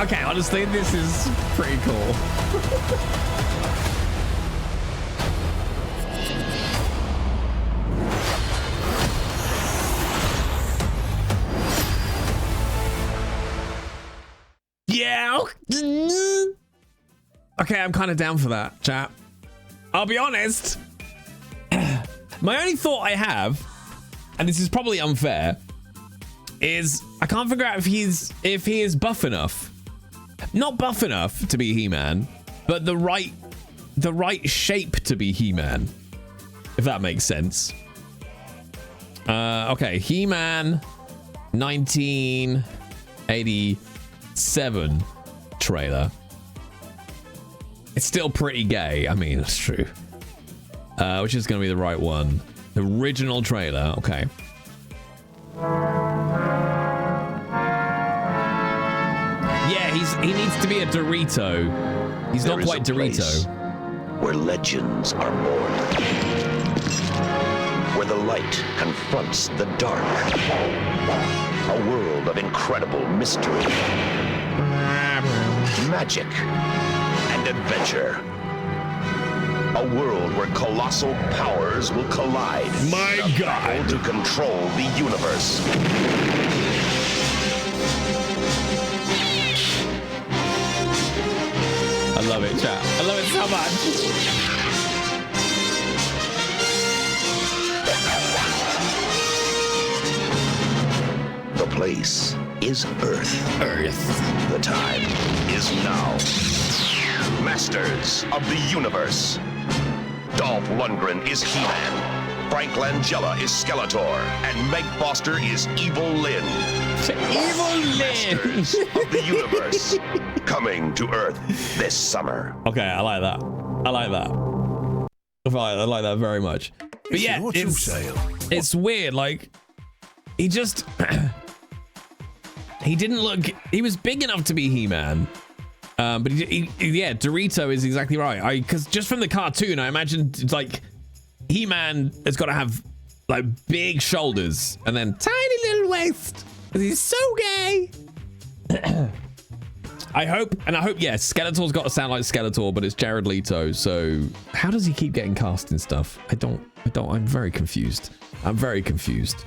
Okay, honestly, this is pretty cool. Yeah. Okay, I'm kind of down for that, chat. I'll be honest. My only thought I have, and this is probably unfair, is I can't figure out if he is buff enough. Not buff enough to be He-Man, but the right shape to be He-Man, if that makes sense. Okay, He-Man 1987 trailer. It's still pretty gay. I mean, it's true. Which is going to be the right one? The original trailer. Okay. Yeah, he needs to be a Dorito. He's not quite Dorito. Where legends are born. Where the light confronts the dark. A world of incredible mystery. Magic and adventure. A world where colossal powers will collide. My God! To control the universe. I love it, chat. I love it so much. The place is Earth. The time is now. Masters of the universe. Dolph Lundgren is He-Man. Frank Langella is Skeletor. And Meg Foster is Evil Lynn. Evil Lynn! Masters of the universe. Coming to Earth this summer. Okay, I like that. I like that. I like that very much. But yeah, it's weird. Like, he just... he didn't look... He was big enough to be He-Man. But yeah, Dorito is exactly right. Because just from the cartoon, I imagined, like, He-Man has got to have, like, big shoulders and then tiny little waist. Because he's so gay. I hope, yeah, Skeletor's got to sound like Skeletor, but it's Jared Leto. So how does he keep getting cast and stuff? I'm very confused. I'm very confused.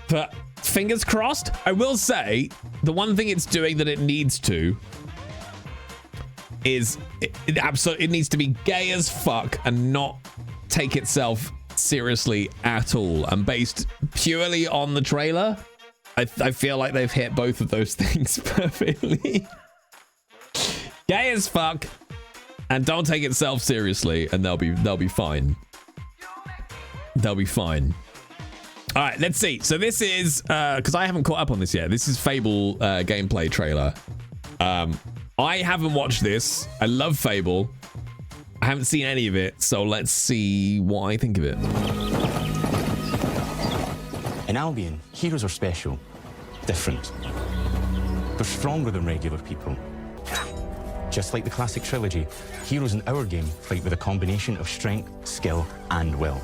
But fingers crossed. I will say the one thing it's doing that it needs to is it needs to be gay as fuck and not take itself seriously at all. And based purely on the trailer, I feel like they've hit both of those things perfectly. Gay as fuck and don't take itself seriously, and they'll be fine. They'll be fine. All right, let's see. So this is because I haven't caught up on this yet. This is Fable gameplay trailer. I haven't watched this. I love Fable. I haven't seen any of it, so let's see what I think of it. In Albion, heroes are special, different. They're stronger than regular people. Just like the classic trilogy, heroes in our game fight with a combination of strength, skill, and will.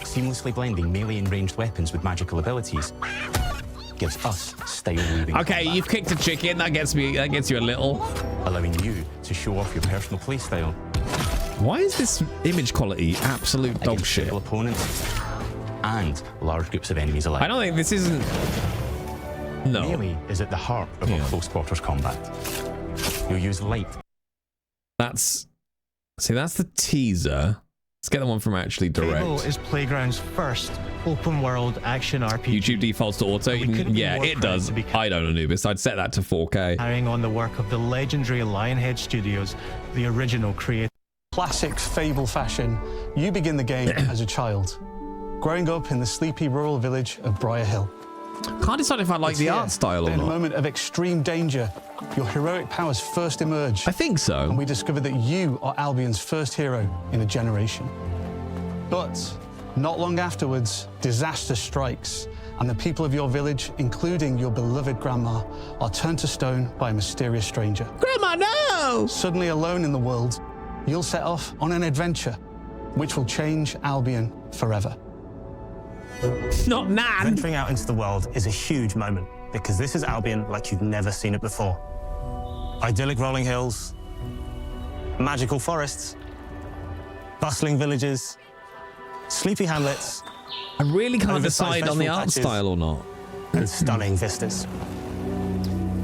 Seamlessly blending melee and ranged weapons with magical abilities gives us style weaving. Okay, you've kicked a chicken. That gets you a little. Allowing you to show off your personal playstyle. Why is this image quality absolute dog shit? Opponents and large groups of enemies alike. I don't think this isn't. No. Melee is at the heart of our close quarters combat. You'll use light. That's the teaser. Let's get the one from actually direct. Fable is Playground's first open-world action RPG. YouTube defaults to auto. Yeah, it does. I don't, Anubis. I'd set that to 4K. Carrying on the work of the legendary Lionhead Studios, the original creator. Classic Fable fashion, you begin the game as a child, growing up in the sleepy rural village of Briar Hill. Can't decide if I like the art style or not. In a not. moment of extreme danger, your heroic powers first emerge. I think so. And we discover that you are Albion's first hero in a generation. But not long afterwards, disaster strikes, and the people of your village, including your beloved grandma, are turned to stone by a mysterious stranger. Grandma, no! Suddenly alone in the world, you'll set off on an adventure which will change Albion forever. Not Nan. Venturing out into the world is a huge moment because this is Albion like you've never seen it before. Idyllic rolling hills, magical forests, bustling villages, sleepy hamlets. I really can't decide on the art style or not. And stunning vistas.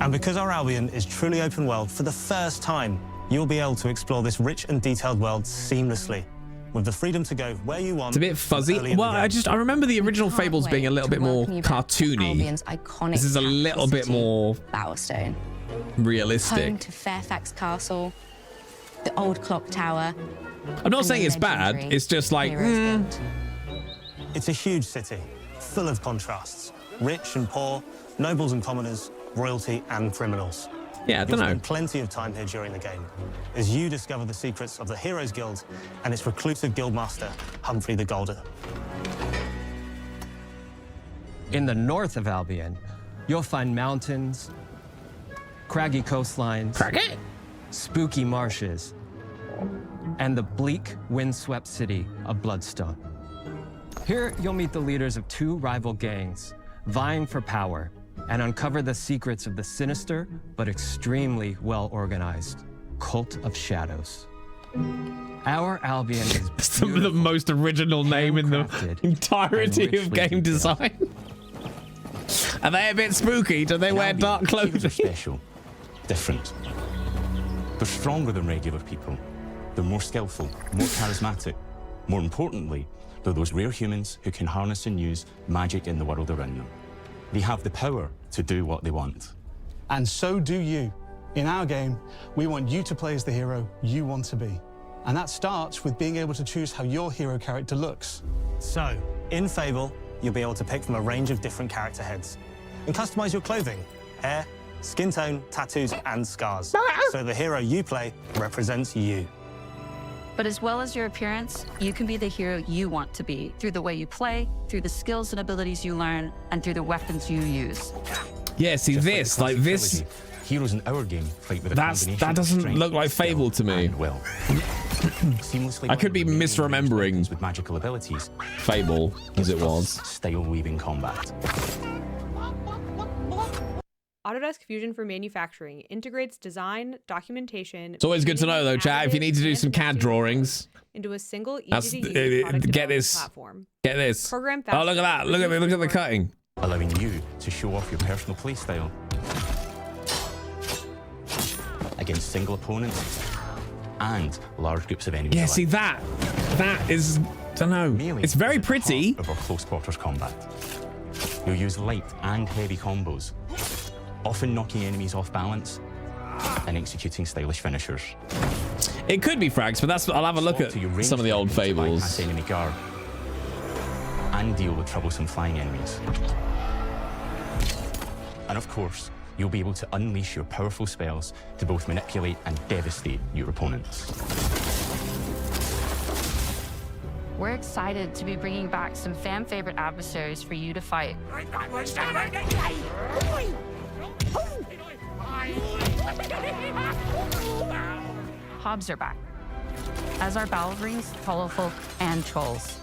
And because our Albion is truly open world, for the first time, you'll be able to explore this rich and detailed world seamlessly, with the freedom to go where you want. It's a bit fuzzy. Well, I remember the original Fables being a little bit more cartoony. This is a little bit more Bowerstone, realistic. home to Fairfax Castle, the old clock tower. I'm not saying it's bad. It's just like It's a huge city, full of contrasts, rich and poor, nobles and commoners, royalty and criminals. Yeah, I don't know. You'll spend plenty of time here during the game as you discover the secrets of the Heroes Guild and its reclusive guildmaster, Humphrey the Golden. In the north of Albion, you'll find mountains, craggy coastlines, spooky marshes, and the bleak, windswept city of Bloodstone. Here, you'll meet the leaders of two rival gangs, vying for power, and uncover the secrets of the sinister but extremely well-organized Cult of Shadows. Our Albion is some of the most original name in the entirety of game design. Are they a bit spooky? Do they wear dark clothing? Special, different. They're stronger than regular people. They're more skillful, more charismatic. More importantly, they're those rare humans who can harness and use magic in the world around them. They have the power to do what they want. And so do you. In our game, we want you to play as the hero you want to be. And that starts with being able to choose how your hero character looks. So, in Fable, you'll be able to pick from a range of different character heads and customize your clothing, hair, skin tone, tattoos, and scars. So the hero you play represents you. But as well as your appearance, you can be the hero you want to be through the way you play, through the skills and abilities you learn, and through the weapons you use. Yeah, see this, like this. Heroes in our game fight with a that doesn't look like Fable to me. Seamlessly I could be misremembering with magical abilities. Fable as it was. Style weaving combat. Autodesk Fusion for Manufacturing integrates design, documentation. It's always good to know, though, chat. If you need to do some CAD drawings, into a single easy-to-use product get this. platform. Get this. Program Oh, look at that! Look at the cutting. Allowing you to show off your personal playstyle against single opponents and large groups of enemies. Yeah, alike. see that is, I don't know. Melee It's very is at the pretty. heart of our close quarters combat. You'll use light and heavy combos, often knocking enemies off balance and executing stylish finishers. It could be frags, but I'll have a look at some of the old Fables. Bypass enemy guard and deal with troublesome flying enemies. And of course, you'll be able to unleash your powerful spells to both manipulate and devastate your opponents. We're excited to be bringing back some fan-favorite adversaries for you to fight. pubs are back, as are Balverines, Hollowfolk, and Trolls.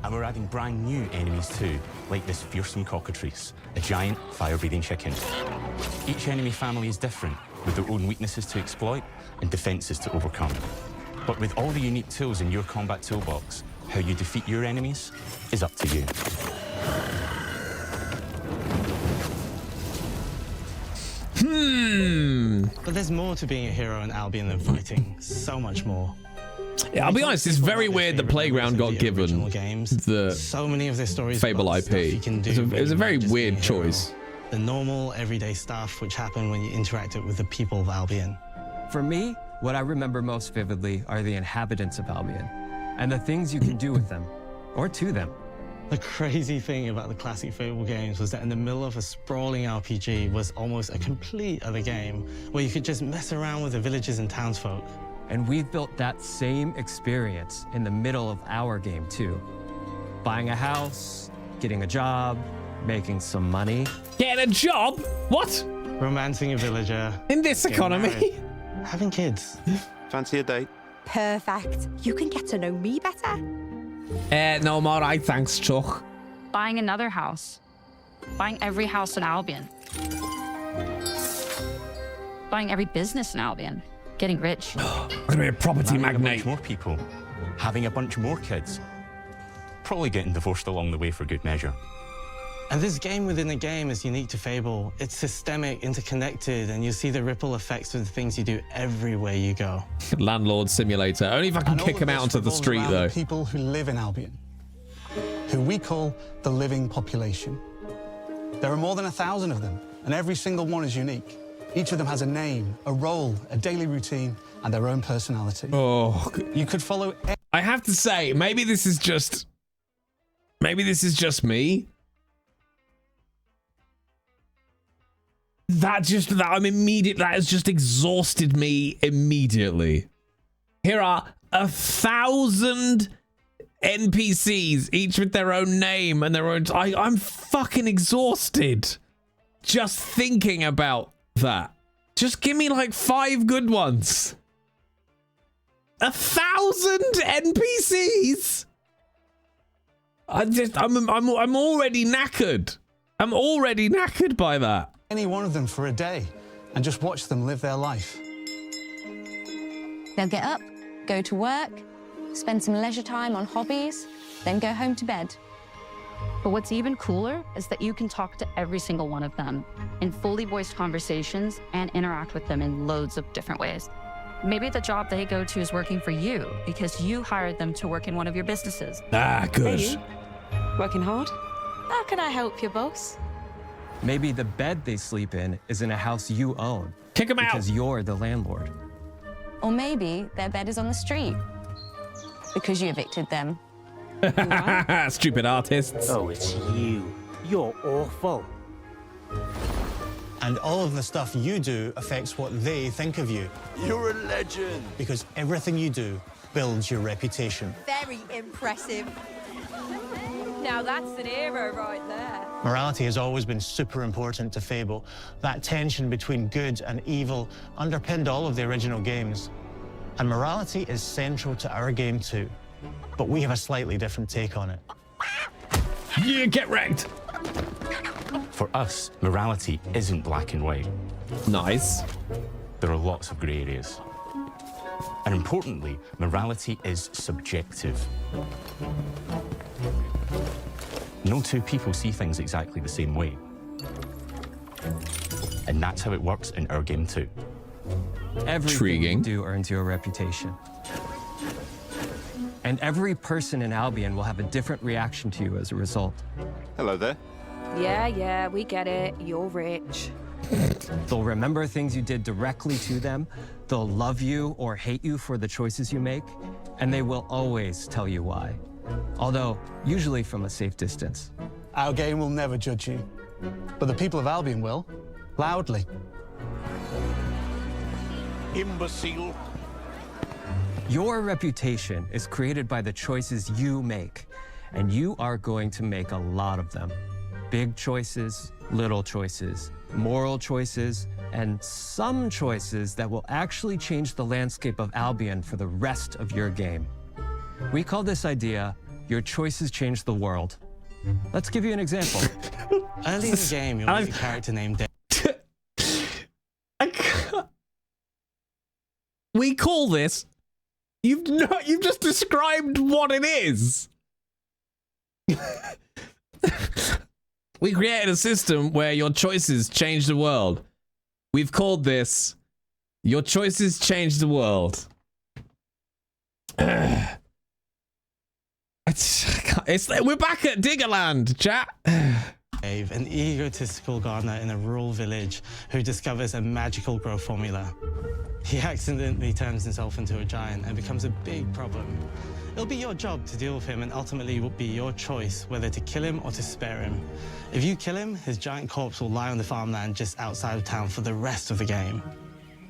And we're adding brand new enemies too, like this fearsome cockatrice, a giant fire-breathing chicken. Each enemy family is different, with their own weaknesses to exploit and defenses to overcome. But with all the unique tools in your combat toolbox, how you defeat your enemies is up to you. But there's more to being a hero in Albion than fighting. So much more. Yeah, I'll be honest, it's very weird the Playground got given the so many of their stories Fable IP. It was a very weird choice. The normal, everyday stuff which happened when you interacted with the people of Albion. For me, what I remember most vividly are the inhabitants of Albion and the things you can do with them or to them. The crazy thing about the classic Fable games was that in the middle of a sprawling RPG was almost a complete other game where you could just mess around with the villages and townsfolk. And we've built that same experience in the middle of our game too. Buying a house, getting a job, making some money. Getting a job? What? Romancing a villager. In this economy? Married, having kids. Fancy a date? Perfect. You can get to know me better. No, I'm all right, thanks, Chuck. Buying another house. Buying every house in Albion. Buying every business in Albion. Getting rich. I'm gonna be a property magnate. A bunch more people. Having a bunch more kids. Probably getting divorced along the way for good measure. And this game within a game is unique to Fable. It's systemic, interconnected, and you see the ripple effects of the things you do everywhere you go. Landlord simulator. Only if I can kick him out onto the street, though. The people who live in Albion, who we call the living population. There are more than 1,000 of them, and every single one is unique. Each of them has a name, a role, a daily routine, and their own personality. Oh, you could follow. I have to say, maybe this is just me. That has just exhausted me immediately. Here are 1,000 NPCs, each with their own name and their own. I'm fucking exhausted just thinking about that. Just give me like 5 good ones. 1,000 NPCs. I'm already knackered. I'm already knackered by that. Any one of them for a day and just watch them live their life. They'll get up, go to work, spend some leisure time on hobbies, then go home to bed. But what's even cooler is that you can talk to every single one of them in fully voiced conversations and interact with them in loads of different ways. Maybe the job they go to is working for you because you hired them to work in one of your businesses. Ah, good. Hey, working hard? How can I help you, boss? Maybe the bed they sleep in is in a house you own. Kick them out. Because you're the landlord. Or maybe their bed is on the street because you evicted them. Stupid artists. Oh, it's you. You're awful. And all of the stuff you do affects what they think of you. You're a legend. Because everything you do builds your reputation. Very impressive. Now that's an hero right there. Morality has always been super important to Fable. That tension between good and evil underpinned all of the original games. And morality is central to our game too. But we have a slightly different take on it. Yeah, get wrecked. For us, morality isn't black and white. Nice. There are lots of grey areas. And importantly, morality is subjective. No two people see things exactly the same way. And that's how it works in our game too. Everything you do earns you a reputation. And every person in Albion will have a different reaction to you as a result. Hello there. Yeah, we get it. You're rich. They'll remember things you did directly to them. They'll love you or hate you for the choices you make. And they will always tell you why. Although, usually from a safe distance. Our game will never judge you. But the people of Albion will. Loudly. Imbecile. Your reputation is created by the choices you make. And you are going to make a lot of them. Big choices, little choices, moral choices, and some choices that will actually change the landscape of Albion for the rest of your game. We call this idea, Your Choices Change the World. Let's give you an example. Early in the game, you'll meet a character named We call this. You've just described what it is. We created a system where your choices change the world. We've called this Your Choices Change the World. We're back at Diggerland, chat. Dave, an egotistical gardener in a rural village who discovers a magical growth formula. He accidentally turns himself into a giant and becomes a big problem. It'll be your job to deal with him, and ultimately it will be your choice whether to kill him or to spare him. If you kill him, his giant corpse will lie on the farmland just outside of town for the rest of the game.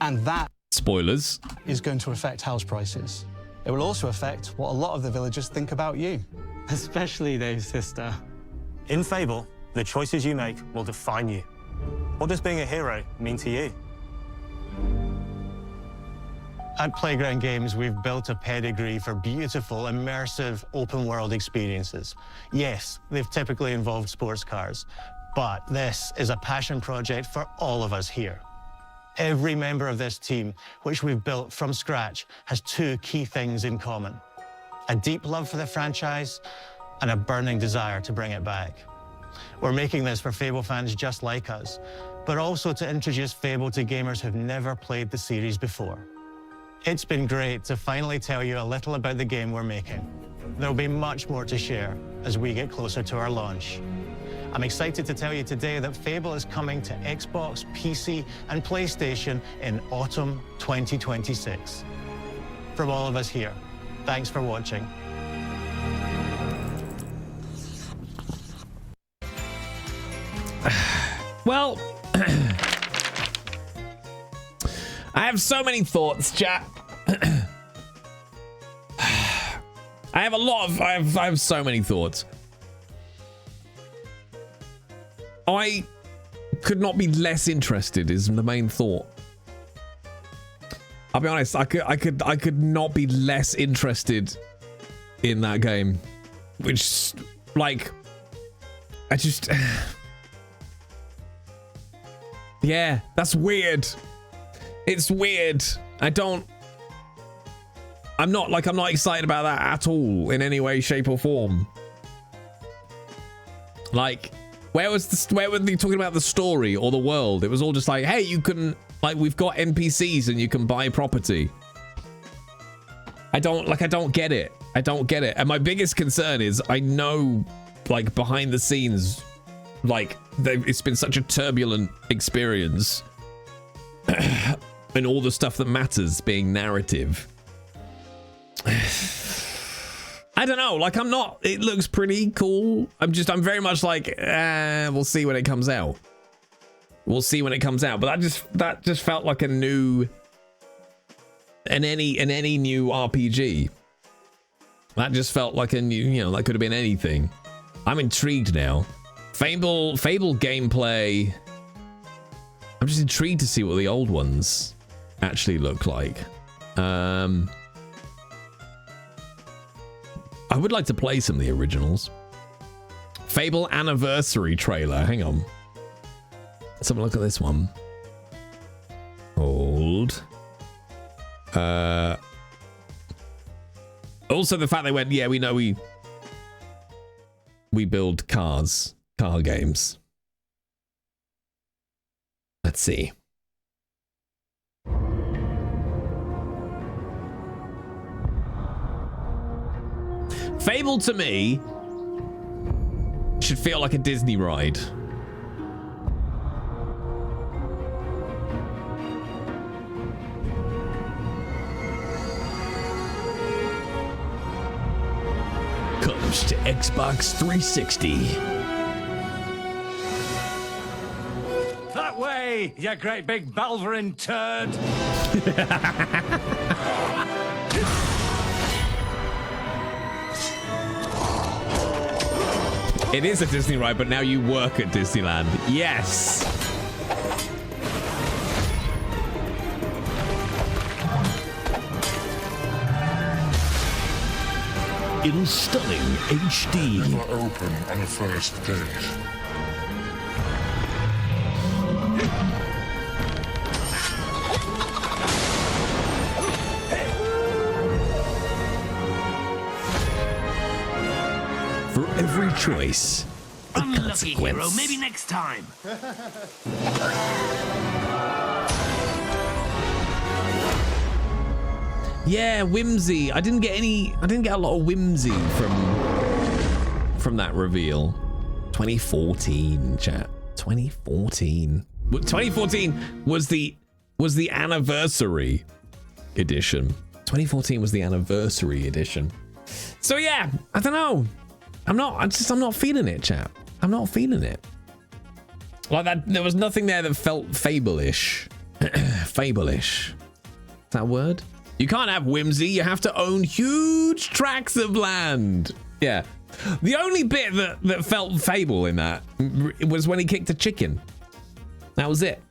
And that spoilers is going to affect house prices. It will also affect what a lot of the villagers think about you. Especially Dave's sister. In Fable, the choices you make will define you. What does being a hero mean to you? At Playground Games, we've built a pedigree for beautiful, immersive, open-world experiences. Yes, they've typically involved sports cars, but this is a passion project for all of us here. Every member of this team, which we've built from scratch, has two key things in common: a deep love for the franchise and a burning desire to bring it back. We're making this for Fable fans just like us, but also to introduce Fable to gamers who've never played the series before. It's been great to finally tell you a little about the game we're making. There'll be much more to share as we get closer to our launch. I'm excited to tell you today that Fable is coming to Xbox, PC, and PlayStation in autumn 2026. From all of us here, thanks for watching. Well, I have so many thoughts, chat. I have so many thoughts. I could not be less interested is the main thought. I'll be honest, I could not be less interested in that game. Which, like, I just... Yeah, that's weird. It's weird. I'm not excited about that at all in any way, shape, or form. Like, where were they talking about the story or the world? It was all just like, hey, you can, like, we've got NPCs and you can buy property. I don't get it. I don't get it. And my biggest concern is I know, like, behind the scenes, like, it's been such a turbulent experience. And all the stuff that matters being narrative. I don't know, like, it looks pretty cool. I'm very much like, we'll see when it comes out. We'll see when it comes out. But that just felt like any new RPG. That just felt like a new, that could have been anything. I'm intrigued now. Fable gameplay. I'm just intrigued to see what the old ones actually look like. I would like to play some of the originals. Fable Anniversary trailer. Hang on. Let's have a look at this one. Old. Also the fact they went, yeah, we know we build car games. Let's see. Fable to me should feel like a Disney ride. Comes to Xbox 360. That way, you great big Balverin turd. It is a Disney ride, but now you work at Disneyland. Yes. in stunning HD. Never open on the first date. For every choice, a Unlucky hero, consequence. maybe next time. Yeah, whimsy. I didn't get a lot of whimsy from that reveal. 2014, chat. 2014. 2014 was the anniversary edition. 2014 was the anniversary edition. So yeah, I don't know. I'm not feeling it, chat. I'm not feeling it. Like that, there was nothing there that felt Fable-ish. Fable-ish. Is that a word? You can't have whimsy, you have to own huge tracts of land. Yeah. The only bit that felt Fable in that was when he kicked a chicken. That was it.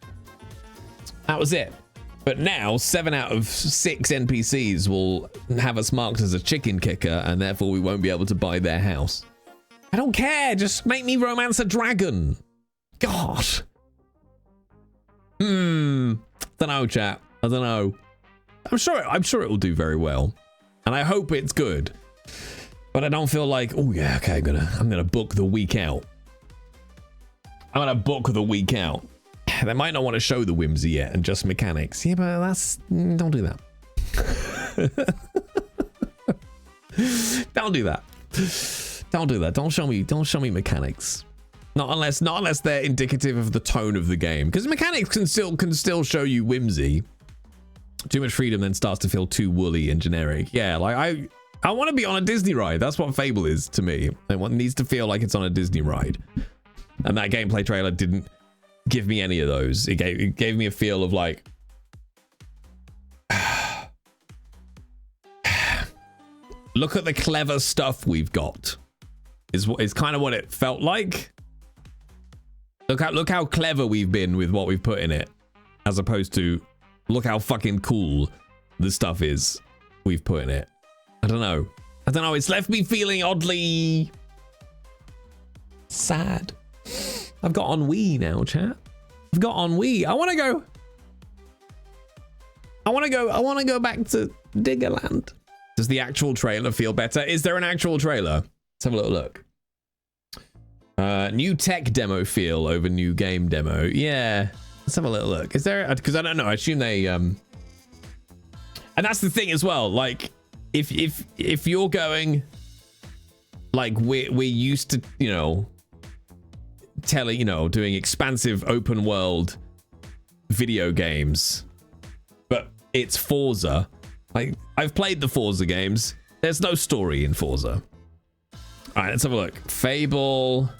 That was it. But now, 7 out of 6 NPCs will have us marked as a chicken kicker, and therefore we won't be able to buy their house. I don't care, just make me romance a dragon. God. Don't know, chat. I don't know. I'm sure it will do very well, and I hope it's good. But I don't feel like, oh yeah, okay, I'm gonna book the week out. I'm gonna book the week out. They might not want to show the whimsy yet and just mechanics. Yeah, but don't do that. Don't do that. Don't do that. Don't show me mechanics. Not unless they're indicative of the tone of the game. Because mechanics can still show you whimsy. Too much freedom then starts to feel too woolly and generic. Yeah, like I want to be on a Disney ride. That's what Fable is to me. It needs to feel like it's on a Disney ride. And that gameplay trailer didn't give me any of those. It gave me a feel of like, look at the clever stuff we've got. Is kind of what it felt like. Look how clever we've been with what we've put in it, as opposed to look how fucking cool the stuff is we've put in it. I don't know. It's left me feeling oddly sad. I've got ennui now, chat. I've got ennui. I want to go back to Diggerland. Does the actual trailer feel better? Is there an actual trailer? Let's have a little look. New tech demo feel over new game demo. Yeah. Let's have a little look. Is there? Because I don't know. I assume they. And that's the thing as well. Like, if you're going, like we're used to, doing expansive open world video games, but it's Forza. Like, I've played the Forza games. There's no story in Forza. All right, let's have a look. Fable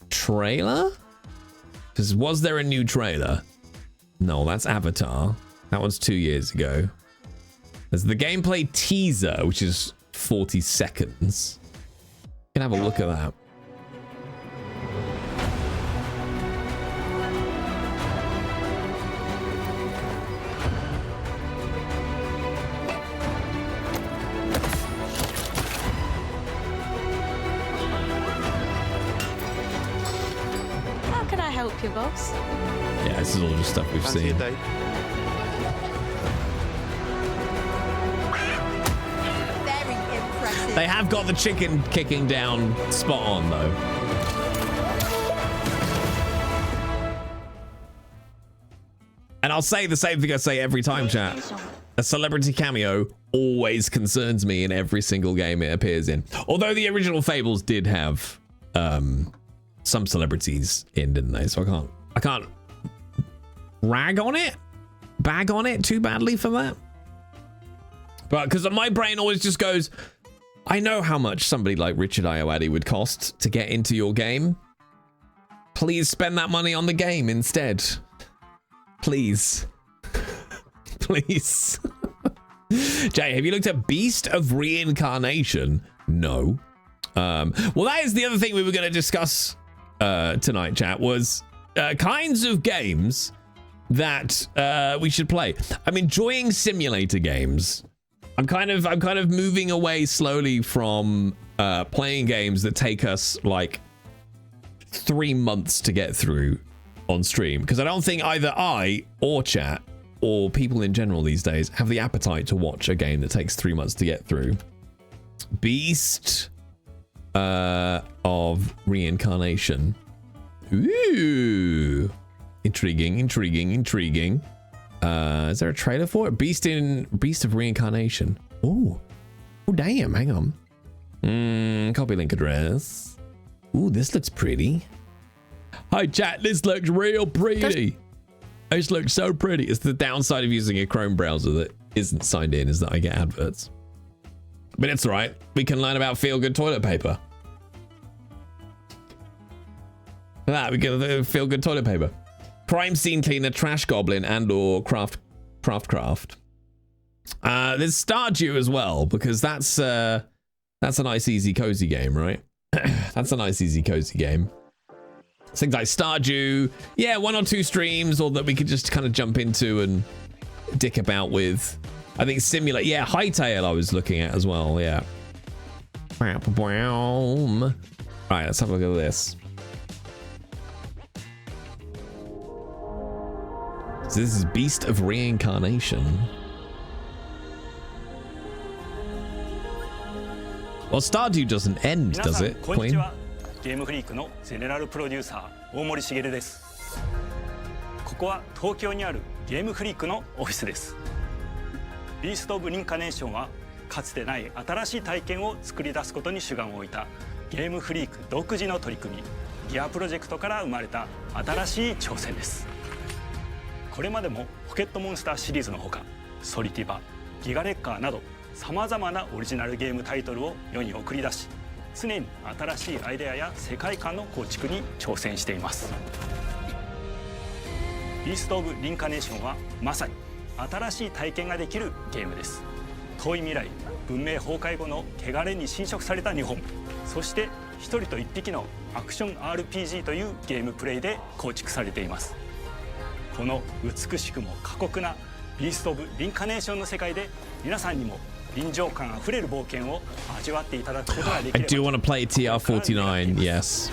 trailer? Because was there a new trailer? No, that's Avatar. That one's 2 years ago. There's the gameplay teaser, which is 40 seconds. You can have a look at that. How can I help you, boss? Yeah, this is all just stuff we've seen. Very impressive. They have got the chicken kicking down spot on, though. And I'll say the same thing I say every time, chat. A celebrity cameo always concerns me in every single game it appears in. Although the original Fables did have some celebrities in, didn't they? So I can't bag on it too badly for that. But because my brain always just goes, I know how much somebody like Richard Ayoade would cost to get into your game. Please spend that money on the game instead. Please. Please. Jay, have you looked at Beast of Reincarnation? No. Well, that is the other thing we were going to discuss tonight, chat, was kinds of games that we should play. I'm enjoying simulator games. I'm kind of moving away slowly from playing games that take us like 3 months to get through on stream, because I don't think either I or chat or people in general these days have the appetite to watch a game that takes 3 months to get through. Beast of Reincarnation. Ooh, intriguing. Is there a trailer for it? Beast of Reincarnation. Oh damn, hang on. Copy link address. Ooh, this looks pretty. Hi chat, this looks real pretty. This looks so pretty. It's the downside of using a Chrome browser that isn't signed in, is that I get adverts. But it's all right. We can learn about feel-good toilet paper. We get feel-good toilet paper. Crime scene cleaner, trash goblin, and or craft. There's Stardew as well, because that's a nice, easy, cozy game, right? That's a nice, easy, cozy game. Things like Stardew, yeah, 1 or 2 streams, or that we could just kind of jump into and dick about with. I think Simulate, yeah, Hightail I was looking at as well, yeah. Right, let's have a look at this. So this is Beast of Reincarnation. Well, Stardew doesn't end, does it, Queen? ゲームフリークのゼネラルプロデューサー大森茂です。ここは東京にあるゲームフリークのオフィスです。ビースト・オブ・リンカネーションはかつてない新しい体験を作り出すことに主眼を置いたゲームフリーク独自の取り組みギアプロジェクトから生まれた新しい挑戦です。これまでもポケットモンスターシリーズのほかソリティバ、ギガレッカーなどさまざまなオリジナルゲームタイトルを世に送り出し常に新しいアイデアや世界観の構築に挑戦しています。ビースト・オブ・リンカネーションはまさに新しい体験ができるゲームです。遠い未来、文明崩壊後の汚れに侵食された日本、そして一人と一匹のアクション RPG というゲームプレイで構築されています。この美しくも過酷なビースト・オブ・リンカネーションの世界で皆さんにも臨場感あふれる冒険を味わっていただくことができれば。 I do want to play TR49, yes.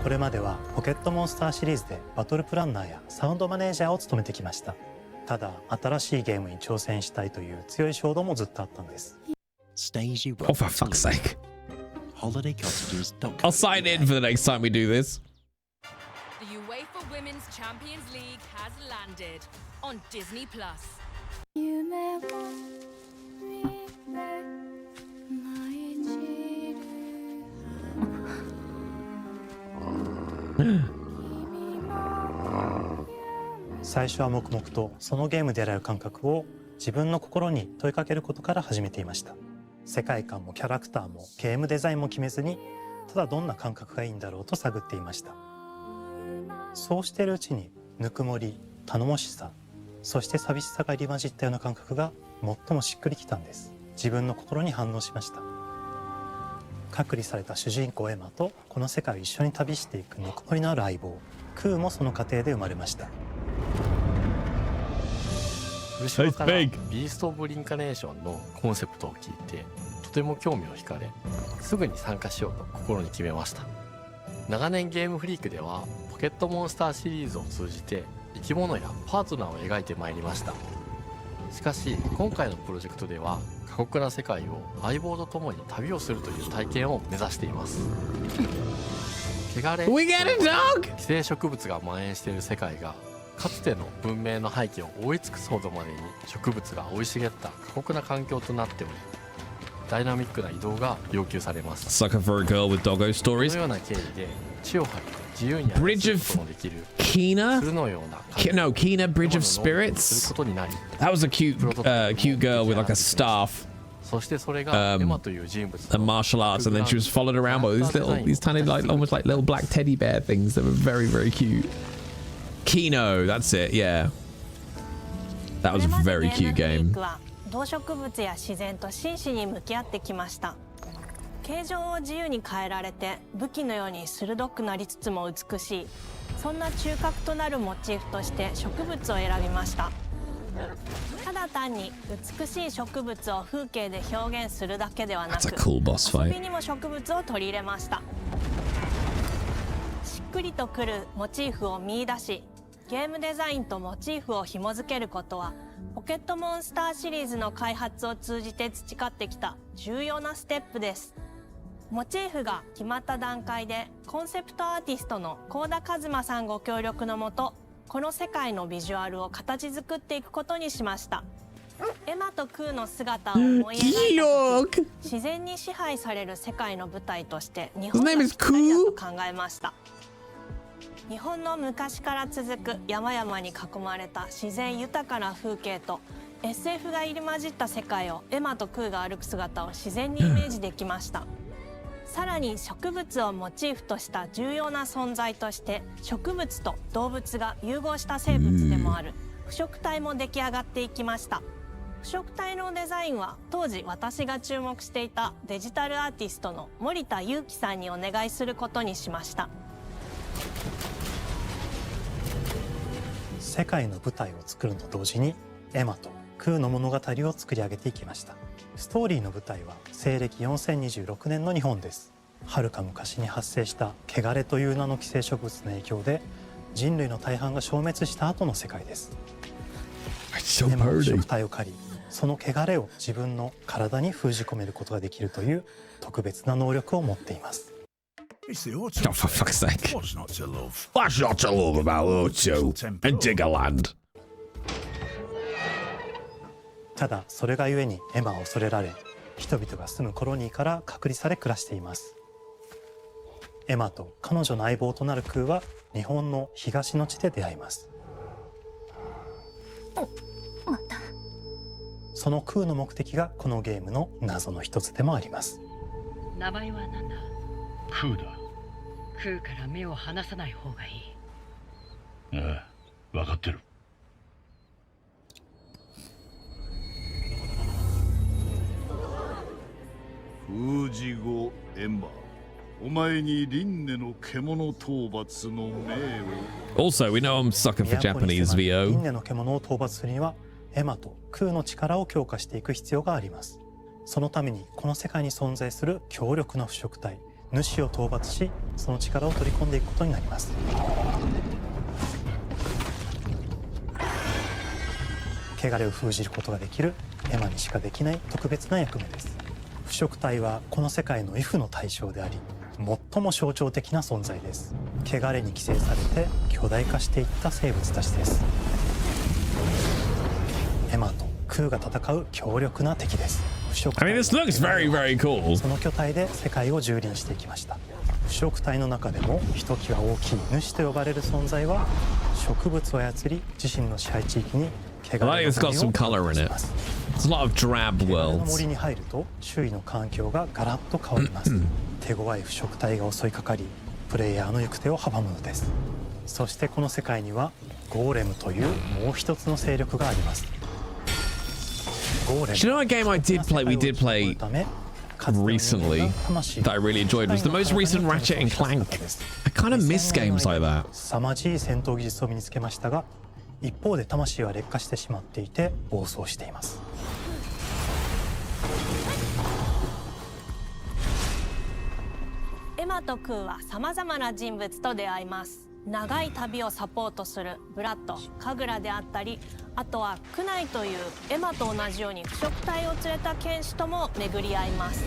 これまではポケットモンスターシリーズでバトルプランナーやサウンドマネージャーを務めてきました。ただ新しいゲームに挑戦したいという強い衝動もずっとあったんです。 Oh, for fuck's sake. I'll sign in for the next time we do this. The UEFA Women's Champions League has landed on Disney Plus. Hmm. 最初は黙々とそのゲームで得られる感覚を自分の心に問いかけることから始めていました。世界観もキャラクターもゲームデザインも決めずにただどんな感覚がいいんだろうと探っていました。そうしているうちにぬくもり、頼もしさ、そして寂しさが入り混じったような感覚が最もしっくりきたんです。自分の心に反応しました。隔離された主人公エマとこの世界を一緒に旅していくぬくもりのある相棒クーもその過程で生まれました。後ろからビースト・オブ・リンカネーションのコンセプトを聞いてとても興味を惹かれすぐに参加しようと心に決めました。長年ゲームフリークではポケットモンスターシリーズを通じて生き物やパートナーを描いてまいりました。しかし今回のプロジェクトでは過酷な世界を相棒と共に旅をするという体験を目指しています。汚れ、寄生植物が蔓延している世界がかつての文明の廃棄を覆い尽くすほどまでに植物が生い茂った過酷な環境となっておりダイナミックな移動が要求されます。 Sucker for a girl with doggo stories. このような経緯で地を張って自由に歩くことのできる Kina? 鶴のような No, Kina Bridge of Spirits? That was a cute girl with like a staff. そしてそれがエマという人物 and martial arts, and then she was followed around by these tiny, like almost like little black teddy bear things that were very, very cute. Kino, that's it, yeah. That was a very cute game. 動植物や自然と真摯に向き合ってきました。形状を自由に変えられて武器のように鋭くなりつつも美しいそんな中核となるモチーフとして植物を選びました。ただ単に美しい植物を風景で表現するだけではなく、遊びにも植物を取り入れました。しっくりとくるモチーフを見出し、ゲームデザインとモチーフを紐付けることはポケットモンスターシリーズの開発を通じて培ってきた重要なステップです。モチーフが決まった段階でコンセプトアーティストの幸田一馬さんご協力のもと、この世界のビジュアルを形作っていくことにしました。エマとクーの姿を思い描いた時、自然に支配される世界の舞台として日本がぴったりだと考えました。日本の昔から続く山々に囲まれた自然豊かな風景と SF が入り混じった世界をエマとクーが歩く姿を自然にイメージできました。さらに植物をモチーフとした重要な存在として植物と動物が融合した生物でもある腐食体も出来上がっていきました。腐食体のデザインは当時私が注目していたデジタルアーティストの森田裕樹さんにお願いすることにしました。世界の舞台を作ると同時にエマとクーの物語を作り上げていきました。ストーリーの舞台は西暦4026年の日本です。はるか昔に発生した汚れという名の寄生植物の影響で人類の大半が消滅した後の世界です。エマの腐食体を借り、その汚れを自分の体に封じ込めることができるという特別な能力を持っています。Oh, for fuck's sake. What's not to love about Ocho and Diggerland? ただそれがゆえにエマは恐れられ、人々が住むコロニーから隔離され暮らしています。エマと彼女の相棒となるクーは日本の東の地で出会います。そのクーの目的がこのゲームの謎の一つでもあります。名前は何だ？クーだ。クーから目を離さない方がいい。ああ、分かってる。封じ後エマ、お前に輪廻の獣討伐の命を。 Also, we know I'm sucking for Japanese 輪 VO. 廻の獣を討伐するにはエマとクーの力を強化していく必要があります。そのためにこの世界に存在する強力な腐食体主を討伐し、その力を取り込んでいくことになります。汚れを封じることができるエマにしかできない特別な役目です。腐食体はこの世界の F の対象であり、最も象徴的な存在です。汚れに寄生されて巨大化していった生物たちです。エマとクーが戦う強力な敵です。I mean, this looks very, very cool. その巨体で世界を蹂躙していきました。腐食体の中でもひときわ大きい主と呼ばれる存在は、植物を操り自身の支配地域に汚れの I like it's got some color in it. It's a lot of drab 汚れの worlds. 森に入ると周囲の環境がガラッと変わります。手強い腐食体が襲いかかり、プレイヤーの行く手を阻むのです。そしてこの世界にはゴーレムというもう一つの勢力があります。 Do you know a game we did play recently that I really enjoyed was the most recent Ratchet and Clank. I kind of miss games like that. 凄まじい戦闘技術を身につけましたが、一方で魂は劣化してしまっていて暴走しています。エマとクーはさまざまな人物と出会います。長い旅をサポートするブラッド、カグラであったり、あとはクナイというエマと同じように腐食体を連れた剣士とも巡り合います。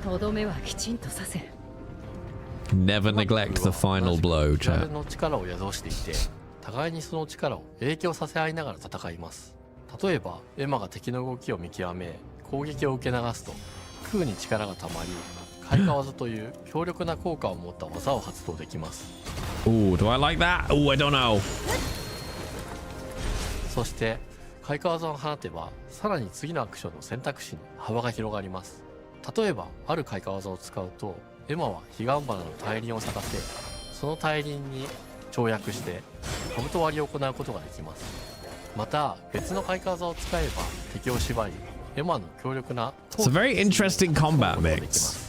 とどめはきちんとさせる。 Never neglect the final blow, ビジュア chat. ルの力を宿していて、互いにその力を影響させ合いながら戦います。例えばエマが敵の動きを見極め攻撃を受け流すと、クーに力がたまり開花技という強力な効果を持った技を発動できます。 Oh, do I like that? Oh, I don't know. そして開花技を放てば、さらに次のアクションの選択肢に幅が広がります。例えばある開花技を使うと、エマは彼岸花の大輪を咲かせ、その大輪に跳躍して兜割りを行うことができます。また別の開花技を使えば敵を縛り、エマの強力な It's a very interesting combat mix.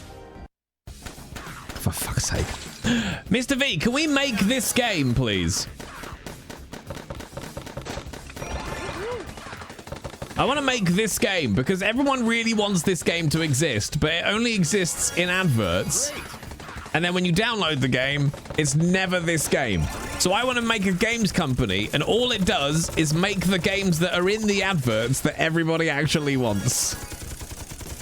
for fuck's sake. Mr. V, can we make this game, please? I want to make this game because everyone really wants this game to exist, but it only exists in adverts. And then when you download the game, it's never this game. So I want to make a games company, and all it does is make the games that are in the adverts that everybody actually wants.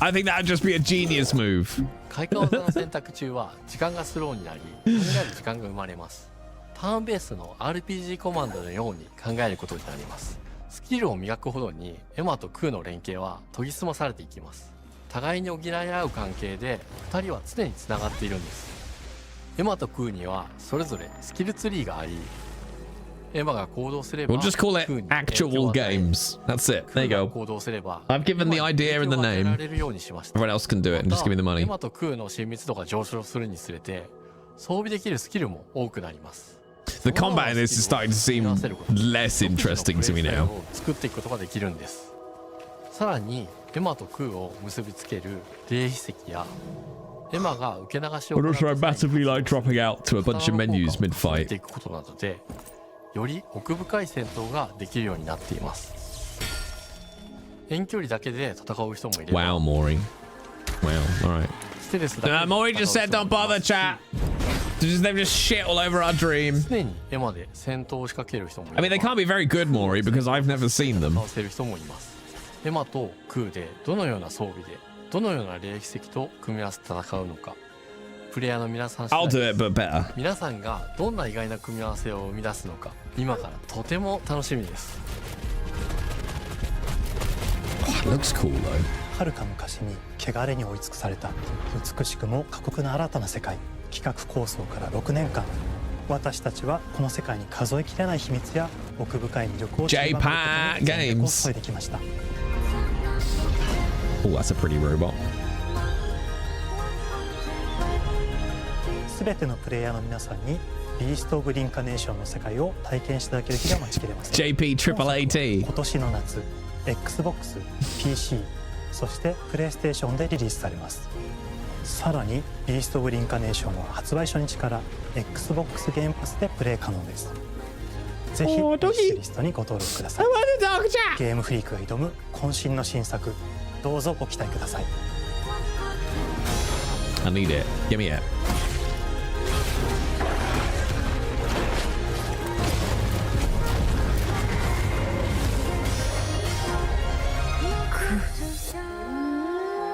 I think that would just be a genius move. 開花技の選択中は時間がスローになり、考える時間が生まれます。ターンベースの RPG コマンドのように考えることになります。スキルを磨くほどにエマとクーの連携は研ぎ澄まされていきます。互いに補い合う関係で2人は常につながっているんです。エマとクーにはそれぞれスキルツリーがあり、エマが行動すれば We'll just call it actual games. That's it. There you go. I've given the idea and the name. Everyone else can do it and just give me the money. エマとクーの親密度が上昇するにつれて装備できるスキルも多くなります。The combat in this is starting to seem less interesting to me now. 作っていくことができるんです。さらにエマとクーを結びつける霊秘石やエマが受け流しを But also I massively like dropping out to a bunch of menus mid-fight. ていくことなどでより奥深い戦闘ができるようになっています。遠距離だけで戦う人もいれば Wow, Maury. Wow, alright. Maury just said don't bother, chat. They've just shit all over our dream. I mean, they can't be very good, Maury, because I've never seen them. エマとクーでどのような装備でどのような霊奇跡と組み合わせて戦うのか、プレイヤーの皆さん次第 I'll do it, but better. 皆さんがどんな意外な組み合わせを生み出すのか、今からとても楽しみです。It looks cool though. 遥か昔に汚れに追い尽くされた美しくも過酷な新たな世界。企画構想から6年間、私たちはこの世界に数えきれない秘密や奥深い魅力を注いできました。Oh, that's a pretty robot. すべてのプレイヤーの皆さんにビースト・オブ・リンカネーションの世界を体験していただける日が待ちきれません。JP AAAT。今年の夏、Xbox、PC、そしてプレイステーションでリリースされます。さらにビースト・オブ・リンカネーションは発売初日から Xbox ゲームパスでプレイ可能です。ぜひウィッシュリストにご登録ください。ゲームフリークが挑む渾身の新作、どうぞご期待ください。I need it. Give me it.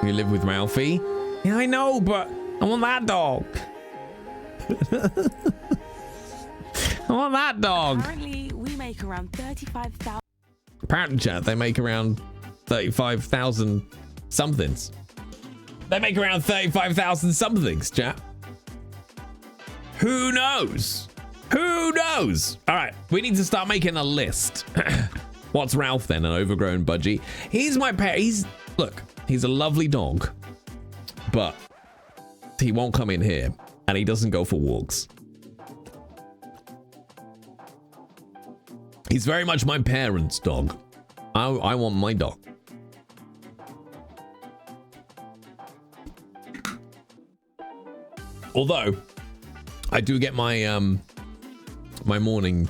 You live with Ralphie? Yeah, I know, but I want that dog. I want that dog. Currently, we make around 35,000. Apparently, chat, they make around 35,000 somethings. They make around 35,000 somethings, chat. Who knows? Who knows? All right, we need to start making a list. What's Ralph then? An overgrown budgie? He's my pet. Look, he's a lovely dog, but he won't come in here and he doesn't go for walks. He's very much my parents' dog. I want my dog. Although I do get my my morning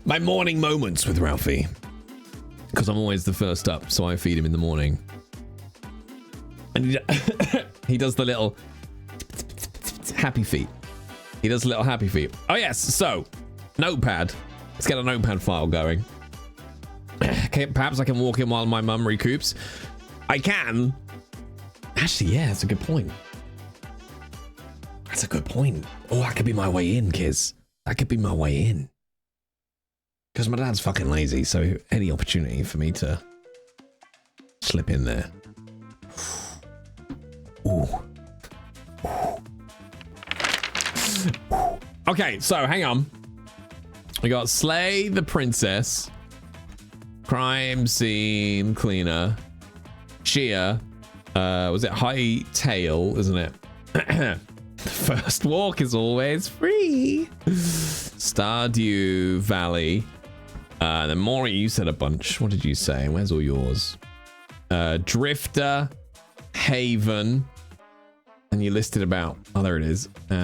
moments with Ralphie because I'm always the first up, so I feed him in the morning. And he does the little happy feet. He does a little happy feet. Oh yes, so notepad. Let's get a notepad file going. Okay, perhaps I can walk in while my mum recoups. I can. Actually, yeah, that's a good point. That's a good point. Oh, that could be my way in, kids. That could be my way in. Because my dad's fucking lazy, so any opportunity for me to slip in there. Ooh. Okay, so hang on. We got Slay the Princess, Crime Scene Cleaner, Shia, was it High Tail, isn't it? The first walk is always free. Stardew Valley. Then Maury, you said a bunch. What did you say? Where's all yours? Drifter, Haven, And you listed about... Oh, there it is. All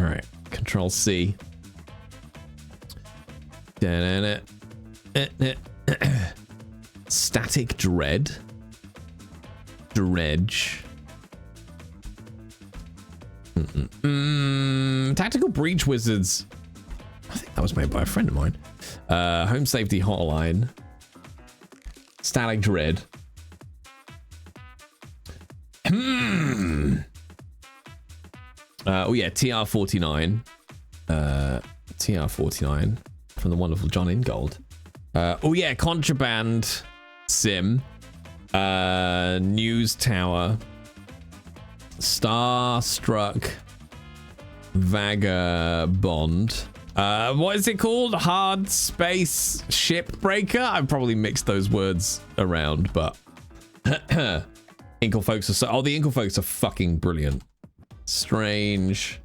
right. Control C. Static Dread. Dredge. Tactical Breach Wizards. I think that was made by a friend of mine. Home Safety Hotline. Static Dread. Oh yeah, TR49. TR49 from the wonderful John Ingold. Oh yeah, Contraband Sim. News Tower. Starstruck. Vagabond. What is it called? Hard Space Shipbreaker? I've probably mixed those words around, but Inkle folks are so... Oh, the Inkle folks are fucking brilliant. Strange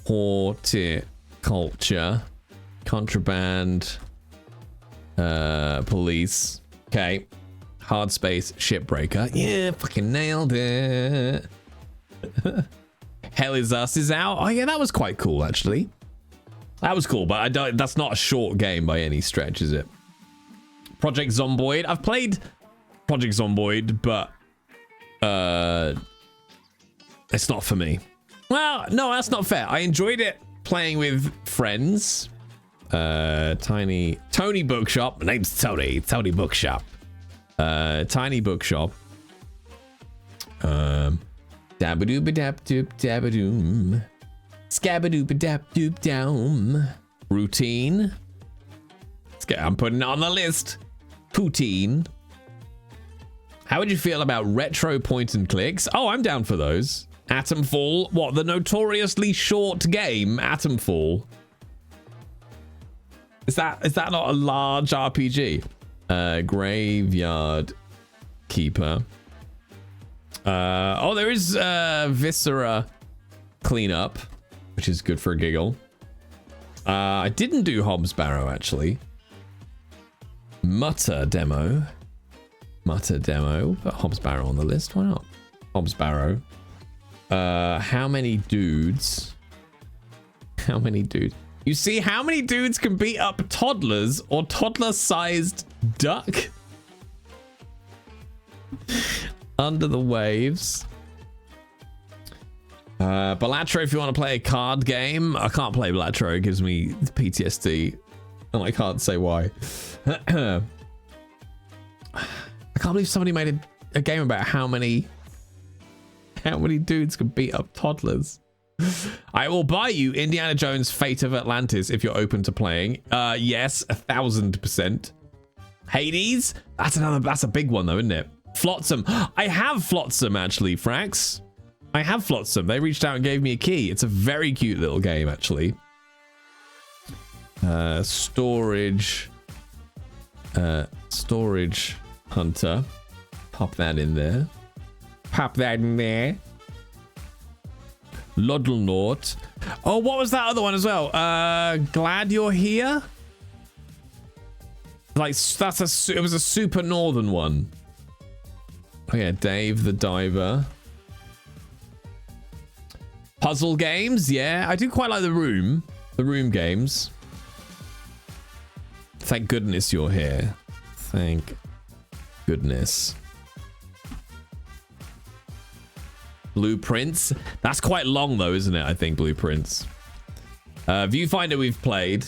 Horticulture. Contraband. Police. Okay. Hard Space Shipbreaker. Yeah, fucking nailed it. Hell Is Us is out. Oh yeah, that was quite cool actually. That was cool, but I don't. That's not a short game by any stretch, is it? Project Zomboid. I've played Project Zomboid, but it's not for me. Well, no, that's not fair. I enjoyed it playing with friends. Tiny Tony Bookshop. My name's Tony. Tony Bookshop. Tiny Bookshop. Dabadooba-dap-doop-dabadoom. Scabadooba-dap-doop-down. Routine. I'm putting it on the list. Poutine. How would you feel about retro point and clicks? Oh, I'm down for those. Atomfall. What, the notoriously short game, Atomfall? Is that not a large RPG? Graveyard Keeper. Oh, there is Viscera Cleanup, which is good for a giggle. I didn't do Hobbs Barrow, actually. Mutter demo. Put Hobbs Barrow on the list. Why not? Hobbs Barrow. How many dudes? How many dudes? You see, how many dudes can beat up toddlers or toddler-sized duck? Under the Waves. Balatro, if you want to play a card game. I can't play Balatro. It gives me PTSD. And I can't say why. I can't believe somebody made a game about how many dudes can beat up toddlers. I will buy you Indiana Jones Fate of Atlantis if you're open to playing. Yes, 1000%. Hades? That's a big one though, isn't it? Flotsam. I have Flotsam actually, Frax. I have Flotsam. They reached out and gave me a key. It's a very cute little game actually. Storage Hunter. Pop that in there. Pop that in there. Loddlenaut. Oh, what was that other one as well? Glad You're Here? Like, it was a super northern one. Oh yeah, Dave the Diver. Puzzle games, yeah. I do quite like the Room games. Thank goodness you're here. Thank goodness. Blueprints. That's quite long though, isn't it? I think Blueprints. Viewfinder we've played.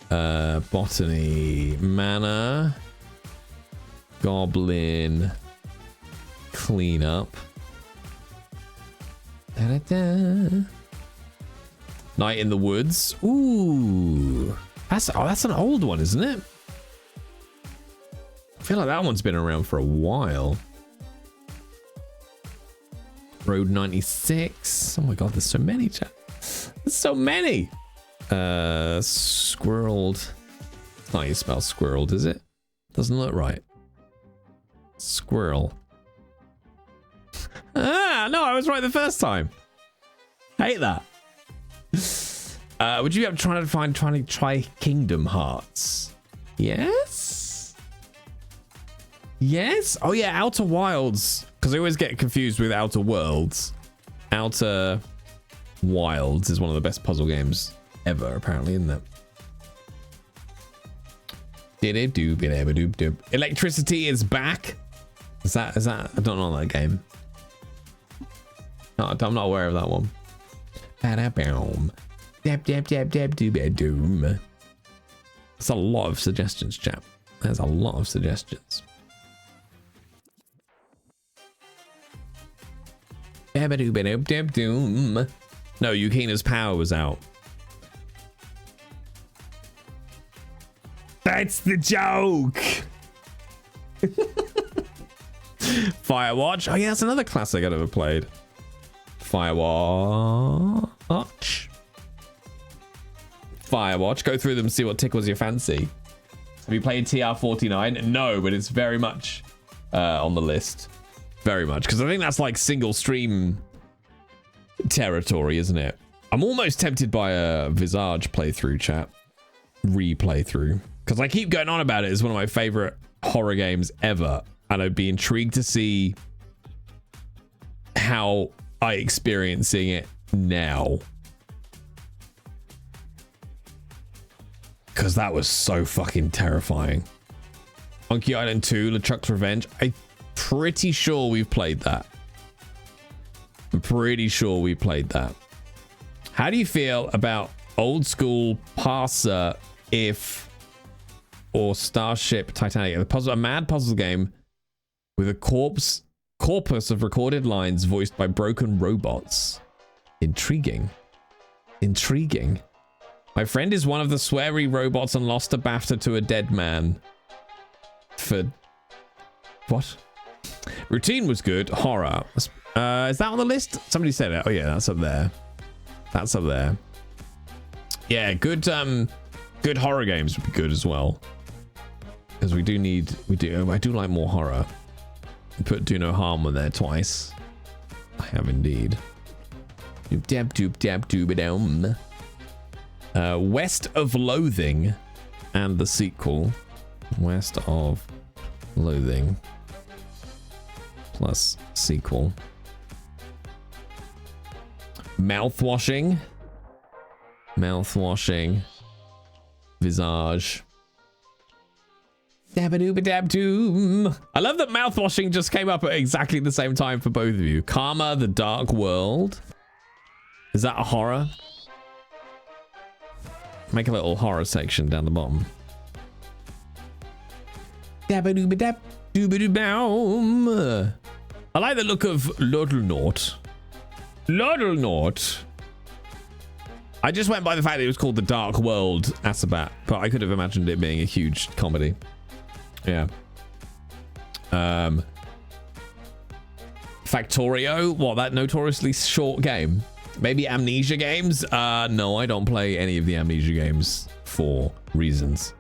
Botany. Mana. Goblin. Cleanup. Da-da-da. Night in the Woods. Ooh. That's an old one, isn't it? I feel like that one's been around for a while. Road 96. Oh my god, there's so many, chat. There's so many. Squirreled. It's not how you spell squirreled, is it? Doesn't look right. Squirrel. Ah, no, I was right the first time. Hate that. Would you be trying to try Kingdom Hearts? Yes? Yes? Oh yeah, Outer Wilds because I always get confused with Outer Worlds. Outer Wilds is one of the best puzzle games ever, apparently, isn't it? Electricity is back. Is that? I don't know that game. No, I'm not aware of that one. That's a lot of suggestions, chap. There's a lot of suggestions. No, Yukina's power was out. That's the joke. Firewatch. Oh yeah, that's another classic I never played. Firewatch. Go through them and see what tickles your fancy. Have you played TR49? No, but it's very much on the list. Very much, because I think that's like single stream territory, isn't it? I'm almost tempted by a Visage playthrough, chat. Replay through. Because I keep going on about it as one of my favorite horror games ever. And I'd be intrigued to see how I experiencing it now. Because that was so fucking terrifying. Monkey Island 2, LeChuck's Revenge. I'm pretty sure we've played that. How do you feel about old school Parser If or Starship Titanic? A mad puzzle game with a corpus of recorded lines voiced by broken robots. Intriguing. My friend is one of the sweary robots and lost a BAFTA to a dead man. For what? Routine was good. Horror. Is that on the list? Somebody said it. Oh yeah, that's up there. Yeah, good horror games would be good as well. Because I do like more horror. Put Do No Harm on there twice. I have indeed. West of Loathing and the sequel. West of Loathing plus sequel. Mouthwashing. Visage. Dabba-dooba-dab-doom. I love that mouthwashing just came up at exactly the same time for both of you. Karma, The Dark World. Is that a horror? Make a little horror section down the bottom. Dabba-dooba-dab-dooba-doo-boom. I like the look of Lodelnort. I just went by the fact that it was called The Dark World Asabat, but I could have imagined it being a huge comedy. Yeah. Factorio? What, that notoriously short game? Maybe Amnesia games? No, I don't play any of the Amnesia games for reasons.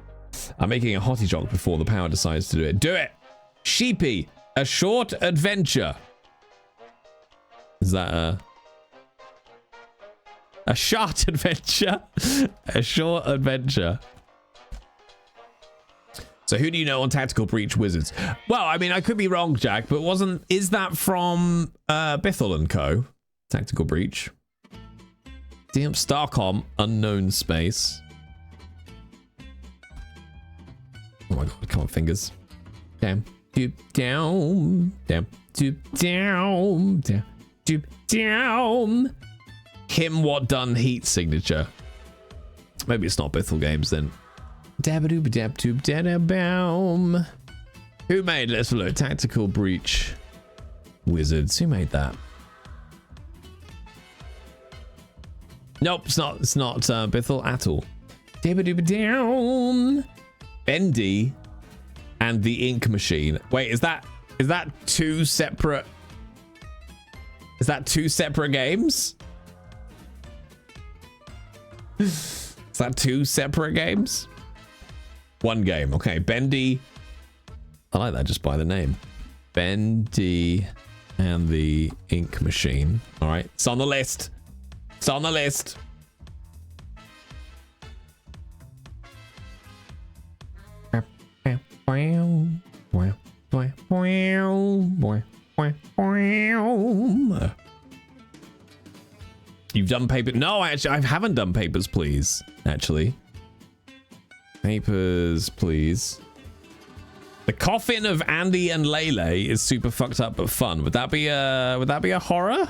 I'm making a hottie jock before the power decides to do it. Do it! Sheepy, a short adventure. Is that a short adventure? A short adventure. So who do you know on Tactical Breach Wizards? Well, I mean, I could be wrong, Jack, but is that from Bithell & Co? Tactical Breach. Damn, Starcom, Unknown Space. Oh my god, come on, fingers. Damn. Doop down. Damn. Doop down. Damn. Doop down. Him what done heat signature. Maybe it's not Bithell Games then. Dabba-dooba-dab-doob-da-da-boom. Who made, let's look, Tactical Breach Wizards. Who made that? Nope, it's not Bithell at all. Dabba-dooba-down. Bendy and the Ink Machine. Wait, is that two separate? Is that two separate games? Is that two separate games? One game. Okay, Bendy. I like that just by the name. Bendy and the Ink Machine. All right, it's on the list. It's on the list. You've done paper. No, actually, I haven't done Papers, Please. Actually, Papers, Please. The coffin of Andy and Lele is super fucked up but fun. Would that be a horror?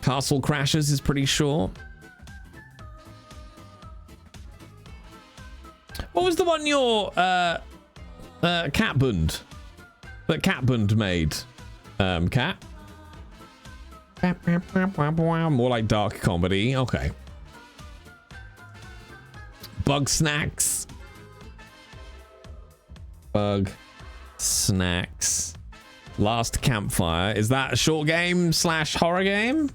Castle Crashers is pretty short. What was the one your Catbund that Catbund made? Cat? More like dark comedy. Okay. Bug Snacks. Bug Snacks. Last Campfire. Is that a short game / horror game?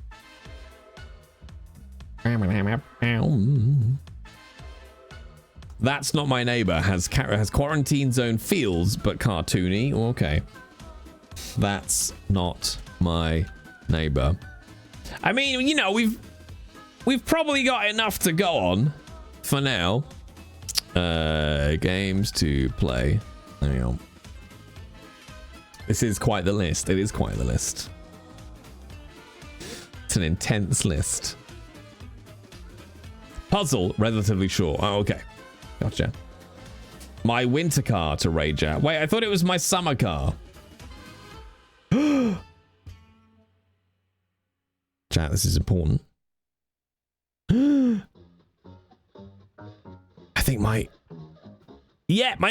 That's Not My Neighbor. Has Quarantine Zone feels, but cartoony. Okay. That's Not My Neighbor. I mean, you know, we've probably got enough to go on for now. Games to play. There we go. This is quite the list. It is quite the list. It's an intense list. Puzzle, relatively short. Oh, okay. Gotcha. My winter car to rage at. Wait, I thought it was my summer car. Chat, this is important. I think my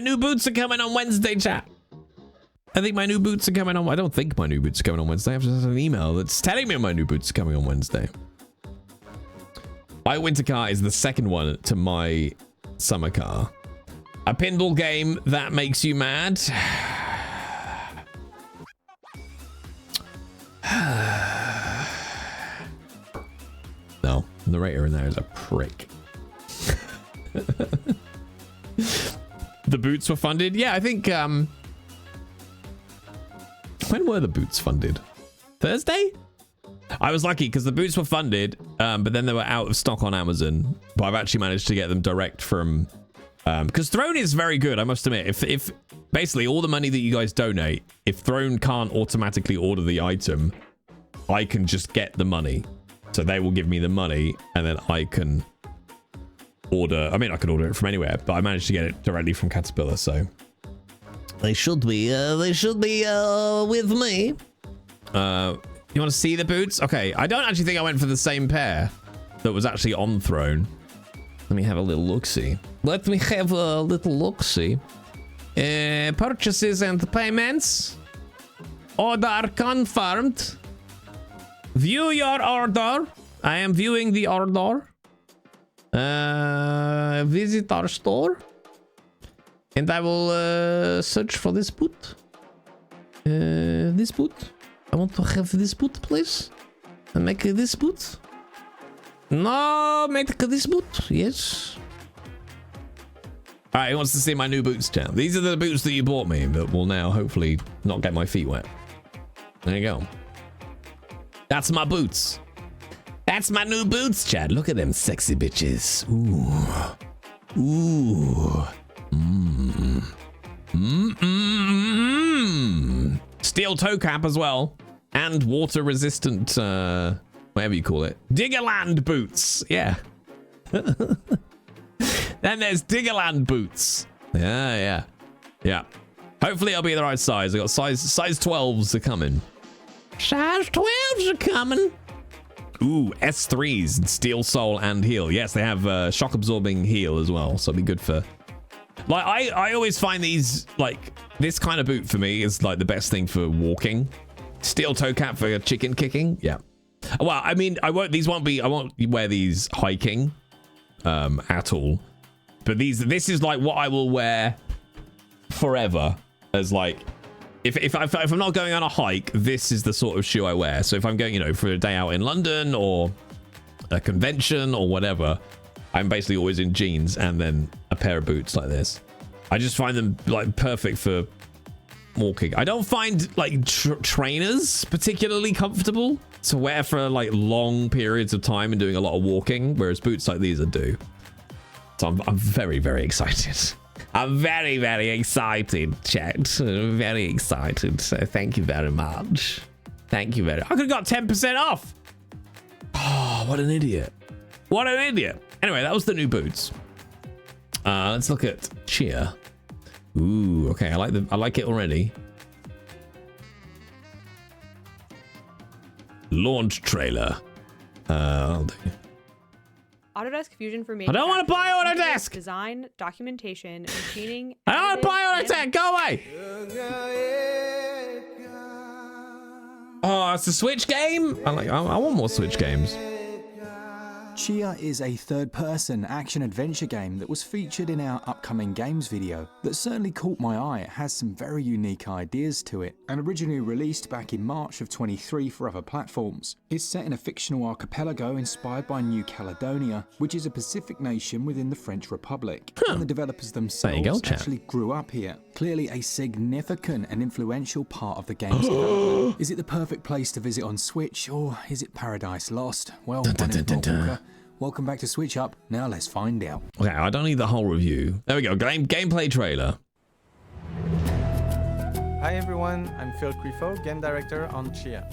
new boots are coming on Wednesday, chat. I think my new boots are coming on. I don't think my new boots are coming on Wednesday. I've just had an email that's telling me my new boots are coming on Wednesday. My winter car is the second one to my summer car. A pinball game that makes you mad. No, the narrator in there is a prick. The boots were funded? Yeah, I think, when were the boots funded? Thursday? I was lucky because the boots were funded, but then they were out of stock on Amazon. But I've actually managed to get them direct from... because Throne is very good, I must admit. If basically all the money that you guys donate, if Throne can't automatically order the item, I can just get the money. So they will give me the money, and then I can order... I mean, I could order it from anywhere, but I managed to get it directly from Caterpillar, so... They should be with me. You want to see the boots? Okay, I don't actually think I went for the same pair that was actually on Throne. Let me have a little look-see. Let me have a little look-see. Purchases and payments. Order confirmed. View your order. I am viewing the order. Visit our store. And I will search for this boot. This boot. I want to have this boot, please. And make this boot. No, make this boot. Yes. Alright, he wants to see my new boots, chat. These are the boots that you bought me, but will now hopefully not get my feet wet. There you go. That's my boots. That's my new boots, chat. Look at them sexy bitches. Ooh. Ooh. Steel toe cap as well. And water resistant, whatever you call it. Diggerland boots. Yeah. Then there's Diggerland boots. Yeah. Hopefully I'll be the right size. I got size 12s are coming. Size 12s are coming. Ooh, S3s, steel sole and heel. Yes, they have shock absorbing heel as well. So it'll be good for... Like, I always find these, like, this kind of boot for me is like the best thing for walking. Steel toe cap for chicken kicking. Yeah. Well, I mean, I won't wear these hiking at all. But this is like what I will wear forever as like, if I'm not going on a hike, this is the sort of shoe I wear. So if I'm going, you know, for a day out in London or a convention or whatever, I'm basically always in jeans and then a pair of boots like this. I just find them like perfect for walking. I don't find like trainers particularly comfortable to wear for like long periods of time and doing a lot of walking, whereas boots like these I do. So I'm very, very excited. I'm very, very excited, chat. Very excited. So thank you very much. Thank you very much. I could have got 10% off. Oh, what an idiot. What an idiot. Anyway, that was the new boots. Let's look at Cheer. Ooh, okay. I like it already. Launch trailer. I'll do. Autodesk Fusion for I don't want to buy Autodesk. Design, documentation, machining. I don't want to buy Autodesk. Go away. Oh, it's a Switch game. I want more Switch games. Chia is a third-person action-adventure game that was featured in our upcoming games video that certainly caught my eye. It has some very unique ideas to it, and originally released back in March of 23 for other platforms. It's set in a fictional archipelago inspired by New Caledonia, which is a Pacific nation within the French Republic. And the developers themselves actually grew up here. Clearly a significant and influential part of the game's development. Is it the perfect place to visit on Switch, or is it Paradise Lost? Well, welcome back to Switch Up. Now let's find out. Okay, I don't need the whole review. There we go. Gameplay trailer. Hi everyone, I'm Phil Crifo, game director on Chia.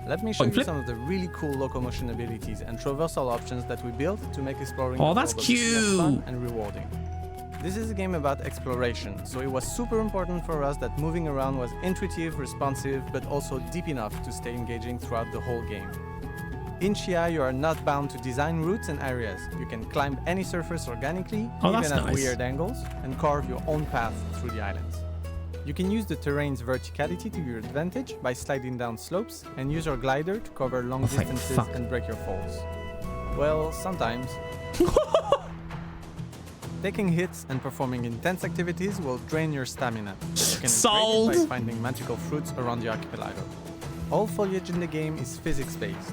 Let me show you some of the really cool locomotion abilities and traversal options that we built to make exploring that's cute. fun and rewarding. This is a game about exploration, so it was super important for us that moving around was intuitive, responsive, but also deep enough to stay engaging throughout the whole game. In Chia, you are not bound to design routes and areas. You can climb any surface organically, even at weird angles, and carve your own path through the islands. You can use the terrain's verticality to your advantage by sliding down slopes and use your glider to cover long distances and break your falls. Well, sometimes. Taking hits and performing intense activities will drain your stamina. You can upgrade it by finding magical fruits around the archipelago. All foliage in the game is physics-based.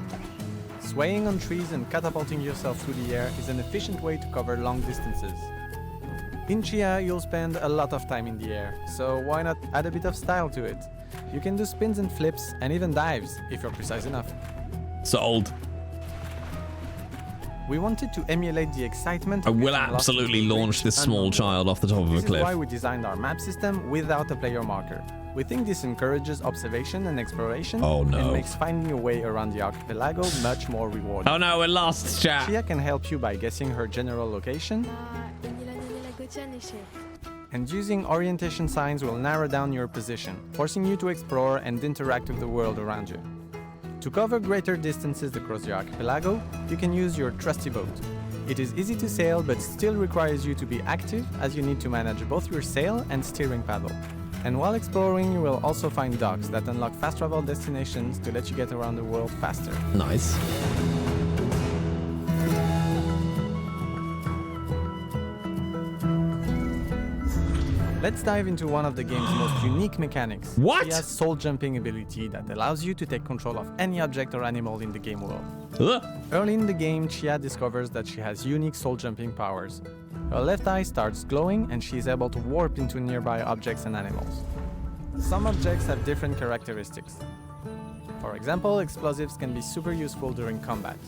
Swaying on trees and catapulting yourself through the air is an efficient way to cover long distances. In Chia, you'll spend a lot of time in the air, so why not add a bit of style to it? You can do spins and flips, and even dives, if you're precise enough. Sold. We wanted to emulate the excitement. I will absolutely launch this small child off the top of a cliff. This is why we designed our map system without a player marker. We think this encourages observation and exploration, and makes finding a way around the archipelago much more rewarding. Oh no, we're lost, chat. Chia can help you by guessing her general location, and using orientation signs will narrow down your position, forcing you to explore and interact with the world around you. To cover greater distances across the archipelago, you can use your trusty boat. It is easy to sail, but still requires you to be active, as you need to manage both your sail and steering paddle. And while exploring, you will also find docks that unlock fast travel destinations to let you get around the world faster. Nice. Let's dive into one of the game's most unique mechanics. What? Chia's soul jumping ability that allows you to take control of any object or animal in the game world. Early in the game, Chia discovers that she has unique soul jumping powers. Her left eye starts glowing and she is able to warp into nearby objects and animals. Some objects have different characteristics. For example, explosives can be super useful during combat,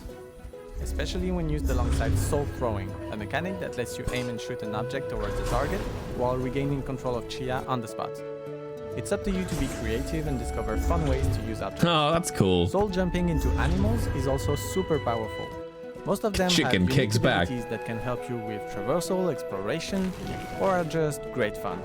especially when used alongside soul throwing, a mechanic that lets you aim and shoot an object towards the target while regaining control of Chia on the spot. It's up to you to be creative and discover fun ways to use objects. Oh, that's cool. Soul jumping into animals is also super powerful. Most of them Chicken have kicks unique back. abilities that can help you with traversal, exploration, or are just great fun.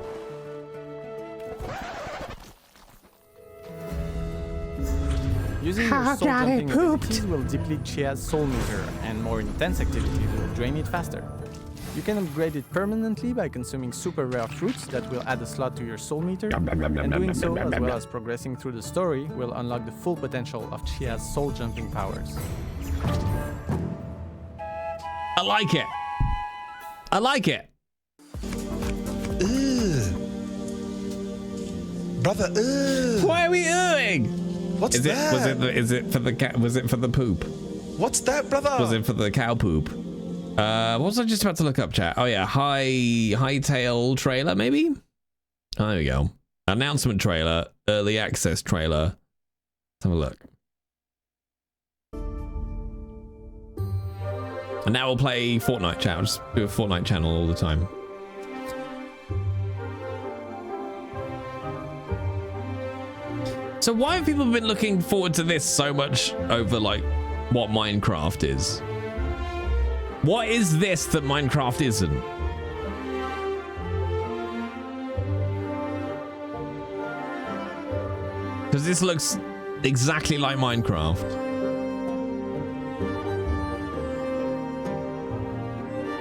Using your soul jumping abilities will deplete Chia's soul meter, and more intense activities will drain it faster. You can upgrade it permanently by consuming super rare fruits that will add a slot to your soul meter, and doing so as well as progressing through the story will unlock the full potential of Chia's soul jumping powers. I like it. I like it. Brother, why are we oohing? What's that? Was it for the poop? What's that, brother? Was it for the cow poop? What was I just about to look up, chat? Oh yeah, hightail trailer maybe? Oh, there we go. Announcement trailer, early access trailer. Let's have a look. And now we'll play Fortnite, chat. I'll just do a Fortnite channel all the time. So why have people been looking forward to this so much over like what Minecraft is? What is this that Minecraft isn't? Because this looks exactly like Minecraft.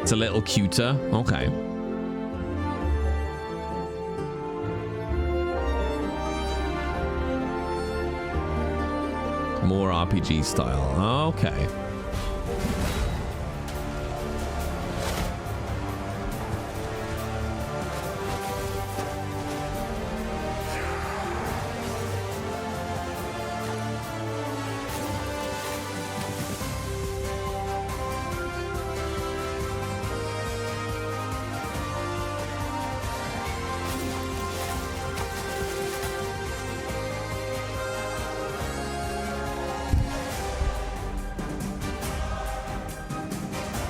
It's a little cuter. Okay. More RPG style. Okay.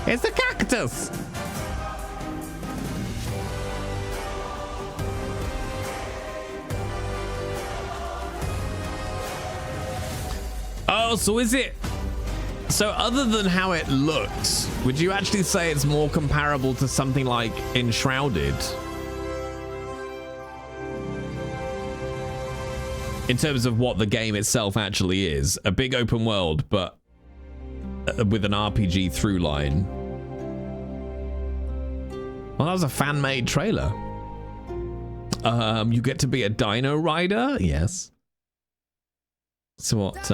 It's the cactus! Oh, so is it... So other than how it looks, would you actually say it's more comparable to something like Enshrouded? In terms of what the game itself actually is. A big open world, but with an RPG through line. Well, that was a fan-made trailer. You get to be a dino rider? Yes. So what,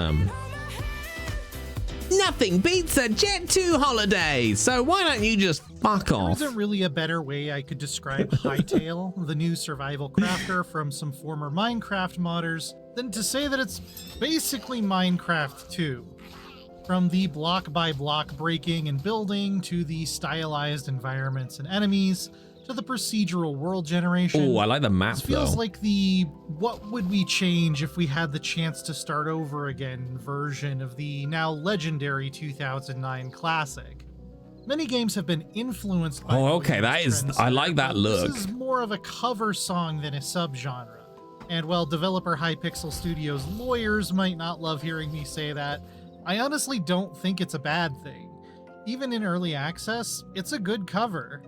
Nothing beats a Jet 2 holiday, so why don't you just fuck off? There isn't really a better way I could describe Hytale, the new survival crafter from some former Minecraft modders, than to say that it's basically Minecraft 2. From the block-by-block breaking and building, to the stylized environments and enemies, to the procedural world generation. Oh, I like the map, This feels though. like the what would we change if we had the chance to start over again version of the now legendary 2009 classic. Many games have been influenced by Oh, okay, that is... I like that look. This is more of a cover song than a subgenre. And while developer Hypixel Studios lawyers might not love hearing me say that, I honestly don't think it's a bad thing. Even in early access, it's a good cover.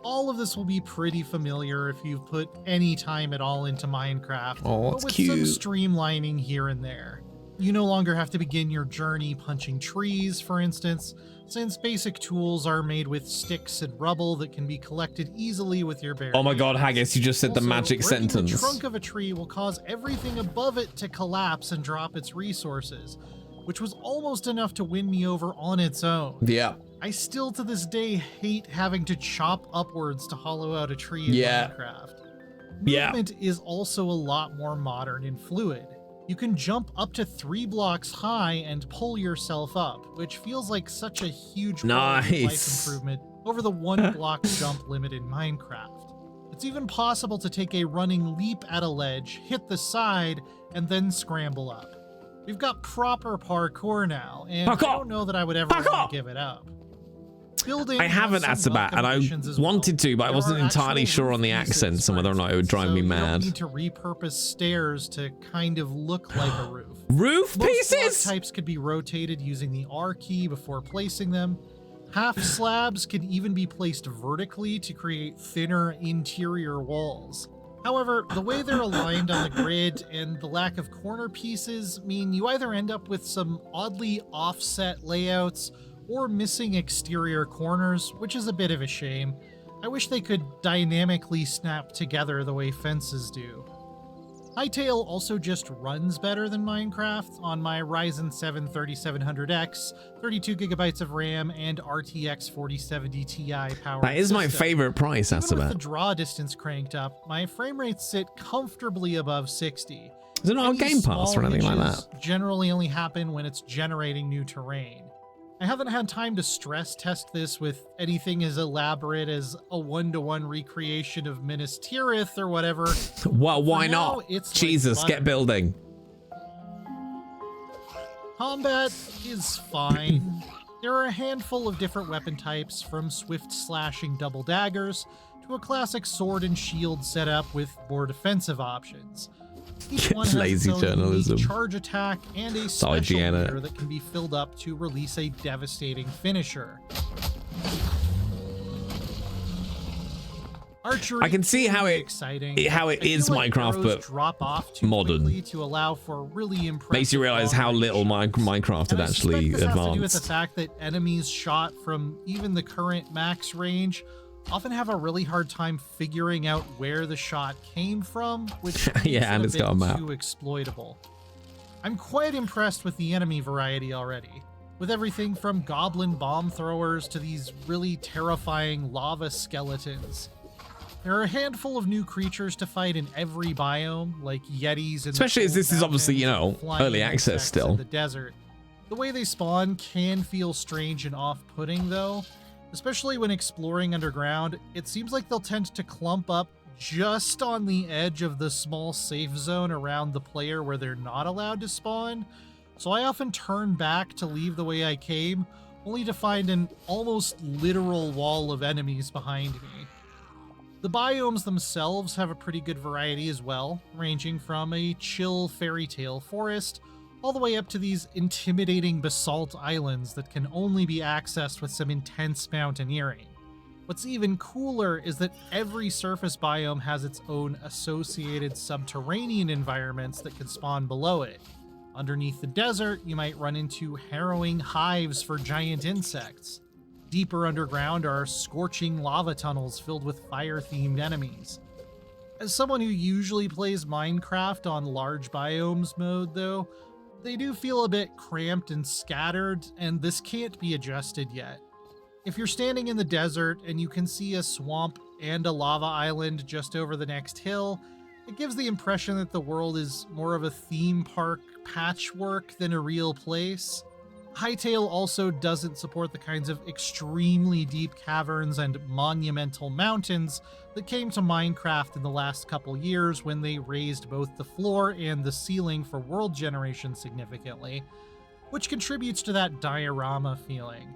All of this will be pretty familiar if you've put any time at all into Minecraft, Oh, but that's with cute. some streamlining here and there. You no longer have to begin your journey punching trees, for instance, since basic tools are made with sticks and rubble that can be collected easily with your bare Oh my god, Haggis, you just said the Also, magic breaking sentence. The trunk of a tree will cause everything above it to collapse and drop its resources, which was almost enough to win me over on its own. Yeah. I still to this day hate having to chop upwards to hollow out a tree in Yeah. Minecraft. Yeah. Movement is also a lot more modern and fluid. You can jump up to 3 blocks high and pull yourself up, which feels like such a huge quality of life Nice. improvement over the 1 block jump limit in Minecraft. It's even possible to take a running leap at a ledge, hit the side, and then scramble up. We've got proper parkour now, and I don't know that I would ever want to give it up. Building I haven't, has some Asabat, and I welcome additions as wanted to, but I There wasn't are entirely actual sure on the roof pieces, accents and whether or not it would drive me You don't mad. need to repurpose stairs to kind of look like a roof. Roof Most pieces? block types could be rotated using the R key before placing them. Half slabs can even be placed vertically to create thinner interior walls. However, the way they're aligned on the grid and the lack of corner pieces mean you either end up with some oddly offset layouts or missing exterior corners, which is a bit of a shame. I wish they could dynamically snap together the way fences do. Hytale also just runs better than Minecraft on my Ryzen 7 3700X, 32 gigabytes of RAM, and RTX 4070 Ti power. That is my favorite price, Even with the Asabat. draw distance cranked up, my frame rates sit comfortably above 60. Is it not on Any Game Pass or small anything like hitches that? Generally only happen when it's generating new terrain. I haven't had time to stress test this with anything as elaborate as a 1-to-1 recreation of Minas Tirith or whatever. Well, why For now, not? it's like Jesus, butter. get building. Combat is fine. There are a handful of different weapon types, from swift slashing double daggers to a classic sword and shield setup with more defensive options. Each one has Lazy its own journalism. unique charge attack and a Sorry, special Gianna. meter that can be filled up to release a devastating finisher. Archery I can see how it exciting. how it I feel is like Minecraft, arrows but drop off too modern. quickly to allow for really impressive. Makes you realize how little Minecraft had And I suspect actually this has to do with the advanced. fact that enemies shot from even the current max range often have a really hard time figuring out where the shot came from, which makes Yeah, and it it's a bit got a map. too exploitable. I'm quite impressed with the enemy variety already, with everything from goblin bomb throwers to these really terrifying lava skeletons. There are a handful of new creatures to fight in every biome, like yetis and Especially as this is obviously, you know, early access still. in the desert. The way they spawn can feel strange and off-putting though, especially when exploring underground. It seems like they'll tend to clump up just on the edge of the small safe zone around the player where they're not allowed to spawn. So I often turn back to leave the way I came, only to find an almost literal wall of enemies behind me. The biomes themselves have a pretty good variety as well, ranging from a chill fairy tale forest all the way up to these intimidating basalt islands that can only be accessed with some intense mountaineering. What's even cooler is that every surface biome has its own associated subterranean environments that can spawn below it. Underneath the desert, you might run into harrowing hives for giant insects. Deeper underground are scorching lava tunnels filled with fire-themed enemies. As someone who usually plays Minecraft on large biomes mode though, they do feel a bit cramped and scattered, and this can't be adjusted yet. If you're standing in the desert and you can see a swamp and a lava island just over the next hill, it gives the impression that the world is more of a theme park patchwork than a real place. Hytale also doesn't support the kinds of extremely deep caverns and monumental mountains that came to Minecraft in the last couple years when they raised both the floor and the ceiling for world generation significantly, which contributes to that diorama feeling.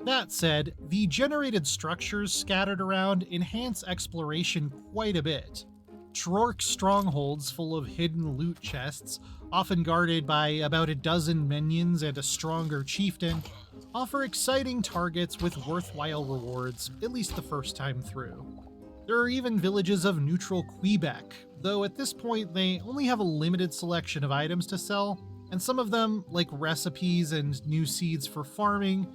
That said, the generated structures scattered around enhance exploration quite a bit. Trork strongholds full of hidden loot chests, often guarded by about a dozen minions and a stronger chieftain, offer exciting targets with worthwhile rewards, at least the first time through. There are even villages of neutral Quebec, though at this point they only have a limited selection of items to sell, and some of them, like recipes and new seeds for farming,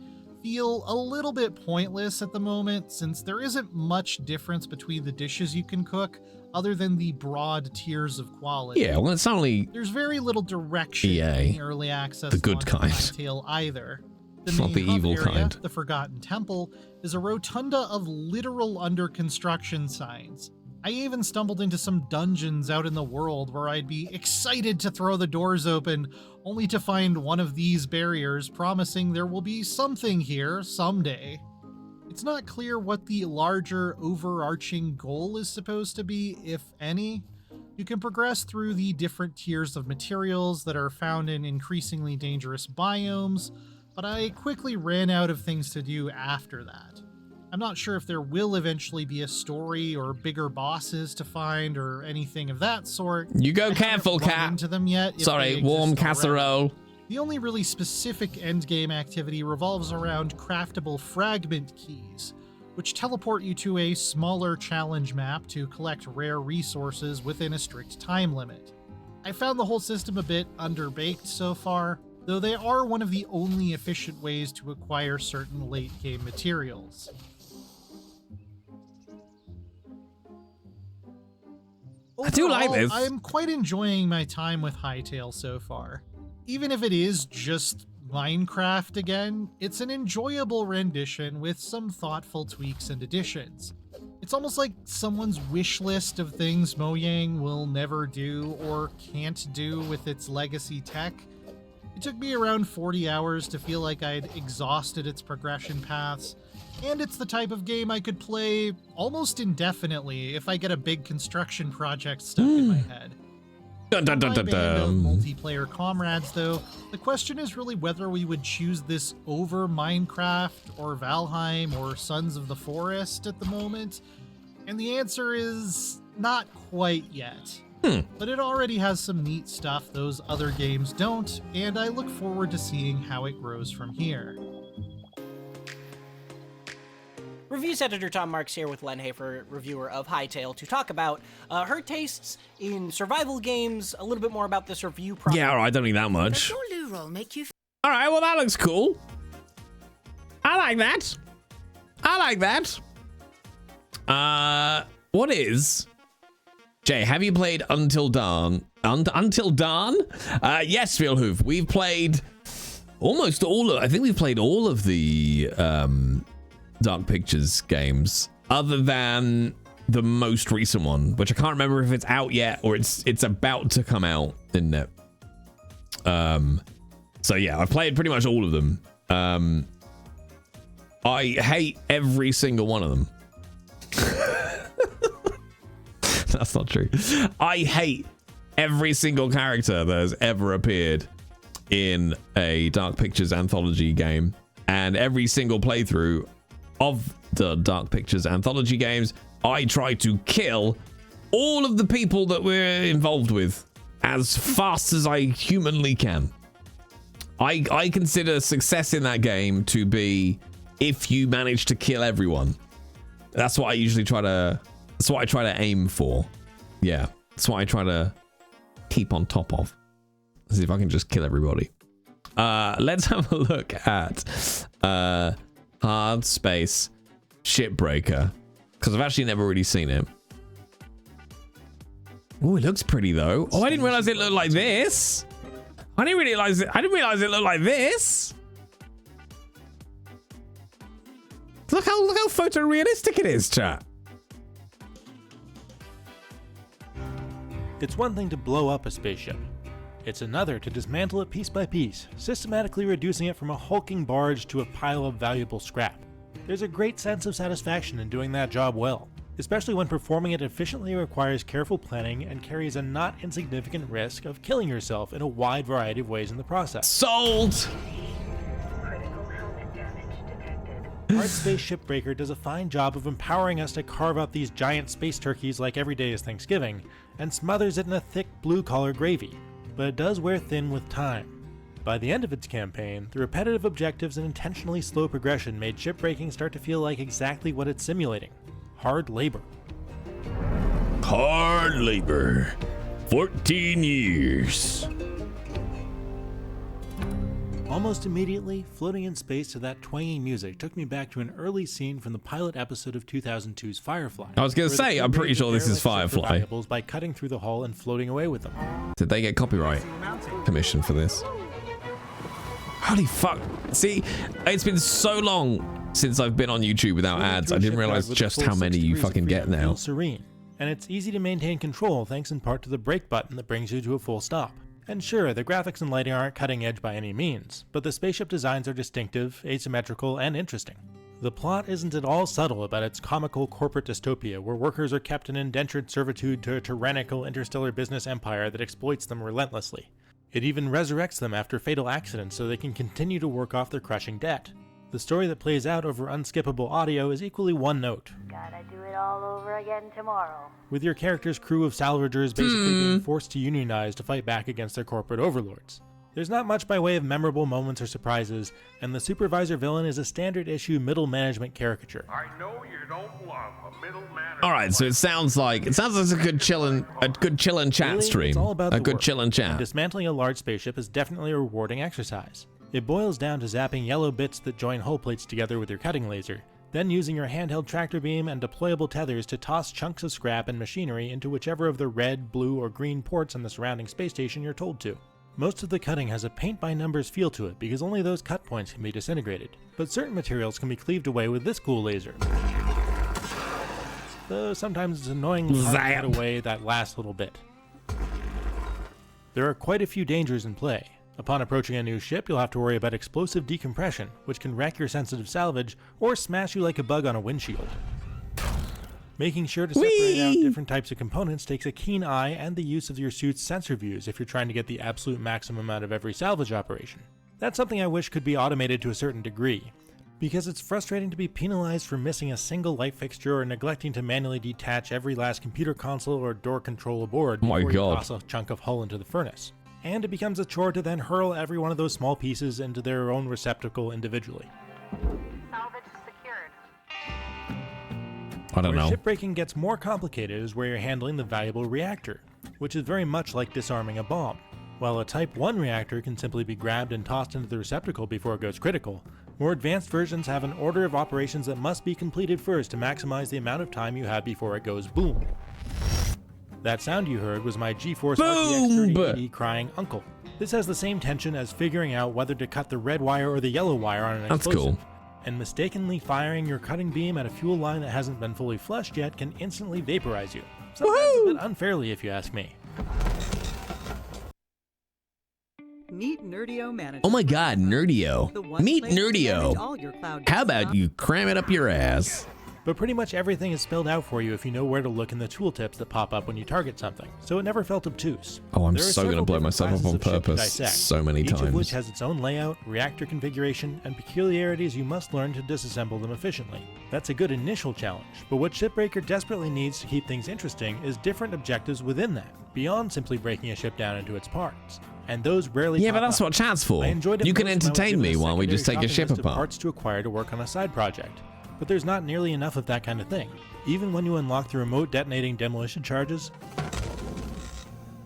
feel a little bit pointless at the moment since there isn't much difference between the dishes you can cook other than the broad tiers of quality. Yeah, well, it's only There's very little direction EA, in the early access the good launch kind. of Hytale either. The Not main the hub evil area, kind. the Forgotten Temple, is a rotunda of literal under construction signs. I even stumbled into some dungeons out in the world where I'd be excited to throw the doors open, only to find one of these barriers promising there will be something here someday. It's not clear what the larger overarching goal is supposed to be, if any. You can progress through the different tiers of materials that are found in increasingly dangerous biomes, but I quickly ran out of things to do after that. I'm not sure if there will eventually be a story or bigger bosses to find or anything of that sort. You go I careful, haven't run cat. into them yet, if Sorry, they warm exist already. casserole. The only really specific endgame activity revolves around craftable fragment keys, which teleport you to a smaller challenge map to collect rare resources within a strict time limit. I found the whole system a bit underbaked so far, though they are one of the only efficient ways to acquire certain late-game materials. I do like Overall, this. I'm quite enjoying my time with Hytale so far. Even if it is just Minecraft again, it's an enjoyable rendition with some thoughtful tweaks and additions. It's almost like someone's wish list of things Mojang will never do or can't do with its legacy tech. It took me around 40 hours to feel like I'd exhausted its progression paths, and it's the type of game I could play almost indefinitely if I get a big construction project stuck in my head. For my band of multiplayer comrades, though, the question is really whether we would choose this over Minecraft or Valheim or Sons of the Forest at the moment. And the answer is not quite yet. But it already has some neat stuff those other games don't, and I look forward to seeing how it grows from here. Reviews editor Tom Marks here with Len Hafer, reviewer of Hytale, to talk about her tastes in survival games, a little bit more about this review process. Yeah, all right, don't need that much. Does your loo roll make you All right, well, that looks cool. I like that. I like that. What is... Jay, have you played Until Dawn? Until Dawn? Yes, Philhoof. We've played almost all of... I think we've played all of the Dark Pictures games, other than the most recent one, which I can't remember if it's out yet or it's about to come out in it. So yeah, I've played pretty much all of them. I hate every single one of them. That's not true. I hate every single character that has ever appeared in a Dark Pictures anthology game, and every single playthrough of the Dark Pictures anthology games, I try to kill all of the people that we're involved with as fast as I humanly can. I consider success in that game to be if you manage to kill everyone. That's what I usually try to... That's what I try to aim for. Yeah, that's what I try to keep on top of. See if I can just kill everybody. Let's have a look at Hard Space Shipbreaker, because I've actually never really seen it. Oh, it looks pretty though. Oh, I didn't realize it looked like this. I didn't realize it looked like this. Look how photorealistic it is, chat. It's one thing to blow up a spaceship. It's another to dismantle it piece by piece, systematically reducing it from a hulking barge to a pile of valuable scrap. There's a great sense of satisfaction in doing that job well, especially when performing it efficiently requires careful planning and carries a not insignificant risk of killing yourself in a wide variety of ways in the process. Sold! Hard Space Shipbreaker does a fine job of empowering us to carve out these giant space turkeys like every day is Thanksgiving, and smothers it in a thick blue-collar gravy, but it does wear thin with time. By the end of its campaign, the repetitive objectives and intentionally slow progression made shipbreaking start to feel like exactly what it's simulating: hard labor. Hard labor. 14 years. Almost immediately, floating in space to that twangy music took me back to an early scene from the pilot episode of 2002's Firefly. I was going to say, I'm pretty sure this is Firefly. By cutting through the hull and floating away with them. Did they get copyright permission for this? Holy fuck. See, it's been so long since I've been on YouTube without ads. I didn't realize just how many you fucking get now. Serene, and it's easy to maintain control thanks in part to the brake button that brings you to a full stop. And sure, the graphics and lighting aren't cutting edge by any means, but the spaceship designs are distinctive, asymmetrical, and interesting. The plot isn't at all subtle about its comical corporate dystopia where workers are kept in indentured servitude to a tyrannical interstellar business empire that exploits them relentlessly. It even resurrects them after fatal accidents so they can continue to work off their crushing debt. The story that plays out over unskippable audio is equally one note. Gotta do it all over again tomorrow. With your character's crew of salvagers basically being forced to unionize to fight back against their corporate overlords. There's not much by way of memorable moments or surprises, and the supervisor villain is a standard issue middle management caricature. I know you don't love a middle management. All right, so it sounds like a good chillin' chat Really, stream. it's all about A the good work, chillin' chat. and dismantling a large spaceship is definitely a rewarding exercise. It boils down to zapping yellow bits that join hull plates together with your cutting laser, then using your handheld tractor beam and deployable tethers to toss chunks of scrap and machinery into whichever of the red, blue, or green ports on the surrounding space station you're told to. Most of the cutting has a paint-by-numbers feel to it because only those cut points can be disintegrated, but certain materials can be cleaved away with this cool laser. Though sometimes it's annoyingly hard to cut away that last little bit. There are quite a few dangers in play. Upon approaching a new ship, you'll have to worry about explosive decompression, which can wreck your sensitive salvage or smash you like a bug on a windshield. Making sure to separate out different types of components takes a keen eye and the use of your suit's sensor views if you're trying to get the absolute maximum out of every salvage operation. That's something I wish could be automated to a certain degree, because it's frustrating to be penalized for missing a single light fixture or neglecting to manually detach every last computer console or door control aboard before you toss a chunk of hull into the furnace. And it becomes a chore to then hurl every one of those small pieces into their own receptacle individually. Salvage secured. I don't know. Where shipbreaking gets more complicated is where you're handling the valuable reactor, which is very much like disarming a bomb. While a Type 1 reactor can simply be grabbed and tossed into the receptacle before it goes critical, more advanced versions have an order of operations that must be completed first to maximize the amount of time you have before it goes boom. That sound you heard was my GeForce RTX 3080 crying uncle. This has the same tension as figuring out whether to cut the red wire or the yellow wire on an explosive. Cool. And mistakenly firing your cutting beam at a fuel line that hasn't been fully flushed yet can instantly vaporize you. Sometimes a bit unfairly if you ask me. Meet Nerdio Manager. Oh my god, Nerdio. Meet Nerdio. How about you cram it up your ass? But pretty much everything is spelled out for you if you know where to look in the tooltips that pop up when you target something, so it never felt obtuse. Oh, I'm so gonna blow myself up on purpose so many times. Each of which has its own layout, reactor configuration, and peculiarities you must learn to disassemble them efficiently. That's a good initial challenge, but what Shipbreaker desperately needs to keep things interesting is different objectives within that, beyond simply breaking a ship down into its parts. And those rarely but that's what chat's for. You can entertain me while we just take a ship apart. Parts to acquire to work on a side project. But there's not nearly enough of that kind of thing. Even when you unlock the remote detonating demolition charges,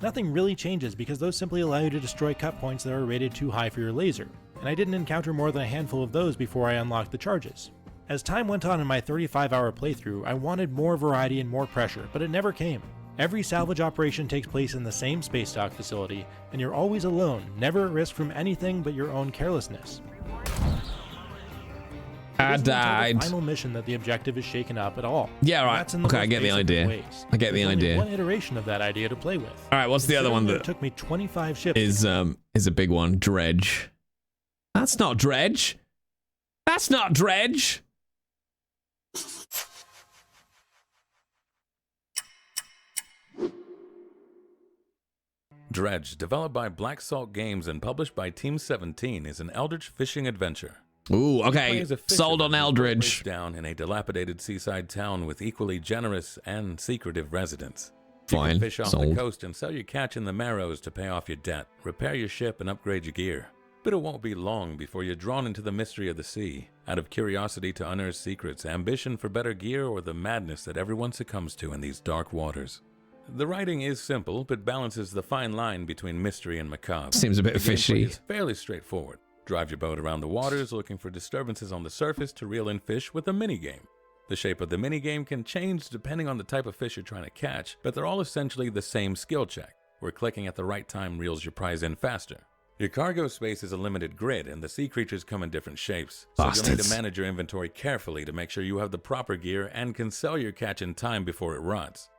nothing really changes because those simply allow you to destroy cut points that are rated too high for your laser, and I didn't encounter more than a handful of those before I unlocked the charges. As time went on in my 35-hour playthrough, I wanted more variety and more pressure, but it never came. Every salvage operation takes place in the same space dock facility, and you're always alone, never at risk from anything but your own carelessness. I died. The final mission that the objective is shaken up at all. Yeah, right. Okay, I get the idea. I get the idea. One iteration of that idea to play with. All right, what's the other one that took me 25 ships? Is a big one. Dredge. That's not Dredge. That's not Dredge. Dredge, developed by Black Salt Games and published by Team 17, is an eldritch fishing adventure. Ooh, okay. Sold on Eldridge. Down in a dilapidated seaside town with equally generous and secretive residents. Fine. You can fish off Sold. the coast and sell your catch in the Marrows to pay off your debt, repair your ship, and upgrade your gear. But it won't be long before you're drawn into the mystery of the sea, out of curiosity to unearth secrets, ambition for better gear, or the madness that everyone succumbs to in these dark waters. The writing is simple, but balances the fine line between mystery and macabre. Seems a bit The gameplay fishy. is fairly straightforward. Drive your boat around the waters looking for disturbances on the surface to reel in fish with a minigame. The shape of the minigame can change depending on the type of fish you're trying to catch, but they're all essentially the same skill check, where clicking at the right time reels your prize in faster. Your cargo space is a limited grid, and the sea creatures come in different shapes, so you'll need to manage your inventory carefully to make sure you have the proper gear and can sell your catch in time before it rots.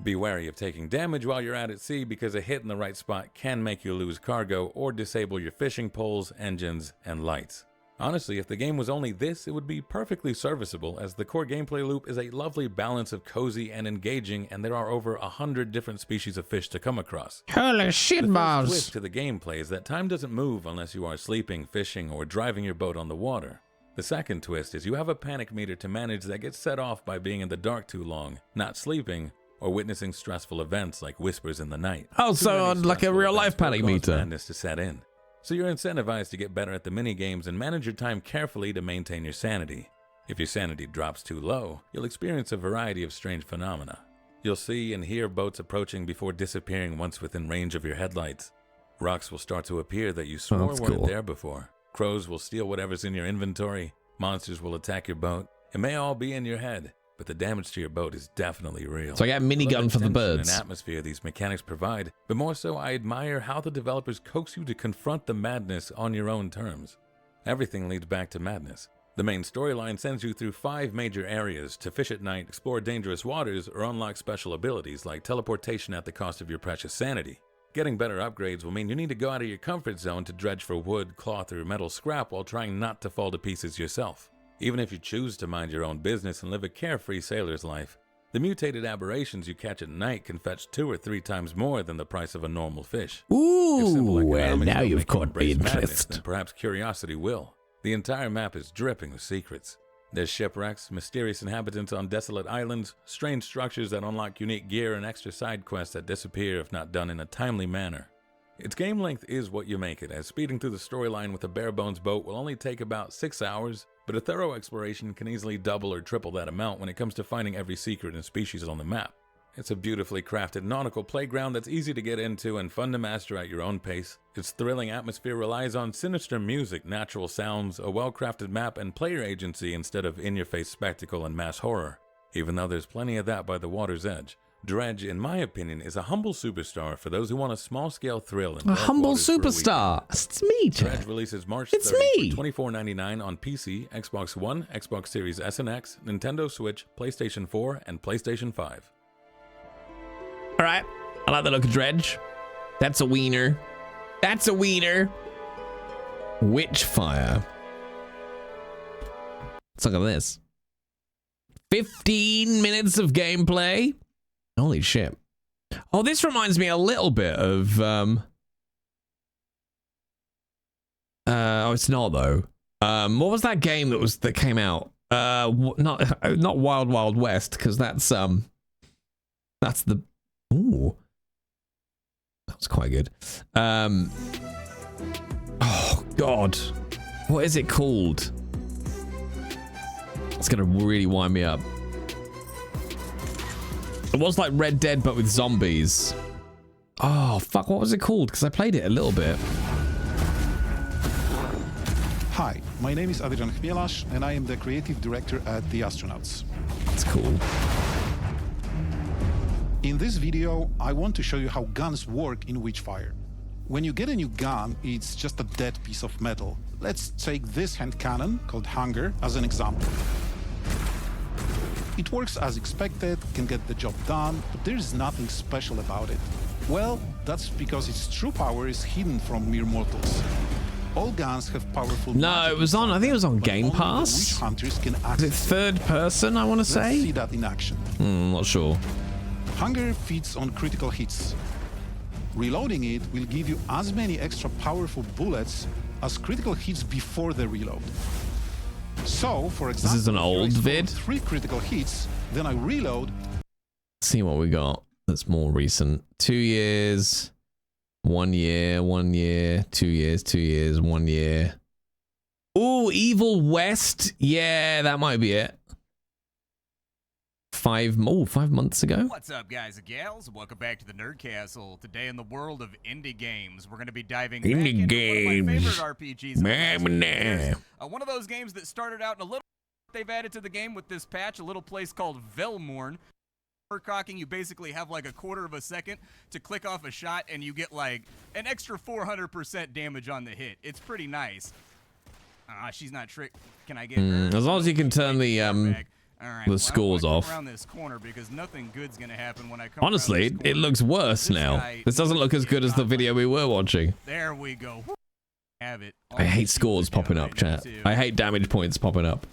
Be wary of taking damage while you're out at sea because a hit in the right spot can make you lose cargo or disable your fishing poles, engines, and lights. Honestly, if the game was only this, it would be perfectly serviceable, as the core gameplay loop is a lovely balance of cozy and engaging, and there are over 100 different species of fish to come across. Holy shit balls! The twist to the gameplay is that time doesn't move unless you are sleeping, fishing, or driving your boat on the water. The second twist is you have a panic meter to manage that gets set off by being in the dark too long, not sleeping, or witnessing stressful events like whispers in the night. Oh, so like a real-life panic meter. Madness to set in. So you're incentivized to get better at the mini-games and manage your time carefully to maintain your sanity. If your sanity drops too low, you'll experience a variety of strange phenomena. You'll see and hear boats approaching before disappearing once within range of your headlights. Rocks will start to appear that you swore weren't there before. Crows will steal whatever's in your inventory. Monsters will attack your boat. It may all be in your head, but the damage to your boat is definitely real. So I got a minigun for the birds. And atmosphere these mechanics provide, but more so I admire how the developers coax you to confront the madness on your own terms. Everything leads back to madness. The main storyline sends you through 5 major areas to fish at night, explore dangerous waters, or unlock special abilities like teleportation at the cost of your precious sanity. Getting better upgrades will mean you need to go out of your comfort zone to dredge for wood, cloth, or metal scrap while trying not to fall to pieces yourself. Even if you choose to mind your own business and live a carefree sailor's life, The mutated aberrations you catch at night can fetch 2 or 3 times more than the price of a normal fish. Ooh, well, now you've caught my interest. Then perhaps curiosity will. The entire map is dripping with secrets. There's shipwrecks, mysterious inhabitants on desolate islands, strange structures that unlock unique gear, and extra side quests that disappear if not done in a timely manner. Its game length is what you make it, as speeding through the storyline with a bare-bones boat will only take about 6 hours, but a thorough exploration can easily double or triple that amount when it comes to finding every secret and species on the map. It's a beautifully crafted nautical playground that's easy to get into and fun to master at your own pace. Its thrilling atmosphere relies on sinister music, natural sounds, a well-crafted map, and player agency instead of in-your-face spectacle and mass horror. Even though there's plenty of that by the water's edge, Dredge, in my opinion, is a humble superstar for those who want a small-scale thrill. A humble superstar. It's me, Dredge releases March 30 for $24.99 on PC, Xbox One, Xbox Series S and X, Nintendo Switch, PlayStation 4, and PlayStation 5. All right, I like the look of Dredge. That's a wiener. That's a wiener. Witchfire. Let's look at this. 15 minutes of gameplay. Holy shit. Oh, this reminds me a little bit of oh, it's not though. What was that game that came out? Not Wild Wild West, because that's the ooh. That was quite good. Oh god. What is it called? It's gonna really wind me up. It was like Red Dead, but with zombies. Oh, fuck, what was it called? Because I played it a little bit. Hi, my name is Adrian Chmielasz, and I am the creative director at The Astronauts. That's cool. In this video, I want to show you how guns work in Witchfire. When you get a new gun, it's just a dead piece of metal. Let's take this hand cannon, called Hunger, as an example. It works as expected, can get the job done, but there's nothing special about it. Well, that's because its true power is hidden from mere mortals. All guns have powerful... No, it was on, I think it was on Game Pass. Witch hunters can access. Is it third person, I want to say? Let's see that in action. Not sure. Hunger feeds on critical hits. Reloading it will give you as many extra powerful bullets as critical hits before the reload. So, for example, this is an old vid. 3 critical hits, then I reload. Let's see what we got that's more recent. 2 years, 1 year, 1 year, 2 years, 2 years, 1 year. Ooh, Evil West. Yeah, that might be it. 5 months ago. What's up, guys and gals? Welcome back to the Nerd Castle. Today in the world of indie games, we're going to be diving back into one of my favorite RPGs. One of those games that started out in a little... They've added to the game with this patch, a little place called Velmorn. For cocking, you basically have like a quarter of a second to click off a shot, and you get like an extra 400% damage on the hit. It's pretty nice. She's not tricked. Can I get her? As long as you can turn the Right, the scores off. Around this corner because nothing good's gonna happen when I come honestly, it looks worse now. This doesn't look as good as the video we were watching. There we go. Have it. I hate scores popping up, chat. I hate damage points popping up.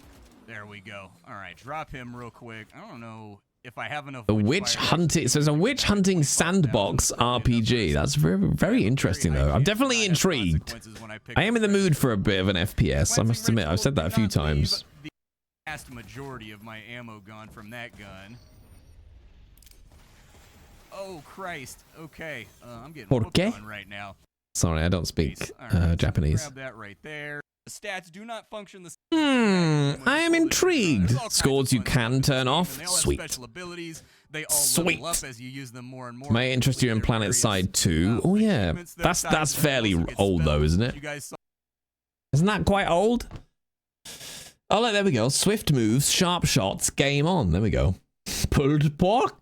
There we go. All right, drop him real quick. I don't know if I have enough. A witch hunting. So it's a witch hunting sandbox RPG. That's very, very interesting, though. I'm definitely intrigued. I am in the mood for a bit of an FPS. I must admit, I've said that a few times. Vast majority of my ammo gone from that gun. Oh Christ! Okay, I'm getting hooked on right now. Sorry, I don't speak Japanese. Grab that right there. The stats do not function the I am intrigued. Scores you can turn off. Sweet. Sweet. May interest you in Planet Side 2. Oh yeah, that's fairly old though, isn't it? Isn't that quite old? Oh, look, there we go. Swift moves, sharp shots, game on. There we go. Pulled pork.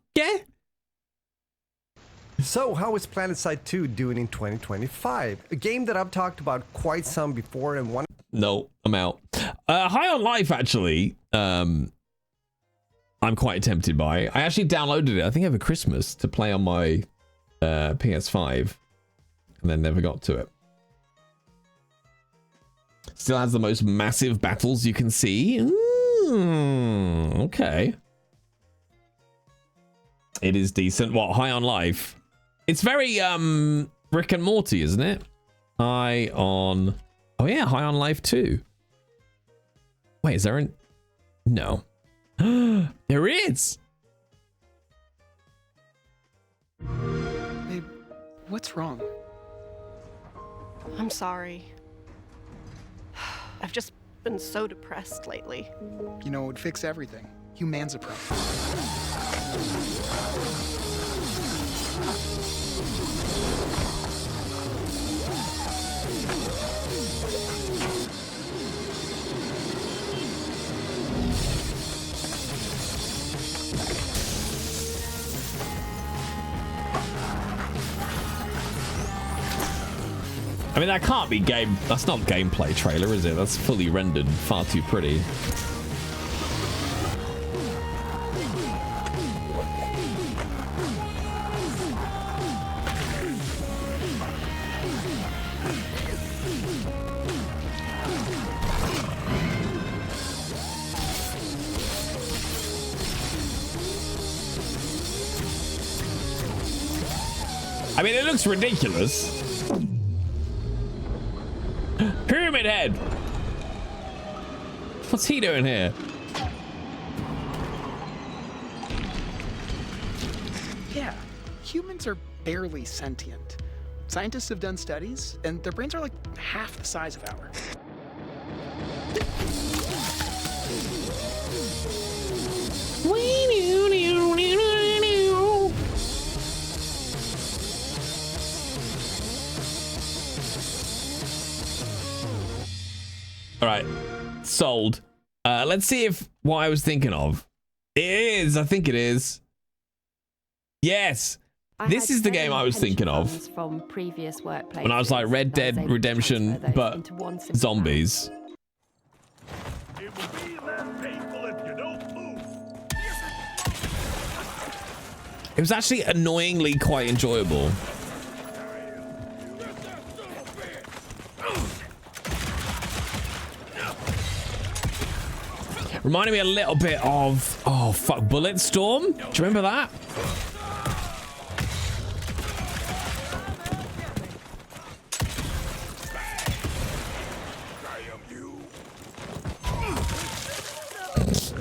So, how is PlanetSide 2 doing in 2025? A game that I've talked about quite some before and one... No, I'm out. High on Life, actually, I'm quite tempted by. I actually downloaded it, I think over Christmas, to play on my PS5, and then never got to it. Still has the most massive battles you can see. Okay. It is decent. What, High on Life? It's very Rick and Morty, isn't it? High on... Oh yeah, High on Life 2. Wait, is there an... No. There is! Babe, what's wrong? I'm sorry. I've just been so depressed lately. You know, it would fix everything. Humanzapro. I mean, that can't be game... That's not gameplay trailer, is it? That's fully rendered. Far too pretty. I mean, it looks ridiculous. Pyramid Head! What's he doing here? Yeah, humans are barely sentient. Scientists have done studies, and their brains are like half the size of ours. All right, sold. Let's see if what I was thinking of. It is, I think it is. Yes, this is the game I was thinking of. From previous workplaces. When I was like Red Dead Redemption, but zombies. It will be less painful if you don't move. It was actually annoyingly quite enjoyable. Reminded me a little bit of, oh fuck, Bulletstorm. Do you remember that?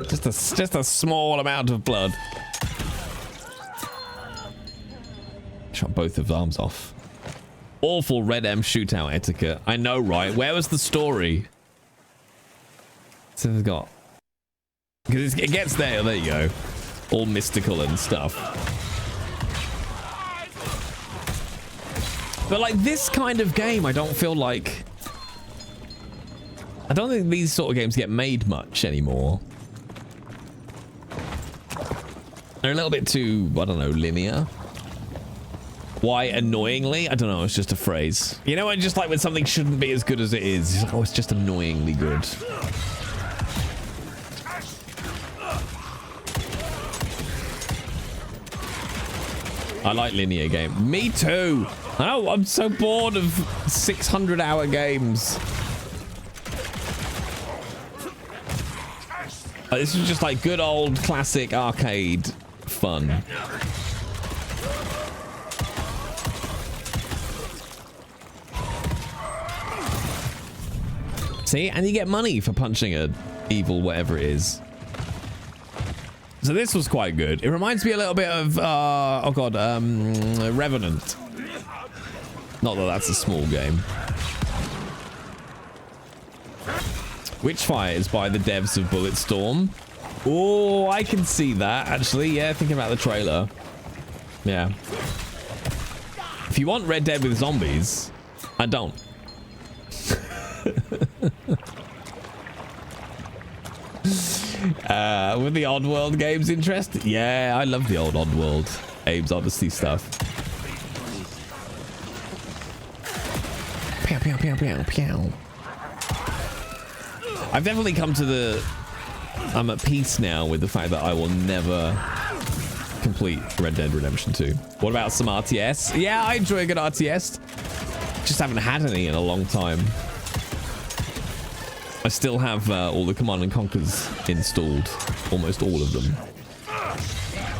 Just a small amount of blood. Shot both of his arms off. Awful Red M shootout etiquette. I know, right? Where was the story? So they've got... Because it gets there. There you go. All mystical and stuff. But like this kind of game, I don't feel like... I don't think these sort of games get made much anymore. They're a little bit too, I don't know, linear. Why annoyingly? I don't know, it's just a phrase. You know what, just like when something shouldn't be as good as it is. It's like, oh, it's just annoyingly good. I like linear games. Me too. Oh, I'm so bored of 600-hour games. This is just like good old classic arcade fun. See, and you get money for punching a evil whatever it is. So this was quite good. It reminds me a little bit of oh god, Revenant. Not that that's a small game. Witchfire is by the devs of Bulletstorm. Oh, I can see that actually. Yeah, thinking about the trailer. Yeah. If you want Red Dead with zombies, I don't. With the Oddworld games interest? Yeah, I love the old Oddworld, Abe's Odyssey stuff. Pew, pew, pew, pew, pew. I've definitely come to the... I'm at peace now with the fact that I will never complete Red Dead Redemption 2. What about some RTS? Yeah, I enjoy a good RTS. Just haven't had any in a long time. I still have all the Command & Conquers installed. Almost all of them.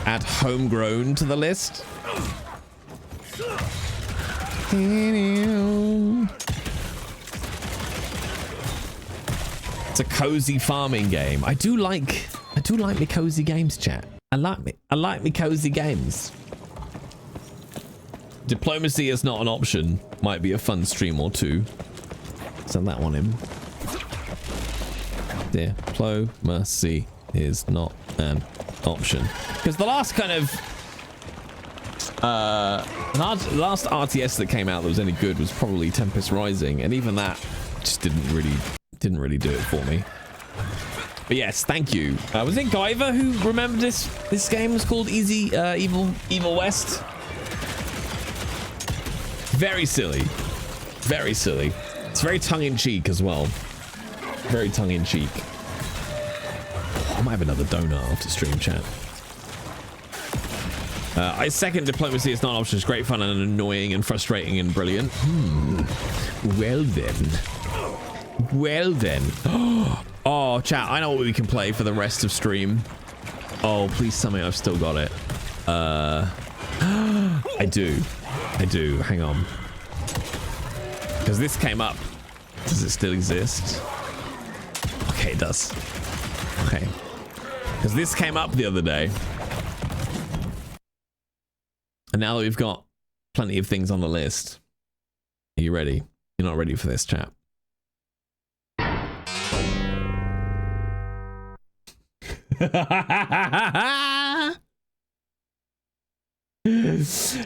add homegrown to the list. It's a cozy farming game. I do like me cozy games, chat. I like me cozy games. Diplomacy is not an option. Might be a fun stream or two. Send that one in. Diplomacy is not an option. Because the last kind of last RTS that came out that was any good was probably Tempest Rising, and even that just didn't really do it for me. But yes, thank you. Was it Guyver who remembered this game was called Evil West? Very silly. Very silly. It's very tongue-in-cheek as well. Very tongue-in-cheek. I might have another donut after stream chat. I second Diplomacy is not an option. It's great fun and annoying and frustrating and brilliant. Well then. Oh, chat, I know what we can play for the rest of stream. Oh, please tell me I've still got it. I do. Hang on. Because this came up. Does it still exist? Okay, it does. Okay. Because this came up the other day. And now that we've got plenty of things on the list. Are you ready? You're not ready for this, chat.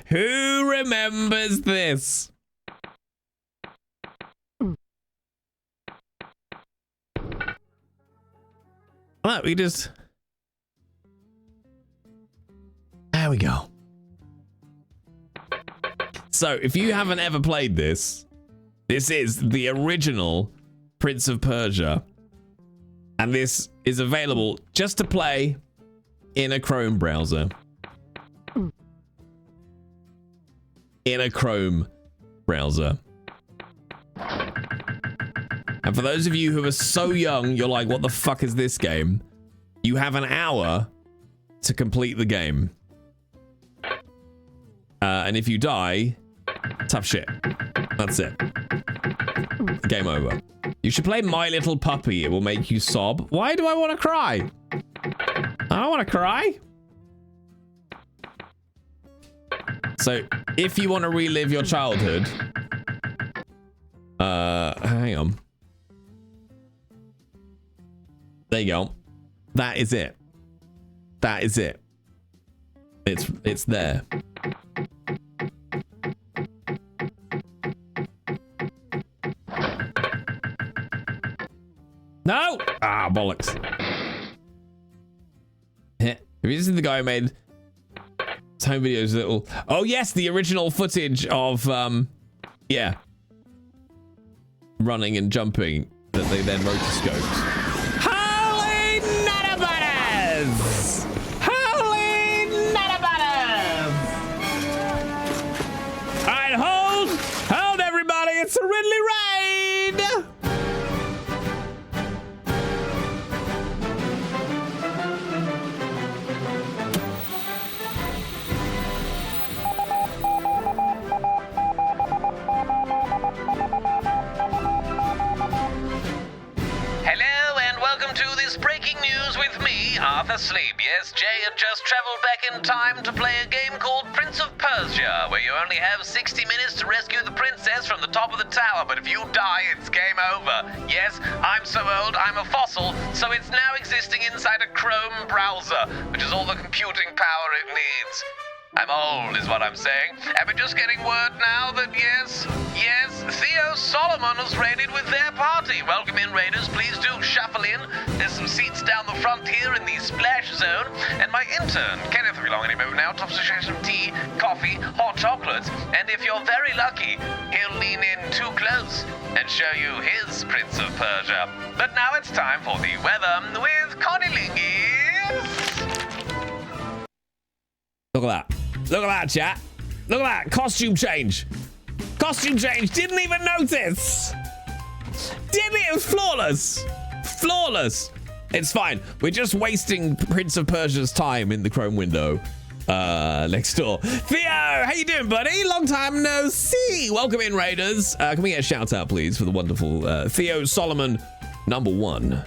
Who remembers this? Well, we just... There we go. So, if you haven't ever played this, this is the original Prince of Persia. And this is available just to play in a Chrome browser. In a Chrome browser. And for those of you who are so young, you're like, what the fuck is this game? You have an hour to complete the game. And if you die, tough shit. That's it. Game over. You should play My Little Puppy. It will make you sob. Why do I want to cry? I don't want to cry. So, if you want to relive your childhood... hang on. There you go. That is it. That is it. It's there. No! Ah, bollocks. Have you seen the guy who made his home videos little... Oh, yes, the original footage of, yeah. Running and jumping that they then rotoscoped. Holy Nuttabutters! Holy Nuttabutters! All right, hold everybody, it's a Ridley raid! Arthur Sleep. Yes, Jay had just traveled back in time to play a game called Prince of Persia, where you only have 60 minutes to rescue the princess from the top of the tower, but if you die, it's game over. Yes, I'm so old, I'm a fossil, so it's now existing inside a Chrome browser, which is all the computing power it needs. I'm old, is what I'm saying. And we're just getting word now that yes, Theo Solomon has raided with their party. Welcome in, raiders. Please do shuffle in. There's some seats down the front here in the splash zone. And my intern, Kenneth, will be along any moment now. Tops to share some tea, coffee, hot chocolates. And if you're very lucky, he'll lean in too close and show you his Prince of Persia. But now it's time for the weather with Connie Lingis. Look at that. Look at that, chat. Look at that. Costume change. Costume change. Didn't even notice. Didn't it? It was flawless. Flawless. It's fine. We're just wasting Prince of Persia's time in the Chrome window next door. Theo, how you doing, buddy? Long time no see. Welcome in, Raiders. Can we get a shout out, please, for the wonderful Theo Solomon #1.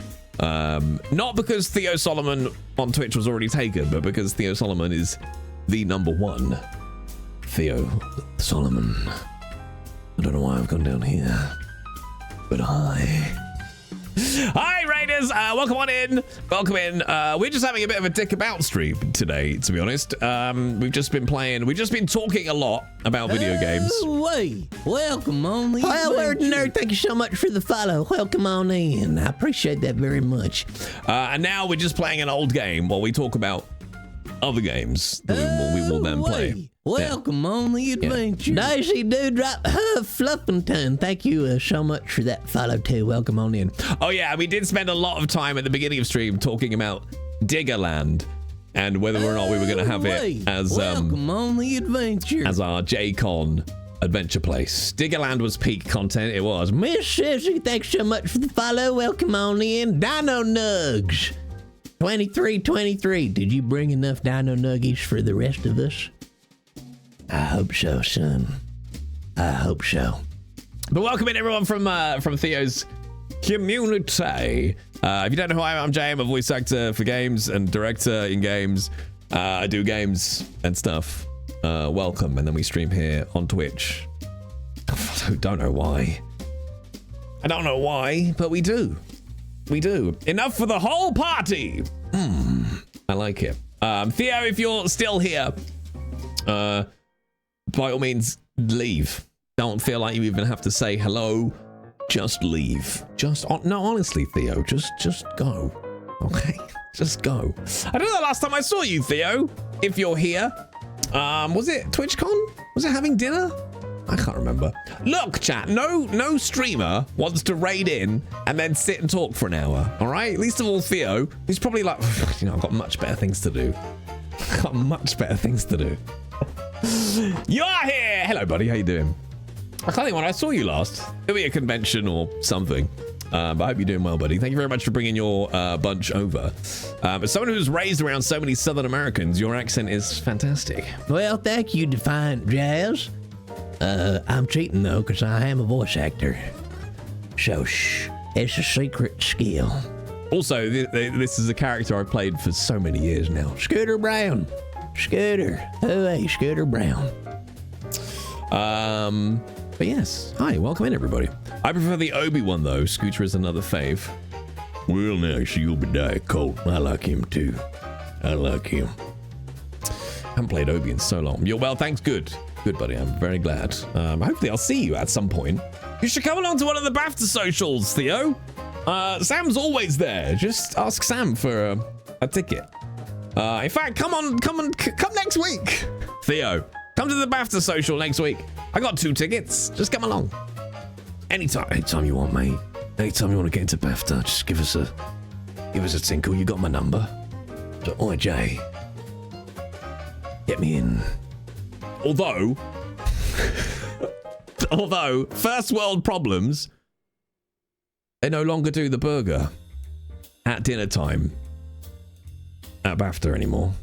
Not because Theo Solomon on Twitch was already taken, but because Theo Solomon is the #1. Theo Solomon. I don't know why I've gone down here, but hi. Hi, Raiders. Welcome on in. Welcome in. We're just having a bit of a dick about stream today, to be honest. We've just been talking a lot about video games. Way. Welcome on in. Well, Nerd, thank you so much for the follow. Welcome on in. I appreciate that very much. And now we're just playing an old game while we talk about other games that we will then play. Welcome on the adventure. Daisy Dewdrop Fluffington. Thank you so much for that follow too. Welcome on in. Oh yeah, we did spend a lot of time at the beginning of stream talking about Diggerland and whether or not we were going to have it as welcome on the adventure as our J-Con adventure place. Diggerland was peak content. It was. Miss Sissy, thanks so much for the follow. Welcome on in. Dino Nugs 2323. Did you bring enough Dino Nuggies for the rest of us? I hope so, son. I hope so. But welcome in everyone from Theo's community. If you don't know who I am, I'm Jay. I'm a voice actor for games and director in games. I do games and stuff. Welcome. And then we stream here on Twitch. I don't know why. I don't know why, but we do. We do. Enough for the whole party. I like it. Theo, if you're still here, by all means, leave. Don't feel like you even have to say hello. Just leave. No, honestly, Theo, just go. Okay? Just go. I don't know the last time I saw you, Theo. If you're here. Was it TwitchCon? Was it having dinner? I can't remember. Look, chat, no streamer wants to raid in and then sit and talk for an hour, all right? Least of all Theo, who's probably like, I've got much better things to do. You are here! Hello, buddy, how you doing? I can't think when I saw you last. It'll be a convention or something. But I hope you're doing well, buddy. Thank you very much for bringing your bunch over. As someone who's raised around so many Southern Americans, your accent is fantastic. Well, thank you, Defiant Jazz. I'm cheating, though, because I am a voice actor. So, shh. It's a secret skill. Also, this is a character I've played for so many years now. Scooter Brown. Scooter. Hey, Scooter Brown. But yes. Hi, welcome in, everybody. I prefer the Obi one, though. Scooter is another fave. Well, now, see Obadiah Colt. I like him, too. I like him. Haven't played Obi in so long. You're well, thanks. Good, buddy. I'm very glad. Hopefully I'll see you at some point. You should come along to one of the BAFTA socials, Theo. Sam's always there. Just ask Sam for a ticket. In fact, come next week. Theo, come to the BAFTA social next week. I got 2 tickets. Just come along. Anytime you want, mate. Anytime you want to get into BAFTA, just give us a tinkle. You got my number. So, oi, Jay. Get me in. Although, first world problems, they no longer do the burger at dinner time at BAFTA anymore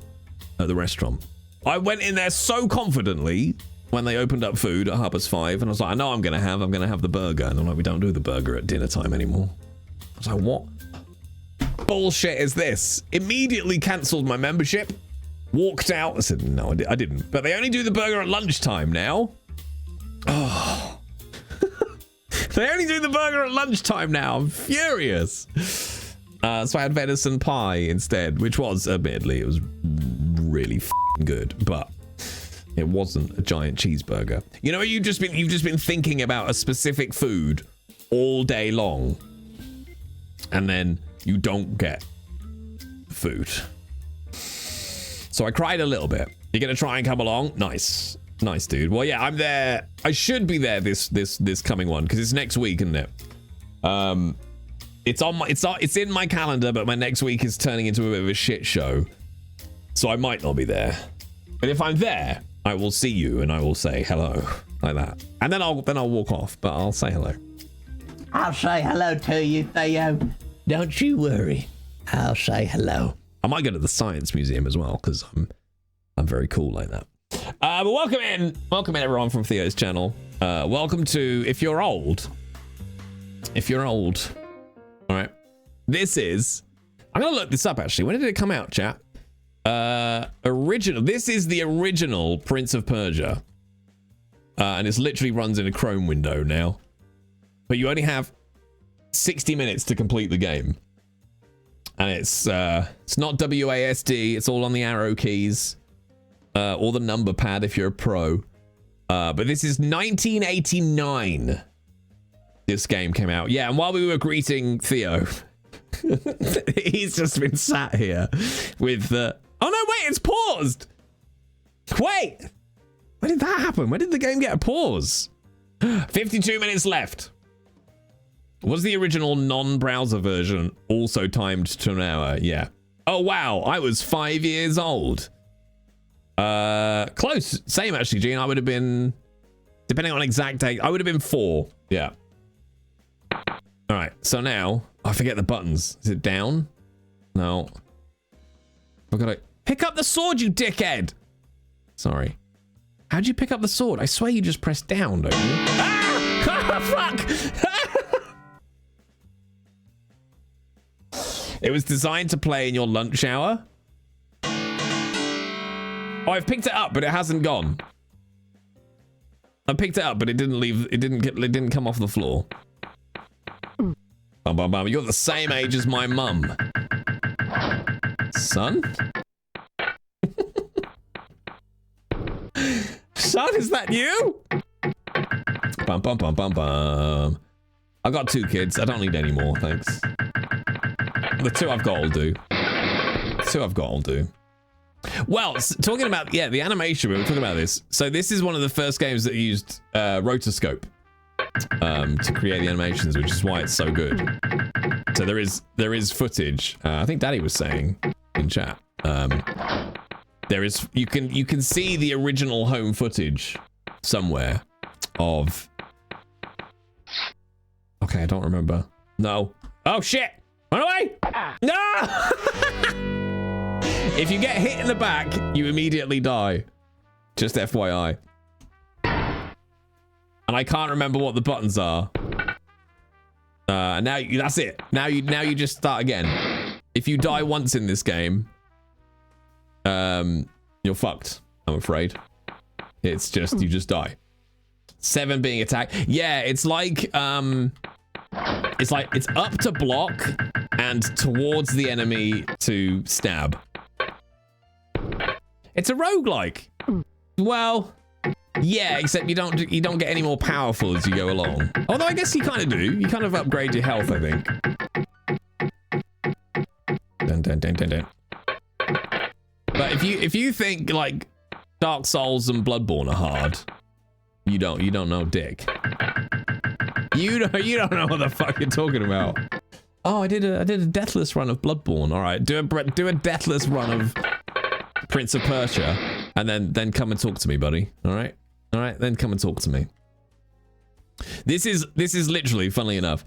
at the restaurant. I went in there so confidently when they opened up food at 5:30, and I was like, I know I'm gonna have the burger. And they're like, we don't do the burger at dinner time anymore. I was like, what bullshit is this? Immediately cancelled my membership. Walked out. I said, no, I didn't. But they only do the burger at lunchtime now. Oh. They only do the burger at lunchtime now. I'm furious. So I had venison pie instead, which was, admittedly, it was really good, but it wasn't a giant cheeseburger. You know, you've just been thinking about a specific food all day long, and then you don't get food. So I cried a little bit. You're gonna try and come along? Nice, dude. Well, yeah, I'm there. I should be there this coming one because it's next week, isn't it? It's in my calendar, but my next week is turning into a bit of a shit show, so I might not be there. But if I'm there, I will see you and I will say hello like that, and then I'll walk off. But I'll say hello. I'll say hello to you, Theo. Don't you worry. I'll say hello. I might go to the Science Museum as well, because I'm very cool like that. But welcome in everyone from Theo's channel. Welcome to If You're Old. All right. This is, I'm gonna look this up actually. When did it come out, chat? This is the original Prince of Persia. And it literally runs in a Chrome window now. But you only have 60 minutes to complete the game. And it's not WASD, it's all on the arrow keys. Or the number pad if you're a pro. But this is 1989. This game came out. Yeah, and while we were greeting Theo, he's just been sat here with oh no, wait, it's paused. Wait. When did that happen? When did the game get a pause? 52 minutes left. Was the original non-browser version also timed to an hour? Yeah. Oh, wow. I was 5 years old. Close. Same, actually, Gene. I would have been, depending on exact date, I would have been 4. Yeah. All right. So now, I forget the buttons. Is it down? No. I've got to pick up the sword, you dickhead. Sorry. How'd you pick up the sword? I swear you just pressed down, don't you? Ah! Fuck! It was designed to play in your lunch hour. Oh, I've picked it up, but it hasn't gone. I picked it up, but it didn't leave. It didn't come off the floor. Bum, bum, bum. You're the same age as my mum, son. Son, is that you? Bum, bum, bum, bum, bum. I got 2 kids. I don't need any more, thanks. The 2 I've got will do. Well, talking about, yeah, the animation, we were talking about this. So this is one of the first games that used rotoscope to create the animations, which is why it's so good. So there is footage. I think Daddy was saying in chat. There is, you can see the original home footage somewhere of. Okay, I don't remember. No. Oh shit! Run away! No! If you get hit in the back, you immediately die. Just FYI. And I can't remember what the buttons are. Now that's it. Now you just start again. If you die once in this game, you're fucked, I'm afraid. It's just, you just die. 7 being attacked. Yeah, it's like it's up to block and towards the enemy to stab. It's a roguelike. Well, yeah, except you don't get any more powerful as you go along. Although I guess you kind of do. You kind of upgrade your health, I think. Dun, dun, dun, dun, dun. But if you think like Dark Souls and Bloodborne are hard, you don't know dick. You don't know what the fuck you're talking about. Oh, I did a deathless run of Bloodborne. All right, do a deathless run of Prince of Persia, and then come and talk to me, buddy. All right, then come and talk to me. This is literally, funnily enough,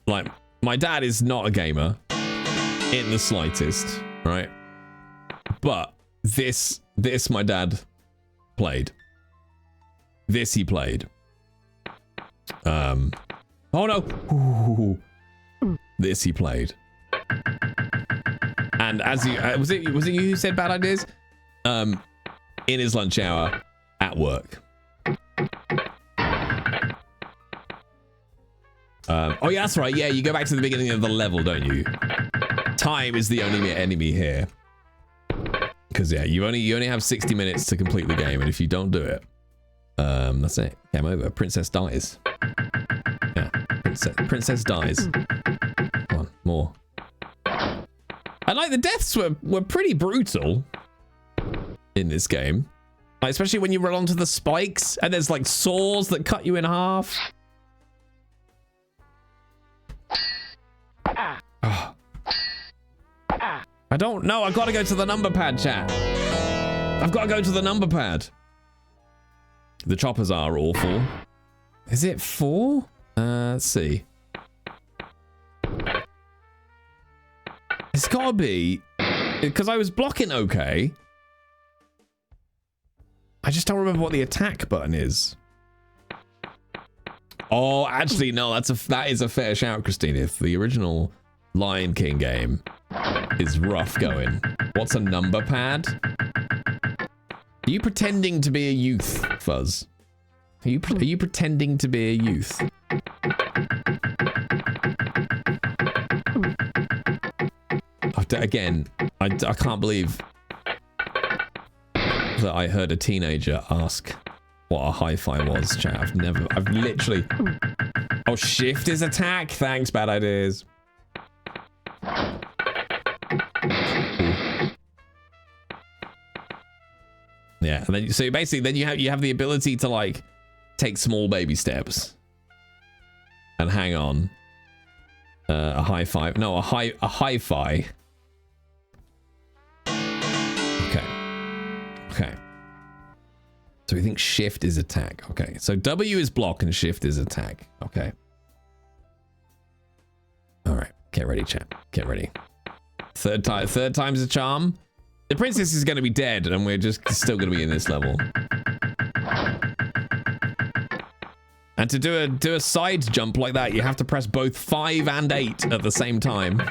like my dad is not a gamer in the slightest, right? But this my dad played. This he played. Oh no! Ooh. This he played. And as you was it you who said bad ideas? In his lunch hour at work. Oh yeah, that's right. Yeah, you go back to the beginning of the level, don't you? Time is the only enemy here. Because yeah, you only have 60 minutes to complete the game, and if you don't do it, that's it. Game over. Princess dies. Yeah, princess dies. Come on, more. And like the deaths were pretty brutal in this game. Like, especially when you run onto the spikes and there's like saws that cut you in half. Oh. I don't know. I've got to go to the number pad, chat. I've got to go to the number pad. The choppers are awful. Is it 4? Let's see. It's gotta be because I was blocking okay. I just don't remember what the attack button is. Oh, actually, no, that is a fair shout, Christina. The original Lion King game is rough going. What's a number pad? Are you pretending to be a youth, Fuzz? Are you pretending to be a youth? Again, I can't believe that I heard a teenager ask what a hi-fi was, chat. I've literally... Oh, shift is attack. Thanks, bad ideas. Yeah, and then so basically then you have the ability to like take small baby steps and hang on. A hi-fi. No, a hi-fi. Okay. So we think shift is attack. Okay. So W is block and shift is attack. Okay. All right. Get ready, chat. Get ready. Third time's a charm. The princess is going to be dead and we're just still going to be in this level. And to do a side jump like that, you have to press both 5 and 8 at the same time.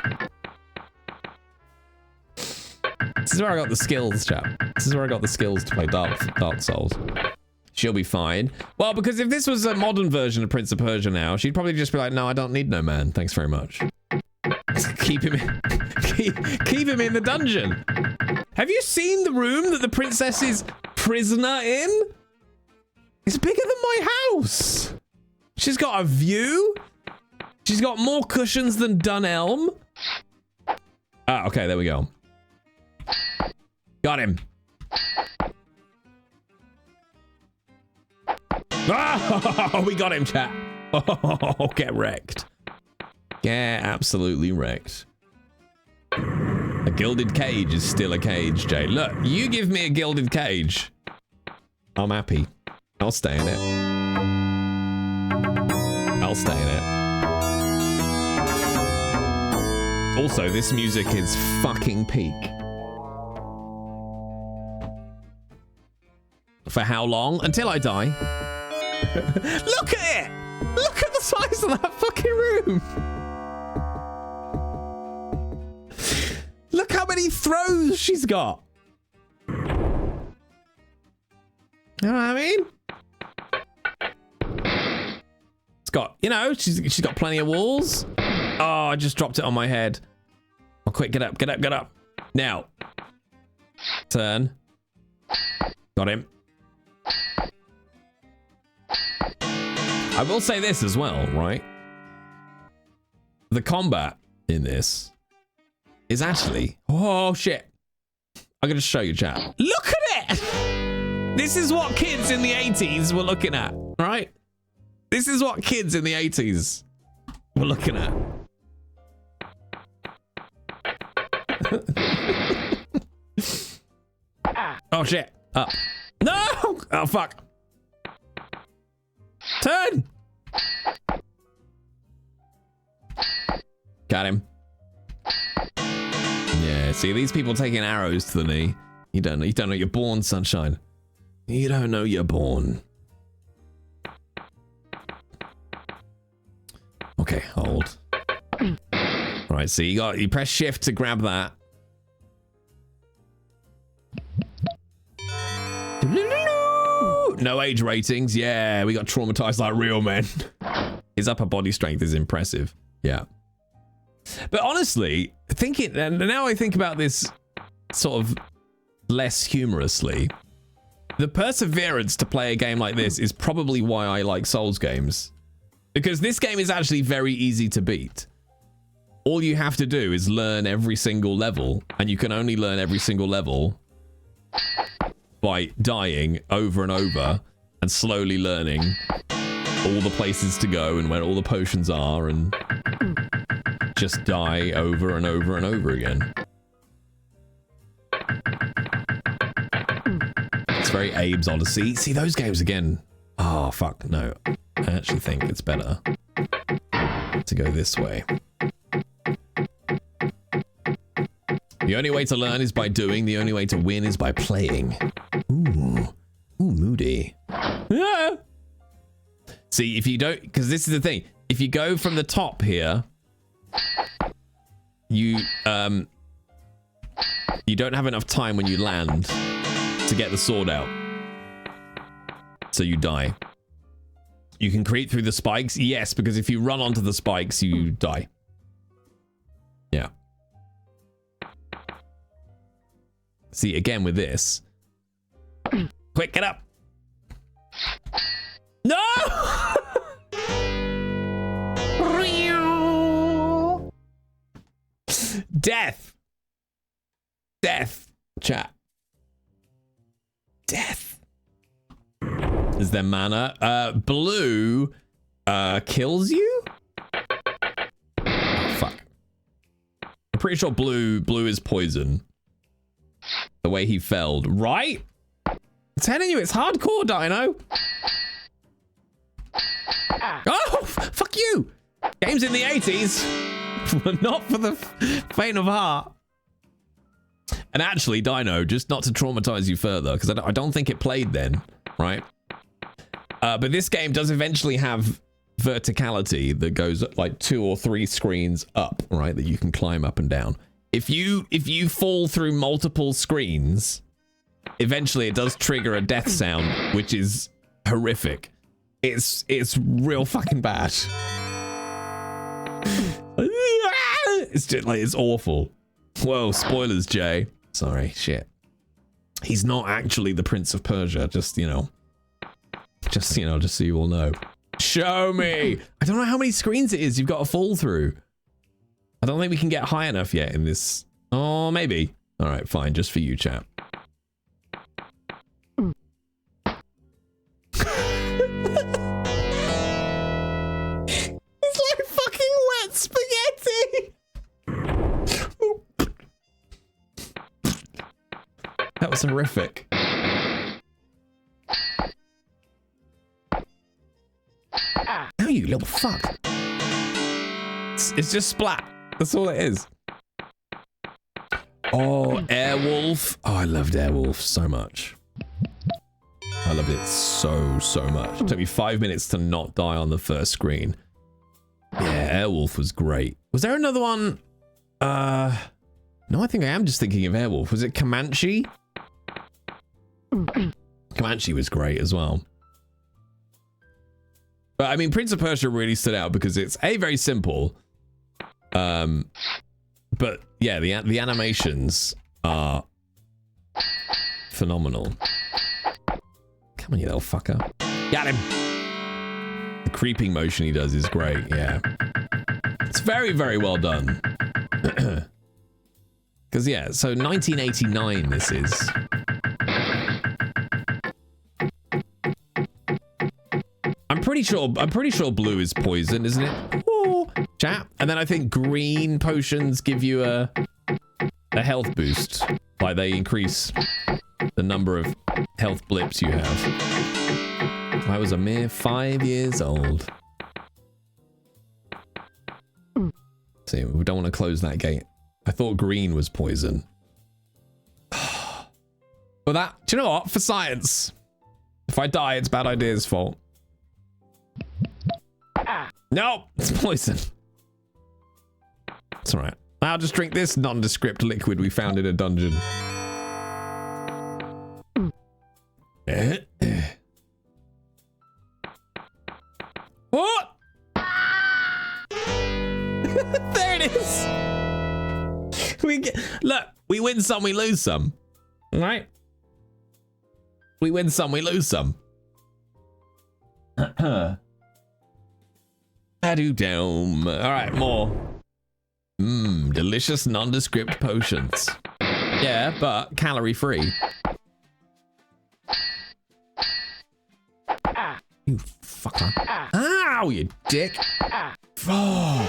This is where I got the skills, chap. This is where I got the skills to play Dark Souls. She'll be fine. Well, because if this was a modern version of Prince of Persia now, she'd probably just be like, no, I don't need no man. Thanks very much. keep him in the dungeon. Have you seen the room that the princess is prisoner in? It's bigger than my house. She's got a view. She's got more cushions than Dunelm. Ah, okay, there we go. Got him. Oh, we got him, chat. Oh, get wrecked. Get absolutely wrecked. A gilded cage is still a cage, Jay. Look, you give me a gilded cage. I'm happy. I'll stay in it. I'll stay in it. Also, this music is fucking peak. For how long? Until I die. Look at it! Look at the size of that fucking room! Look how many throws she's got! You know what I mean? It's got, you know, she's got plenty of walls. Oh, I just dropped it on my head. Oh, quick, get up, get up, get up. Now. Turn. Got him. I will say this as well, right? The combat in this is actually... Oh, shit. I'm going to show you, chat. Look at it! This is what kids in the 80s were looking at, right? This is what kids in the 80s were looking at. Oh, shit. Up. No! Oh, fuck. Turn! Got him. Yeah, see, these people taking arrows to the knee. You don't know you're born, sunshine. You don't know you're born. Okay, hold. Alright, so you press shift to grab that. No age ratings. Yeah, we got traumatized like real men. His upper body strength is impressive. Yeah. But honestly, and now I think about this sort of less humorously, the perseverance to play a game like this is probably why I like Souls games. Because this game is actually very easy to beat. All you have to do is learn every single level, and you can only learn every single level by dying over and over and slowly learning all the places to go and where all the potions are and just die over and over and over again. It's very Abe's Odyssey. See, those games again. Oh, fuck, no. I actually think it's better to go this way. The only way to learn is by doing. The only way to win is by playing. Ooh, moody. Yeah. See, if you don't, because this is the thing. If you go from the top here, you don't have enough time when you land to get the sword out. So you die. You can creep through the spikes. Yes, because if you run onto the spikes, you die. Yeah. See, again with this. Quick, get up. No! Death. Death. Chat. Death. Is there mana? Blue kills you? Oh, fuck. I'm pretty sure blue is poison. The way he felled, right? I'm telling you, it's hardcore, Dino. Oh, fuck you. Games in the 80s were not for the faint of heart. And actually, Dino, just not to traumatize you further, because I don't think it played then, right? But this game does eventually have verticality that goes like 2 or 3 screens up, right? That you can climb up and down. If you fall through multiple screens, eventually it does trigger a death sound, which is horrific. It's real fucking bad. It's just like, it's awful. Whoa, spoilers, Jay. Sorry, shit. He's not actually the Prince of Persia, just so you all know. Show me. I don't know how many screens it is you've got to fall through. I don't think we can get high enough yet in this. Oh, maybe. All right, fine. Just for you, chap. It's like fucking wet spaghetti. That was horrific. Oh, you little fuck. It's just splat. That's all it is. Oh, Airwolf. Oh, I loved Airwolf so much. I loved it so much. It took me 5 minutes to not die on the first screen. Yeah, Airwolf was great. Was there another one? No, I think I am just thinking of Airwolf. Was it Comanche? Comanche was great as well. But I mean, Prince of Persia really stood out because it's very simple. But yeah, the animations are phenomenal. Come on, you little fucker. Got him. The creeping motion he does is great, yeah. It's very well done. Because yeah, so 1989 this is. I'm pretty sure blue is poison, isn't it? Oh, chat. And then I think green potions give you a health boost. Like they increase the number of health blips you have. I was a mere 5 years old. See, we don't want to close that gate. I thought green was poison. But that, do you know what? For science. If I die, it's bad idea's fault. No, it's poison. It's alright. I'll just drink this nondescript liquid we found in a dungeon. What? There it is. Look, we win some, we lose some. All right? We win some, we lose some. Adoo-dome. All right, more. Delicious nondescript potions. Yeah, but calorie-free. You fucker. Ow, you dick. Oh.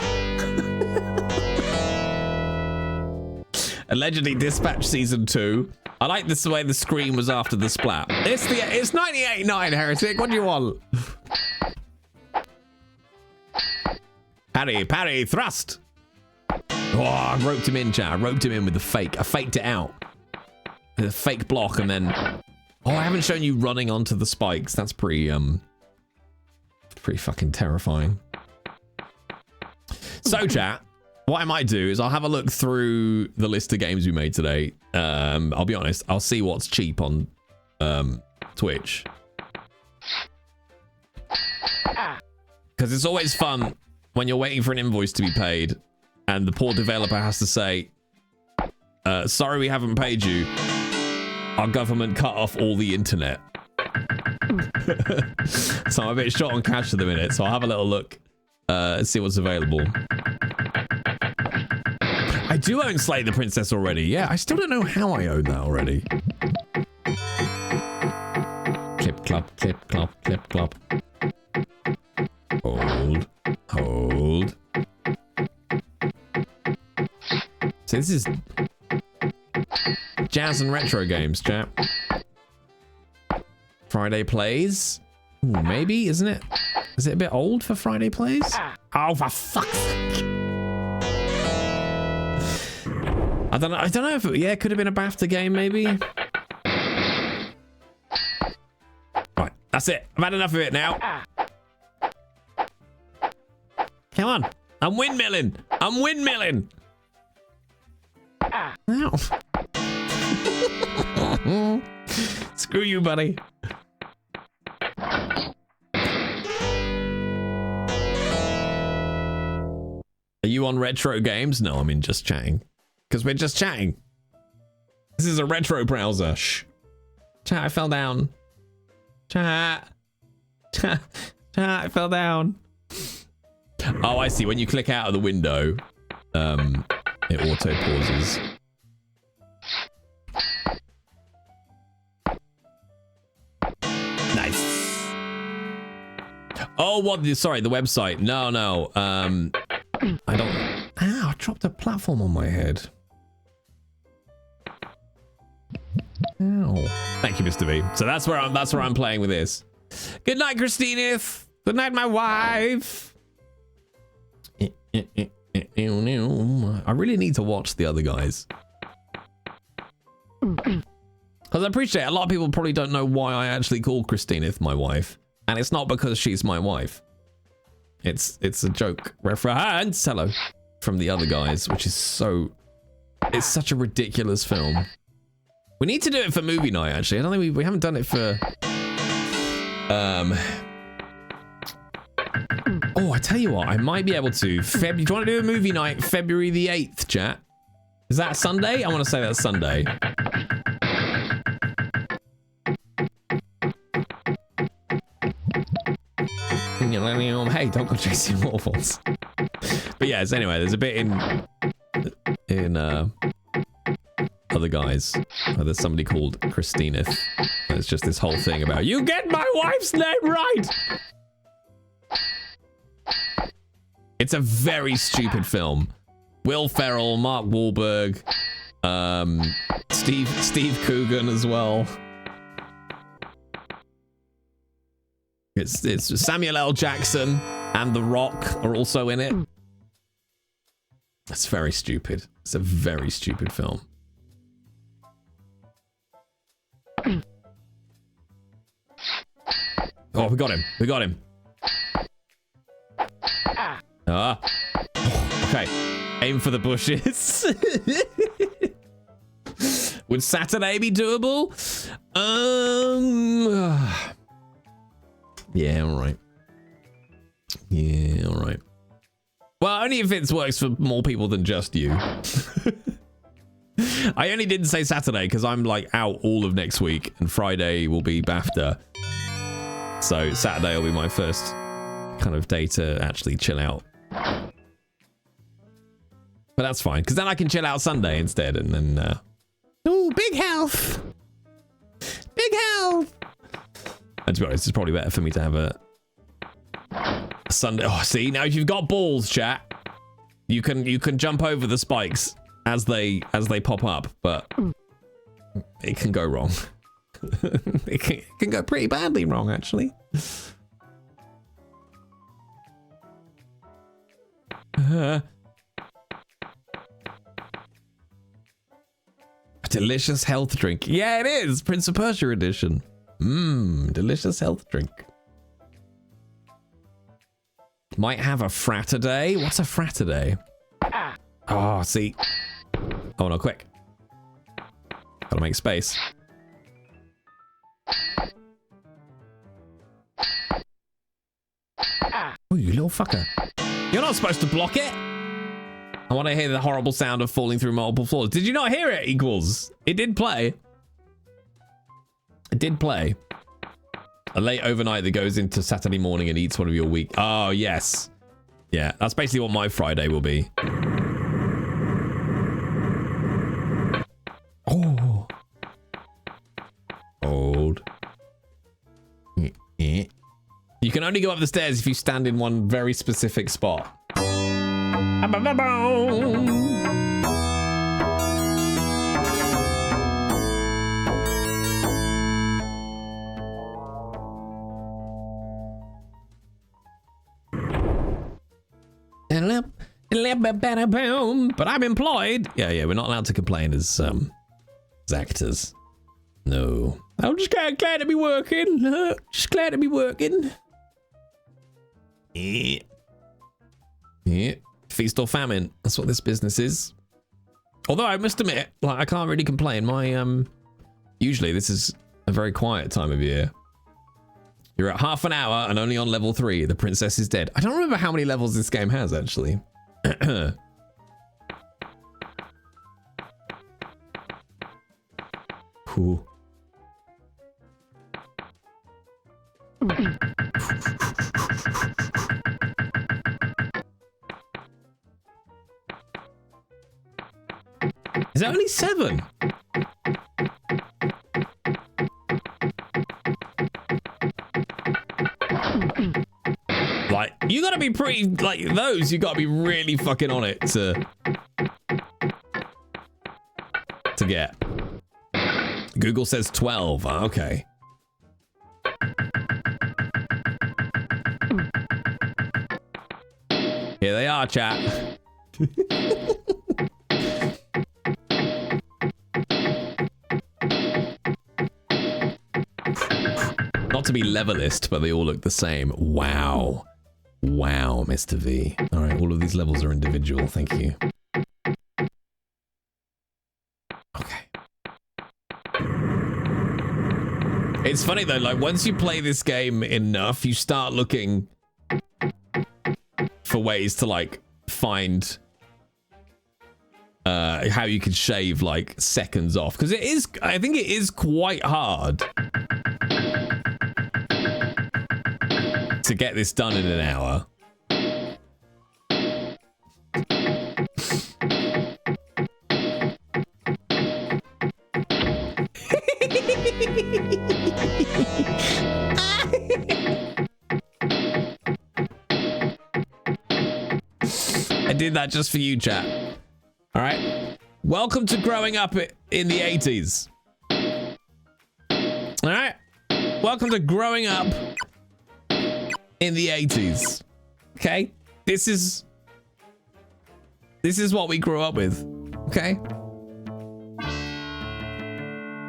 Allegedly Dispatch Season 2. I like this way the screen was after the splat. It's 98.9, Heretic. What do you want? Parry, thrust. Oh, I roped him in, chat. I roped him in with the fake. I faked it out. The fake block, and then... Oh, I haven't shown you running onto the spikes. That's pretty fucking terrifying. So, chat, what I might do is I'll have a look through the list of games we made today. I'll be honest. I'll see what's cheap on Twitch. Because it's always fun when you're waiting for an invoice to be paid and the poor developer has to say, sorry, we haven't paid you. Our government cut off all the internet. So I'm a bit short on cash at the minute, so I'll have a little look and see what's available. I do own Slay the Princess already. Yeah, I still don't know how I own that already. Clip, clop, clip, clop, clip, clop. Hold. Hold. So this is jazz and retro games, chat. Friday Plays. Ooh, maybe, isn't it? Is it a bit old for Friday Plays? Oh, for fuck's sake. I don't know if it could have been a BAFTA game, maybe. Right, that's it. I've had enough of it now. Come on. I'm windmilling. I'm windmilling. Ow. Screw you, buddy. Are you on retro games? No, I'm in just chatting. Because we're just chatting. This is a retro browser. Shh. Chat, I fell down. Chat. Chat, I fell down. Oh, I see. When you click out of the window, it auto pauses. Nice. Oh, what? Sorry, the website. No. I don't. Ow! I dropped a platform on my head. Ow. Thank you, Mr. B. So that's where I'm playing with this. Good night, Christina. Good night, my wife. I really need to watch the other guys. Because I appreciate a lot of people probably don't know why I actually call Christina my wife. And it's not because she's my wife. It's a joke reference, hello, from the other guys, which is it's such a ridiculous film. We need to do it for movie night, actually. I don't think we haven't done it for, oh, I tell you what, I might be able to. Do you want to do a movie night February the 8th, chat? Is that Sunday? I want to say that's Sunday. Hey, don't go chasing waterfalls. But yes, anyway, there's a bit in other guys where there's somebody called Christina. It's just this whole thing about, you get my wife's name right! It's a very stupid film. Will Ferrell, Mark Wahlberg, Steve Coogan as well. It's Samuel L. Jackson and The Rock are also in it. It's very stupid. It's a very stupid film. Oh, we got him. We got him. Ah. Oh, okay. Aim for the bushes. Would Saturday be doable? Yeah, all right. Yeah, all right. Well, only if it works for more people than just you. I only didn't say Saturday because I'm like out all of next week and Friday will be BAFTA. So Saturday will be my first kind of day to actually chill out. But that's fine because then I can chill out Sunday instead and then... Ooh, big health! Big health! And to be honest, it's probably better for me to have a Sunday. Oh, see, now if you've got balls, chat, you can jump over the spikes as they pop up, but it can go wrong. It can go pretty badly wrong, actually. Delicious health drink. Yeah, it is. Prince of Persia edition. Mmm, delicious health drink. Might have a Frataday. What's a Frataday? Oh, see. Oh, no, quick. Gotta make space. Oh, you little fucker. You're not supposed to block it. I want to hear the horrible sound of falling through multiple floors. Did you not hear it, Equals? It did play. It did play. A late overnight that goes into Saturday morning and eats one of your week. Oh, yes. Yeah, that's basically what my Friday will be. Oh. Old. You can only go up the stairs if you stand in one very specific spot. But I'm employed. Yeah, we're not allowed to complain as actors. No. I'm just glad to be working. Just glad to be working. Yeah. Feast or famine. That's what this business is. Although I must admit, like, I can't really complain. My usually this is a very quiet time of year. You're at half an hour and only on level 3. The princess is dead. I don't remember how many levels this game has, actually. Cool. Is that only 7? Like, you gotta be pretty, like, those, you gotta be really fucking on it to get. Google says 12. Okay. Here they are, chat. Not to be levelist, but they all look the same. Wow. Wow, Mr. V. All right, all of these levels are individual. Thank you. Okay. It's funny, though. Like, once you play this game enough, you start looking for ways to, like, find how you could shave, like, seconds off. Because it is, I think it is quite hard to get this done in an hour. I did that just for you, chat. All right. Welcome to growing up in the 80s. All right. Welcome to growing up in the 80s. Okay? This is what we grew up with. Okay?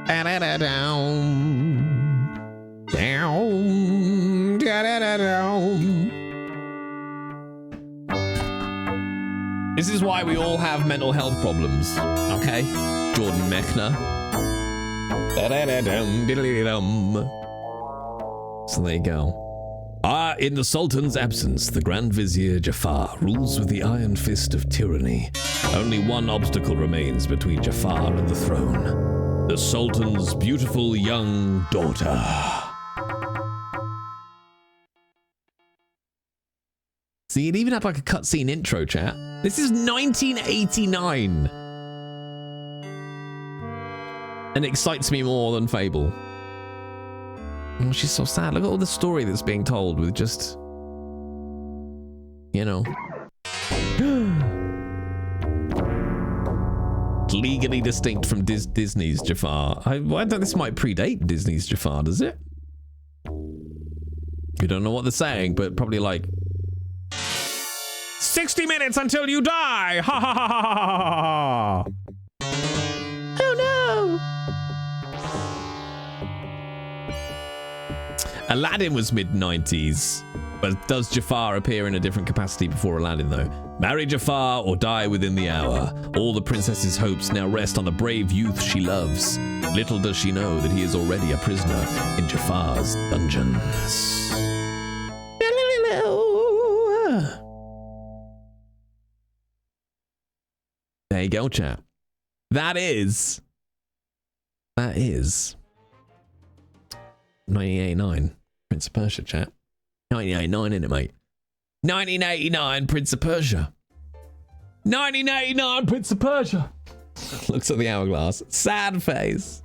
Down. Down. Down. This is why we all have mental health problems. Okay? Jordan Mechner. So there you go. In the Sultan's absence, the Grand Vizier Jafar rules with the iron fist of tyranny. Only one obstacle remains between Jafar and the throne. The Sultan's beautiful young daughter. See, it even had like a cutscene intro, chat. This is 1989. And it excites me more than Fable. Oh, she's so sad. Look at all the story that's being told with just, you know. Legally distinct from Disney's Jafar. I don't. This might predate Disney's Jafar, does it? We don't know what they're saying, but probably like 60 minutes until you die. Ha ha ha ha ha ha. Oh no. Aladdin was mid-90s, but does Jafar appear in a different capacity before Aladdin, though? Marry Jafar or die within the hour. All the princess's hopes now rest on the brave youth she loves. Little does she know that he is already a prisoner in Jafar's dungeons. There you go, chat. That is 1989 Prince of Persia, chat. 1989, innit, mate? 1989 Prince of Persia. 1989 Prince of Persia. Looks at the hourglass. Sad face.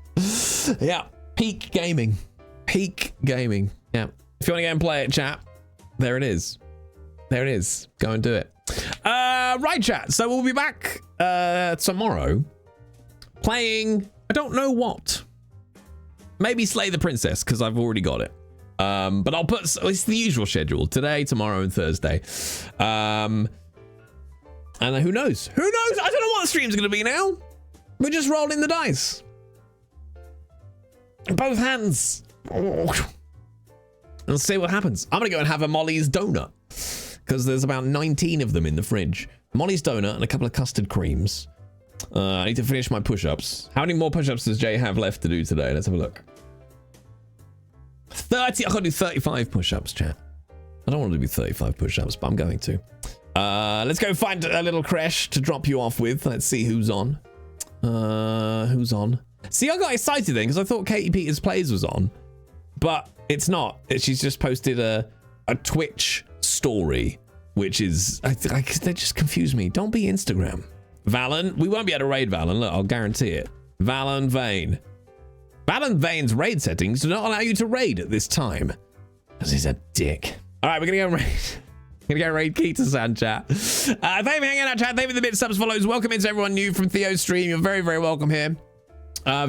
Yeah. Peak gaming. Peak gaming. Yeah. If you want to go and play it, chat, there it is. There it is. Go and do it. Right, chat. So we'll be back tomorrow playing, I don't know what. Maybe Slay the Princess, because I've already got it. But I'll put, it's the usual schedule. Today, tomorrow, and Thursday. And who knows? Who knows? I don't know what the stream's going to be now. We're just rolling the dice. Both hands. Let's see what happens. I'm going to go and have a Molly's donut, because there's about 19 of them in the fridge. Molly's donut and a couple of custard creams. I need to finish my push-ups. How many more push-ups does Jay have left to do today? Let's have a look. 30. I can't do 35 push-ups, chat. I don't want to do 35 push-ups, but I'm going to. Let's go find a little crash to drop you off with. Let's see who's on. Who's on? See, I got excited then because I thought Katie Peters Plays was on, but it's not. She's just posted a Twitch story, which is they just confuse me. Don't be Instagram. Valen, we won't be able to raid Valen. Look, I'll guarantee it. Valen Vane. Valen Vane's raid settings do not allow you to raid at this time, because he's a dick. All right, we're gonna go raid. Gonna go raid Keita-san, chat. Thank you for hanging out, chat. Thank you for the bit subs, follows. Welcome into everyone new from Theo's stream. You're very, very welcome here.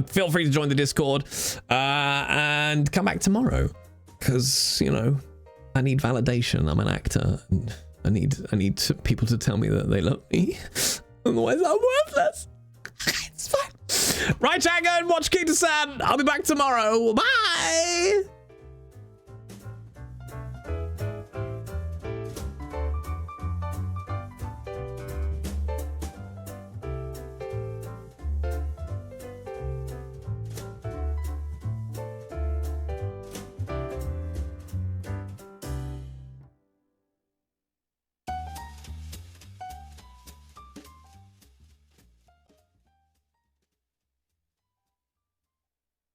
Feel free to join the Discord and come back tomorrow, because you know I need validation. I'm an actor, and I need people to tell me that they love me. Otherwise, I'm worthless. It's fine. Right, chat, go and watch Keita-san. I'll be back tomorrow. Bye.